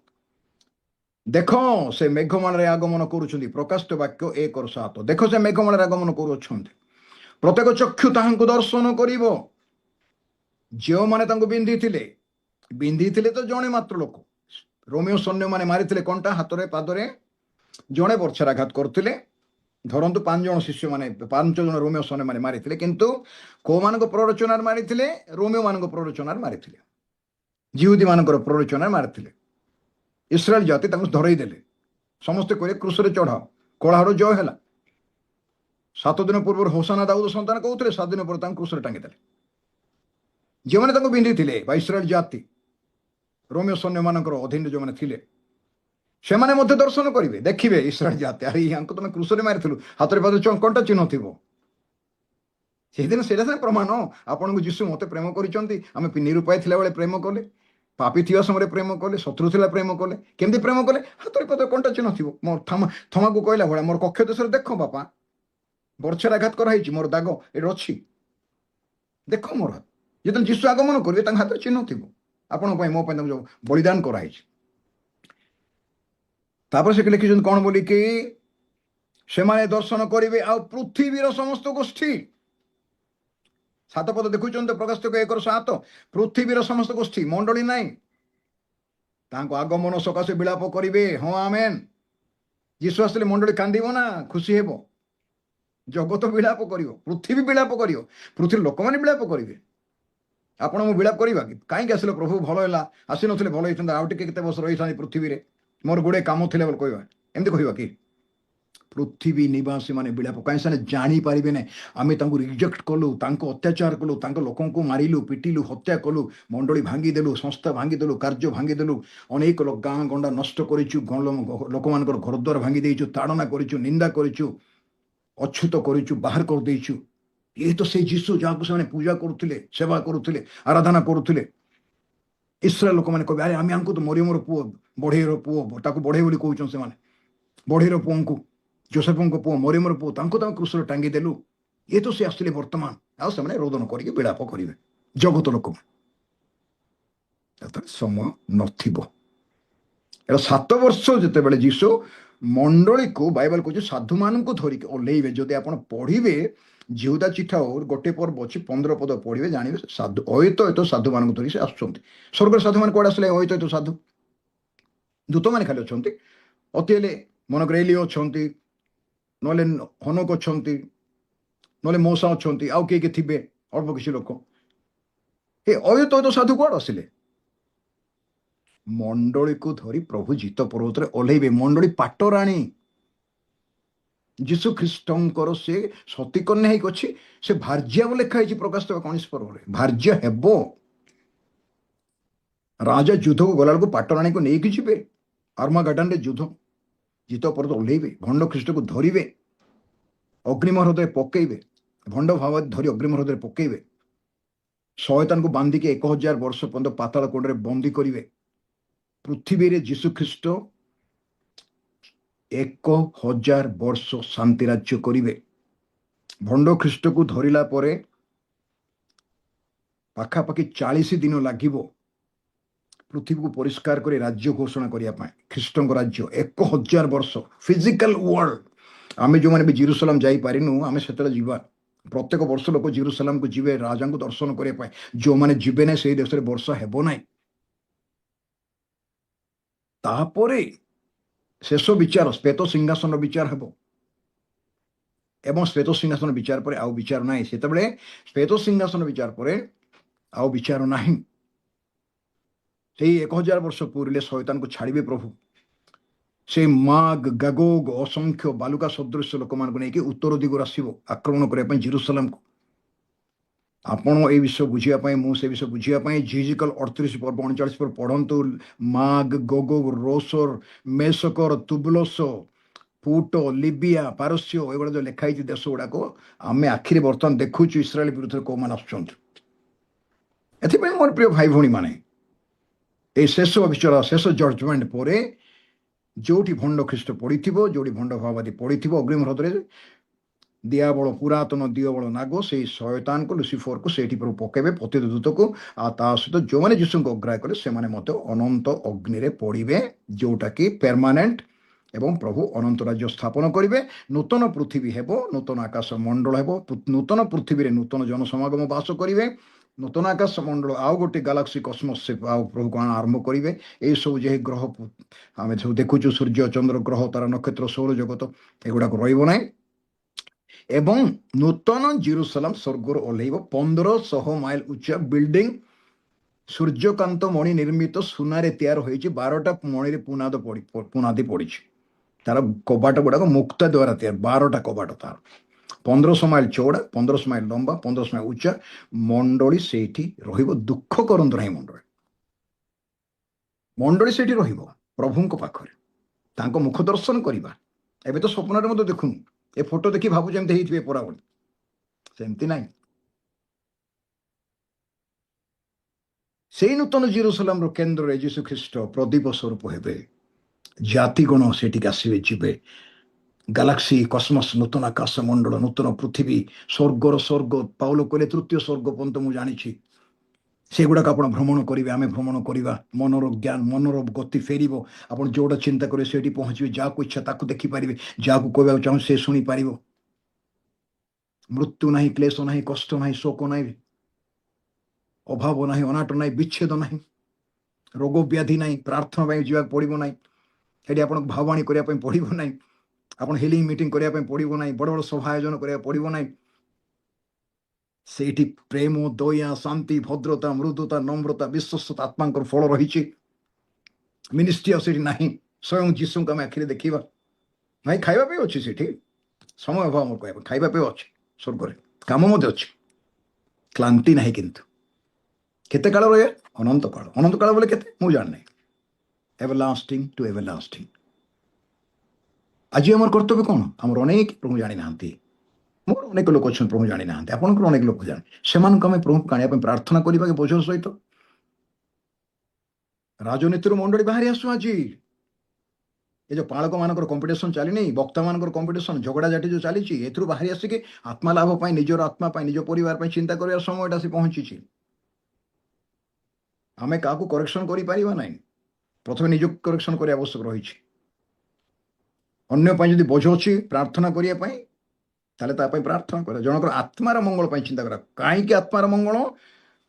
ଦେଖ, ସେ ମେଘମାଳାରେ ଆଗମନ କରୁଛନ୍ତି। ପ୍ରକାଶିତ ବାକ୍ୟ 1:7, ଦେଖ ସେ ମେଘମାଳାରେ ଆଗମନ କରୁଅଛନ୍ତି, ପ୍ରତ୍ୟେକ ଚକ୍ଷୁ ତାହାଙ୍କୁ ଦର୍ଶନ କରିବ। ଯେଉଁମାନେ ତାଙ୍କୁ ବିନ୍ଧିଥିଲେ ତ ଜଣେ ମାତ୍ର ଲୋକ। ରୋମିଓ ସୈନ୍ୟମାନେ ମାରିଥିଲେ କଣ୍ଟା ହାତରେ ପାଦରେ, ଜଣେ ବର୍ଚ୍ଛାରାଘାତ କରୁଥିଲେ। ଧରନ୍ତୁ 5 ଜଣ ଶିଷ୍ୟମାନେ, 5 ଜଣ ରୋମିଓ ସୈନ୍ୟମାନେ ମାରିଥିଲେ, କିନ୍ତୁ କୋଉମାନଙ୍କ ପ୍ରରୋଚନାରେ ମାରିଥିଲେ? ରୋମିଓ ମାନଙ୍କ ପ୍ରରୋଚନାରେ ମାରିଥିଲେ, ଜିହୁଦୀ ମାନଙ୍କର ପ୍ରରୋଚନାରେ ମାରିଥିଲେ। ଇସ୍ରାଏଲ ଜାତି ତାଙ୍କୁ ଧରେଇ ଦେଲେ, ସମସ୍ତେ କହିଲେ କ୍ରୁଶରେ ଚଢାଅ, କୋଳାହଳ ଜୟ ହେଲା। 7 ଦିନ ପୂର୍ବରୁ ହୋସାନା ଦାଉଦ ସନ୍ତାନ କହୁଥିଲେ, 7 ଦିନ ପରେ ତାଙ୍କୁ କ୍ରୁଶରେ ଟାଙ୍ଗିଦେଲେ। ଯେଉଁମାନେ ତାଙ୍କୁ ବିନ୍ଧିଥିଲେ ବା ଇସ୍ରାଏଲ ଜାତି, ରୋମିଓ ସୈନ୍ୟମାନଙ୍କର ଅଧୀନରେ ଯେଉଁମାନେ ଥିଲେ, ସେମାନେ ମଧ୍ୟ ଦର୍ଶନ କରିବେ, ଦେଖିବେ ଇସ୍ରାଏଲ ଜାତି, ଆରେ ୟାଙ୍କୁ ତମେ କ୍ରୁଶରେ ମାରିଥିଲୁ, ହାତରେ ପାଦରେ କଣ୍ଟା ଚିହ୍ନ ଥିବ। ସେଦିନ ସେଇଟା ସିନା ପ୍ରମାଣ, ଆପଣଙ୍କୁ ଯୀଶୁ ମତେ ପ୍ରେମ କରିଛନ୍ତି। ଆମେ ନିରୁପାୟ ଥିଲାବେଳେ ପ୍ରେମ କଲେ, ପାପୀ ଥିବା ସମୟରେ ପ୍ରେମ କଲେ, ଶତ୍ରୁ ଥିଲା ପ୍ରେମ କଲେ। କେମିତି ପ୍ରେମ କଲେ? ହାତରେ ପାଦରେ କଣ୍ଟା ଚିହ୍ନ ଥିବ। ମୋର ଥମାକୁ କହିଲା ଭଳିଆ, ମୋର କକ୍ଷ ଦେଶରେ ଦେଖ ବାପା, ବର୍ଚ୍ଛାରାଘାତ କରାହେଇଛି, ମୋର ଦାଗ ଏଠି ଅଛି, ଦେଖ ମୋର ହାତ। ଯେତେବେଳେ ଯୀଶୁ ଆଗମନ କରିବେ ତାଙ୍କ ହାତରେ ଚିହ୍ନ ଥିବ, ଆପଣଙ୍କ ପାଇଁ ମୋ ପାଇଁ ତାଙ୍କୁ ଯୋଉ ବଳିଦାନ କରାହେଇଛି। ତାପରେ ସେ ଲେଖିଛନ୍ତି କଣ ବୋଲିକି, ସେମାନେ ଦର୍ଶନ କରିବେ ଆଉ ପୃଥିବୀର ସମସ୍ତ ଗୋଷ୍ଠୀ। 7 ପଦ ଦେଖୁଛନ୍ତି ତ, ପ୍ରକାଶ 1:7, ପୃଥିବୀର ସମସ୍ତ ଗୋଷ୍ଠୀ, ମଣ୍ଡଳୀ ନାହିଁ, ତାଙ୍କ ଆଗମନ ସକାଶେ ବିଳାପ କରିବେ। ହଁ ଆମେନ୍। ଯୀଶୁ ଆସିଲେ ମଣ୍ଡଳୀ କାନ୍ଦିବ ନା ଖୁସି ହେବ? ଜଗତ ବିଳାପ କରିବ, ପୃଥିବୀ ବିଳାପ କରିବ, ପୃଥିବୀର ଲୋକମାନେ ବିଳାପ କରିବେ। ଆପଣ ମୁଁ ବିଳାପ କରିବା କି? କାହିଁକି ଆସିଲେ ପ୍ରଭୁ? ଭଲ ହେଲା, ଆସିନଥିଲେ ଭଲ ହେଇଥାନ୍ତା, ଆଉ ଟିକେ କେତେ ବର୍ଷ ରହିଥାନ୍ତି ପୃଥିବୀରେ, ମୋର ଗୁଡ଼େ କାମ ଥିଲେ ବୋଲି କହିବା। ଏମିତି କହିବା କି? ପୃଥିବୀ ନିବାସୀ ମାନେ ବିଳାପ, କାହିଁ ସେମାନେ ଜାଣିପାରିବେ ନାହିଁ ଆମେ ତାଙ୍କୁ ରିଜେକ୍ଟ କଲୁ, ତାଙ୍କୁ ଅତ୍ୟାଚାର କଲୁ, ତାଙ୍କ ଲୋକଙ୍କୁ ମାରିଲୁ, ପିଟିଲୁ, ହତ୍ୟା କଲୁ, ମଣ୍ଡଳୀ ଭାଙ୍ଗିଦେଲୁ, ସଂସ୍ଥା ଭାଙ୍ଗିଦେଲୁ, କାର୍ଯ୍ୟ ଭାଙ୍ଗିଦେଲୁ, ଅନେକ ଗାଁ ଗଣ୍ଡା ନଷ୍ଟ କରିଛୁ, ଲୋକମାନଙ୍କର ଘରଦ୍ୱାର ଭାଙ୍ଗି ଦେଇଛୁ, ତାଡ଼ନା କରିଛୁ, ନିନ୍ଦା କରିଛୁ, ଅଚ୍ୟୁତ କରିଛୁ, ବାହାର କରିଦେଇଛୁ। ଇଏ ତ ସେଇ ଯୀଶୁ ଯାହାକୁ ସେମାନେ ପୂଜା କରୁଥିଲେ, ସେବା କରୁଥିଲେ, ଆରାଧନା କରୁଥିଲେ। ଇସ୍ରାଏଲ ଲୋକମାନେ କହିବେ, ଆରେ ଆମେ ଆଙ୍କୁ ତ ମରିୟମର ପୁଅ, ବଢ଼େଇର ପୁଅ, ତାକୁ ବଢ଼େଇ ବୋଲି କହୁଛନ୍ତି ସେମାନେ, ବଢ଼େଇର ପୁଅଙ୍କୁ, ଯୋସେଫଙ୍କ ପୁଅ, ମରିୟମର ପୁଅ, ତାଙ୍କୁ ତାଙ୍କୁ କ୍ରୁଶରେ ଟାଙ୍ଗି ଦେଲୁ। ଇଏ ତ ସେ ଆସିଲେ ବର୍ତ୍ତମାନ। ଆଉ ସେମାନେ ରୋଦନ କରିକି ବିଳାପ କରିବେ, ଜଗତ ଲୋକମାନେ। ସମୟ ନଥିବ। ଏଟା 7 ବର୍ଷ ଯେତେବେଳେ ଯୀଶୁ ମଣ୍ଡଳୀକୁ, ବାଇବଲ କହୁଛି ସାଧୁମାନଙ୍କୁ ଧରିକି ଓହ୍ଲେଇବେ। ଯଦି ଆପଣ ପଢିବେ ଜିହୁଦା ଚିଠା 1 ପର୍ବ ଅଛି, 15 ପଦ ପଢିବେ, ଜାଣିବେ ସାଧୁ ଅୟତ ସାଧୁମାନଙ୍କୁ ଧରି ସେ ଆସୁଛନ୍ତି। ସ୍ୱର୍ଗର ସାଧୁମାନେ କୁଆଡେ ଆସିଲେ? ଅୟତ ସାଧୁ, ଦୂତମାନେ ଖାଲି ଅଛନ୍ତି। ଅତି ହେଲେ ମନେକର ଏଲିୟ ଅଛନ୍ତି, ନହେଲେ ହନକ ଅଛନ୍ତି, ନହେଲେ ମଉସା ଅଛନ୍ତି, ଆଉ କିଏ ଥିବେ ଅଳ୍ପ କିଛି ଲୋକ। ଏ ଅୟତ ସାଧୁ କୁଆଡେ ଆସିଲେ? ମଣ୍ଡଳୀକୁ ଧରି ପ୍ରଭୁ ଜିତ ପର୍ବତରେ ଓହ୍ଲେଇବେ। ମଣ୍ଡଳୀ ପାଟରାଣୀ, ଯୀଶୁ ଖ୍ରୀଷ୍ଟଙ୍କର ସେ ସତୀ କନ୍ୟା ହେଇକି ଅଛି, ସେ ଭାର୍ଯ୍ୟା ବୋଲି ଲେଖା ହେଇଛି ପ୍ରକାଶ 19 ପର୍ବରେ, ଭାର୍ଯ୍ୟା ହେବ। ରାଜା ଯୁଦ୍ଧକୁ ଗଲାବେଳକୁ ପାଟରାଣୀକୁ ନେଇକି ଯିବେ, ଆର୍ମାଗାଡାନରେ ଯୁଦ୍ଧ, ଜିତ ପର୍ବତ ଓହ୍ଲେଇବେ, ଭଣ୍ଡ ଖ୍ରୀଷ୍ଟକୁ ଧରିବେ, ଅଗ୍ନିମ ହ୍ରଦରେ ପକେଇବେ, ଭଣ୍ଡ ଭାବ ଧରି ଅଗ୍ନିମ ହ୍ରଦରେ ପକେଇବେ, ଶୟତାନକୁ ବାନ୍ଧିକି 1000 ବର୍ଷ ପର୍ଯ୍ୟନ୍ତ ପାତାଳ କୁଣ୍ଡରେ ବନ୍ଦୀ କରିବେ। ପୃଥିବୀରେ ଯୀଶୁ ଖ୍ରୀଷ୍ଟ 1000 ବର୍ଷ ଶାନ୍ତି ରାଜ୍ୟ କରିବେ। ଭଣ୍ଡ ଖ୍ରୀଷ୍ଟକୁ ଧରିଲା ପରେ ପାଖାପାଖି 40 ଦିନ ଲାଗିବ ପୃଥିବୀକୁ ପରିଷ୍କାର କରି ରାଜ୍ୟ ଘୋଷଣା କରିବା ପାଇଁ। ଖ୍ରୀଷ୍ଟଙ୍କ ରାଜ୍ୟ 1000 ବର୍ଷ ଫିଜିକାଲ ୱାର୍ଲଡ। ଆମେ ଯେଉଁମାନେ ବି ଜେରୁସାଲାମ ଯାଇପାରିନୁ, ଆମେ ସେତେବେଳେ ଯିବା। ପ୍ରତ୍ୟେକ ବର୍ଷ ଲୋକ ଜେରୁସାଲାମକୁ ଯିବେ ରାଜାଙ୍କୁ ଦର୍ଶନ କରିବା ପାଇଁ। ଯେଉଁମାନେ ଯିବେ ନାହିଁ ସେଇ ଦେଶରେ ବର୍ଷା ହେବ ନାହିଁ। ତାପରେ ଶେଷ ବିଚାର, ଶ୍ବେତ ସିଂହାସନ ବିଚାର ହେବ, ଏବଂ ଶ୍ବେତ ସିଂହାସନ ବିଚାର ପରେ ଆଉ ବିଚାର ନାହିଁ। ସେତେବେଳେ ଶ୍ବେତ ସିଂହାସନ ବିଚାର ପରେ ଆଉ ବିଚାର ନାହିଁ। ସେଇ 1000 ବର୍ଷ ପୁରିଲେ ଶୟତାନକୁ ଛାଡ଼ିବେ ପ୍ରଭୁ। ସେ ମାଗ ଗାଗୋଗ ଅସଂଖ୍ୟ ବାଲୁକା ସଦୃଶ ଲୋକମାନଙ୍କୁ ନେଇକି ଉତ୍ତର ଦିଗରୁ ଆସିବ ଆକ୍ରମଣ କରିବା ପାଇଁ ଜେରୁସାଲାମକୁ। ଆପଣ এই ବିଷୟ ବୁଝିବା ପାଇଁ, ମୁଁ ସେ ବିଷୟ ବୁଝିବା ପାଇଁ ଝିଜିକଲ 38 ପର୍ବ 39 ପର୍ବ ପଢନ୍ତୁ। ମାଗ ଗୋଗୋଗ ରୋସର ମେସକର ତୁବଲସ ପୁଟ ଲିବିଆ ପାରସ୍ୟ, ଏଗୁଡ଼ା ଯୋଉ ଲେଖା ହେଇଛି ଦେଶ ଗୁଡାକ, ଆମେ ଆଖିରେ ବର୍ତ୍ତମାନ ଦେଖୁଛୁ ଇସ୍ରାଏଲ ବିରୁଦ୍ଧରେ କୋଉମାନେ ଆସୁଛନ୍ତି। ଏଥିପାଇଁ ମୋର ପ୍ରିୟ ଭାଇ ଭଉଣୀ ମାନେ, এই ଶେଷ ବିଚାର, ଶେଷ ଜଜମେଣ୍ଟ ପରେ ଯୋଉଠି ଭଣ୍ଡ ଖ୍ରୀଷ୍ଟ ପଡିଥିବ, ଯୋଉଠି ଭଣ୍ଡ ଭାବାଦୀ ପଡିଥିବ ଅଗ୍ନିମ ହ୍ରଦରେ, ଦିଆବଳ ପୁରାତନ ଦିଅବଳ ନାଗ ସେଇ ଶୟତାନକୁ, ଲୁସିଫରକୁ ସେଇଠି ପ୍ରଭୁ ପକେଇବେ, ପତିତ ଦୂତକୁ, ଆଉ ତା ସହିତ ଯେଉଁମାନେ ଯୀଶୁଙ୍କୁ ଅଗ୍ରାହ୍ୟ କଲେ ସେମାନେ ମଧ୍ୟ ଅନନ୍ତ ଅଗ୍ନିରେ ପଡିବେ, ଯୋଉଟା କି ପରମାନେଣ୍ଟ ଏବଂ ପ୍ରଭୁ ଅନନ୍ତ ରାଜ୍ୟ ସ୍ଥାପନ କରିବେ। ନୂତନ ପୃଥିବୀ ହେବ, ନୂତନ ଆକାଶ ମଣ୍ଡଳ ହେବ, ନୂତନ ପୃଥିବୀରେ ନୂତନ ଜନସମାଗମ ବାସ କରିବେ। ନୂତନ ଆକାଶ ମଣ୍ଡଳ ଆଉ ଗୋଟେ ଗାଲାକ୍ସି କସ୍ମସ୍ ଆଉ ପ୍ରଭୁ କ'ଣ ଆରମ୍ଭ କରିବେ। ଏଇସବୁ ଯେ ଗ୍ରହ ଆମେ ସବୁ ଦେଖୁଛୁ, ସୂର୍ଯ୍ୟ ଚନ୍ଦ୍ର ଗ୍ରହ ତାରା ନକ୍ଷତ୍ର ସୌର ଜଗତ, ଏଗୁଡ଼ାକ ରହିବ ନାହିଁ। ଏବଂ ନୂତନ ଜେରୁସାଲେମ ସ୍ୱର୍ଗରୁ ଓହ୍ଲେଇବ। 1500 ମାଇଲ ଉଚ୍ଚ ବିଲ୍ଡିଂ, ସୂର୍ଯ୍ୟକାନ୍ତ ମଣି ନିର୍ମିତ ସୁନାରେ ତିଆରି ହୋଇଛି। 12ଟା ମଣିରେ ପୁନାଦି ପଡ଼ିଛି। ତାର କବାଟ ଗୁଡ଼ାକ ମୁକ୍ତା ଦ୍ୱାରା ତିଆରି, 12ଟା କବାଟ ତାର। 1500 ମାଇଲ ଚଉଡ଼ା, 1500 ମାଇଲ ଲମ୍ବା, 1500 ମାଇଲ ଉଚ୍ଚା। ମଣ୍ଡଳୀ ସେଇଠି ରହିବ। ଦୁଃଖ କରନ୍ତୁ ନାହିଁ ମଣ୍ଡଳୀ। ମଣ୍ଡଳୀ ସେଇଠି ରହିବ ପ୍ରଭୁଙ୍କ ପାଖରେ, ତାଙ୍କ ମୁଖ ଦର୍ଶନ କରିବା। ଏବେ ତ ସ୍ୱପ୍ନରେ ମଧ୍ୟ ଦେଖୁନୁ, ଏ ଫଟୋ ଦେଖି ଭାବୁଛୁ ଏମିତି ହେଇଥିବେ ପରା ବୋଲି, ସେମିତି ନାହିଁ। ସେଇ ନୂତନ ଜେରୁସାଲେମର କେନ୍ଦ୍ରରେ ଯୀଶୁ ଖ୍ରୀଷ୍ଟ ପ୍ରଦୀପ ସ୍ୱରୂପ ହେବେ। ଜାତିଗଣ ସେଠିକି ଆସିବେ, ଯିବେ। ଗାଲାକ୍ସି କସ୍ମସ୍, ନୂତନ ଆକାଶ ମଣ୍ଡଳ, ନୂତନ ପୃଥିବୀ, ସ୍ୱର୍ଗର ସ୍ୱର୍ଗ। ପାଉଲ କହିଲେ ତୃତୀୟ ସ୍ୱର୍ଗ ପର୍ଯ୍ୟନ୍ତ ମୁଁ ଜାଣିଛି। ସେଗୁଡ଼ାକ ଆପଣ ଭ୍ରମଣ କରିବେ, ଆମେ ଭ୍ରମଣ କରିବା। ମନର ଜ୍ଞାନ, ମନର ଗତି ଫେରିବ। ଆପଣ ଯୋଉଟା ଚିନ୍ତା କରିବେ ସେଇଠି ପହଞ୍ଚିବେ। ଯାହାକୁ ଇଚ୍ଛା ତାକୁ ଦେଖିପାରିବେ, ଯାହାକୁ କହିବାକୁ ଚାହୁଁ ସେ ଶୁଣିପାରିବ। ମୃତ୍ୟୁ ନାହିଁ, କ୍ଲେଶ ନାହିଁ, କଷ୍ଟ ନାହିଁ, ଶୋକ ନାହିଁ, ଅଭାବ ନାହିଁ, ଅନାଟ ନାହିଁ, ବିଚ୍ଛେଦ ନାହିଁ, ରୋଗ ବ୍ୟାଧି ନାହିଁ। ପ୍ରାର୍ଥନା ପାଇଁ ଯିବାକୁ ପଡ଼ିବ ନାହିଁ। ସେଠି ଆପଣଙ୍କୁ ଭାବାଣୀ କରିବା ପାଇଁ ପଡ଼ିବ ନାହିଁ। ଆପଣ ହିଲିଂ ମିଟିଂ କରିବା ପାଇଁ ପଡ଼ିବ ନାହିଁ। ବଡ଼ ବଡ଼ ସଭା ଆୟୋଜନ କରିବାକୁ ପଡ଼ିବ ନାହିଁ। ସେଇଠି ପ୍ରେମ, ଦୟା, ଶାନ୍ତି, ଭଦ୍ରତା, ମୃଦୁତା, ନମ୍ରତା, ବିଶ୍ୱସ୍ତତା, ଆତ୍ମାଙ୍କର ଫଳ ରହିଛି। ମିନିଷ୍ଟ୍ରି ଆଉ ସେଠି ନାହିଁ। ସ୍ୱୟଂ ଯୀଶୁଙ୍କୁ ଆମେ ଆଖିରେ ଦେଖିବା। ଭାଇ ଖାଇବା ପାଇଁ ଅଛି ସେଠି, ସମୟ ଅଭାବ ଆମର କହିବା, ଖାଇବା ପାଇଁ ଅଛି ସ୍ୱର୍ଗରେ, କାମ ମଧ୍ୟ ଅଛି। କ୍ଳାନ୍ତି ନାହିଁ। କିନ୍ତୁ କେତେ କାଳ ରହିବା? ଅନନ୍ତ କାଳ। ଅନନ୍ତ କାଳ ବୋଲେ କେତେ ମୁଁ ଜାଣିନାହିଁ। ଏଭରଲାଷ୍ଟିଂ ଟୁ ଏଭରଲାଷ୍ଟିଂ। ଆଜି ଆମର କର୍ତ୍ତବ୍ୟ କ'ଣ? ଆମର ଅନେକ ପ୍ରଭୁ ଜାଣିନାହାନ୍ତି। ମୋର ଅନେକ ଲୋକ ଅଛନ୍ତି ପ୍ରଭୁ ଜାଣିନାହାନ୍ତି। ଆପଣଙ୍କର ଅନେକ ଲୋକ ଜାଣି, ସେମାନଙ୍କୁ ଆମେ ପ୍ରଭୁଙ୍କୁ ଆଣିବା ପାଇଁ ପ୍ରାର୍ଥନା କରିବା କି ବୋଝ ସହିତ। ରାଜନୀତିରୁ ମଣ୍ଡଳୀ ବାହାରି ଆସୁ। ଆଜି ଏ ଯୋଉ ପାଳକ ମାନଙ୍କର କମ୍ପିଟିସନ ଚାଲିନି, ବକ୍ତା ମାନଙ୍କର କମ୍ପିଟିସନ, ଝଗଡ଼ା ଝାଟି ଯୋଉ ଚାଲିଛି, ଏଥିରୁ ବାହାରି ଆସିକି ଆତ୍ମା ଲାଭ ପାଇଁ, ନିଜର ଆତ୍ମା ପାଇଁ, ନିଜ ପରିବାର ପାଇଁ ଚିନ୍ତା କରିବାର ସମୟଟା ଆସି ପହଞ୍ଚିଛି। ଆମେ କାହାକୁ କରେକ୍ସନ କରିପାରିବା ନାହିଁ। ପ୍ରଥମେ ନିଜକୁ କରେକ୍ସନ କରିବା ଆବଶ୍ୟକ ରହିଛି। ଅନ୍ୟ ପାଇଁ ଯଦି ବୋଝ ଅଛି ପ୍ରାର୍ଥନା କରିବା ପାଇଁ, ତାହେଲେ ତା ପାଇଁ ପ୍ରାର୍ଥନା କର। ଜଣଙ୍କର ଆତ୍ମାର ମଙ୍ଗଳ ପାଇଁ ଚିନ୍ତା କର। କାହିଁକି ଆତ୍ମାର ମଙ୍ଗଳ?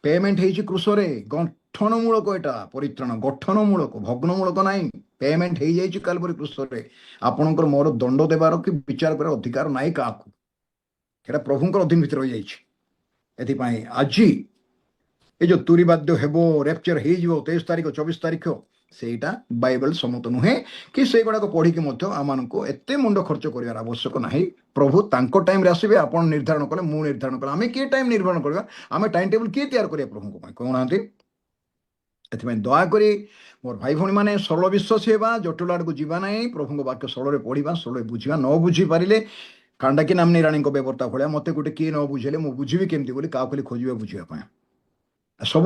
ପେମେଣ୍ଟ ହେଇଛି କୃଷରେ। ଗଠନମୂଳକ, ଏଟା ପରିତ୍ରାଣ, ଗଠନମୂଳକ, ଭଗ୍ନମୂଳକ ନାହିଁ। ପେମେଣ୍ଟ ହେଇଯାଇଛି କାଲବରୀ କୃଷରେ। ଆପଣଙ୍କର ମୋର ଦଣ୍ଡ ଦେବାର କି ବିଚାର କରିବାର ଅଧିକାର ନାହିଁ କାହାକୁ। ଏଟା ପ୍ରଭୁଙ୍କର ଅଧୀନ ଭିତରେ ରହିଯାଇଛି। ଏଥିପାଇଁ ଆଜି ଏ ଯୋଉ ତୁରୀ ବାଦ୍ୟ ହେବ, ରେପଚର ହେଇଯିବ 23 ତାରିଖ 24 ତାରିଖ, ସେଇଟା ବାଇବେଲ ସମ୍ମତ ନୁହେଁ। କି ସେଇଗୁଡ଼ାକ ପଢ଼ିକି ମଧ୍ୟ ଆମମାନଙ୍କୁ ଏତେ ମୁଣ୍ଡ ଖର୍ଚ୍ଚ କରିବାର ଆବଶ୍ୟକ ନାହିଁ। ପ୍ରଭୁ ତାଙ୍କ ଟାଇମରେ ଆସିବେ। ଆପଣ ନିର୍ଦ୍ଧାରଣ କଲେ, ମୁଁ ନିର୍ଦ୍ଧାରଣ କଲେ, ଆମେ କିଏ ଟାଇମ ନିର୍ଦ୍ଧାରଣ କରିବା? ଆମେ ଟାଇମ ଟେବୁଲ କିଏ ତିଆରି କରିବା ପ୍ରଭୁଙ୍କ ପାଇଁ କହୁନାହାନ୍ତି? ଏଥିପାଇଁ ଦୟାକରି ମୋର ଭାଇ ଭଉଣୀମାନେ ସରଳ ବିଶ୍ୱାସୀ ହେବା, ଜଟିଳ ଆଡ଼କୁ ଯିବା ନାହିଁ। ପ୍ରଭୁଙ୍କ ବାକ୍ୟ ସରଳରେ ପଢ଼ିବା, ସରଳରେ ବୁଝିବା। ନ ବୁଝିପାରିଲେ କାଣ୍ଡାକି ନାମ୍ନୀ ରାଣୀଙ୍କ ବ୍ୟବସ୍ଥା ଭଳିଆ ମୋତେ ଗୋଟେ କିଏ ନ ବୁଝେଇଲେ ମୁଁ ବୁଝିବି କେମିତି ବୋଲି କାହାକୁ ଖାଲି ଖୋଜିବା ବୁଝିବା ପାଇଁ। ସବୁ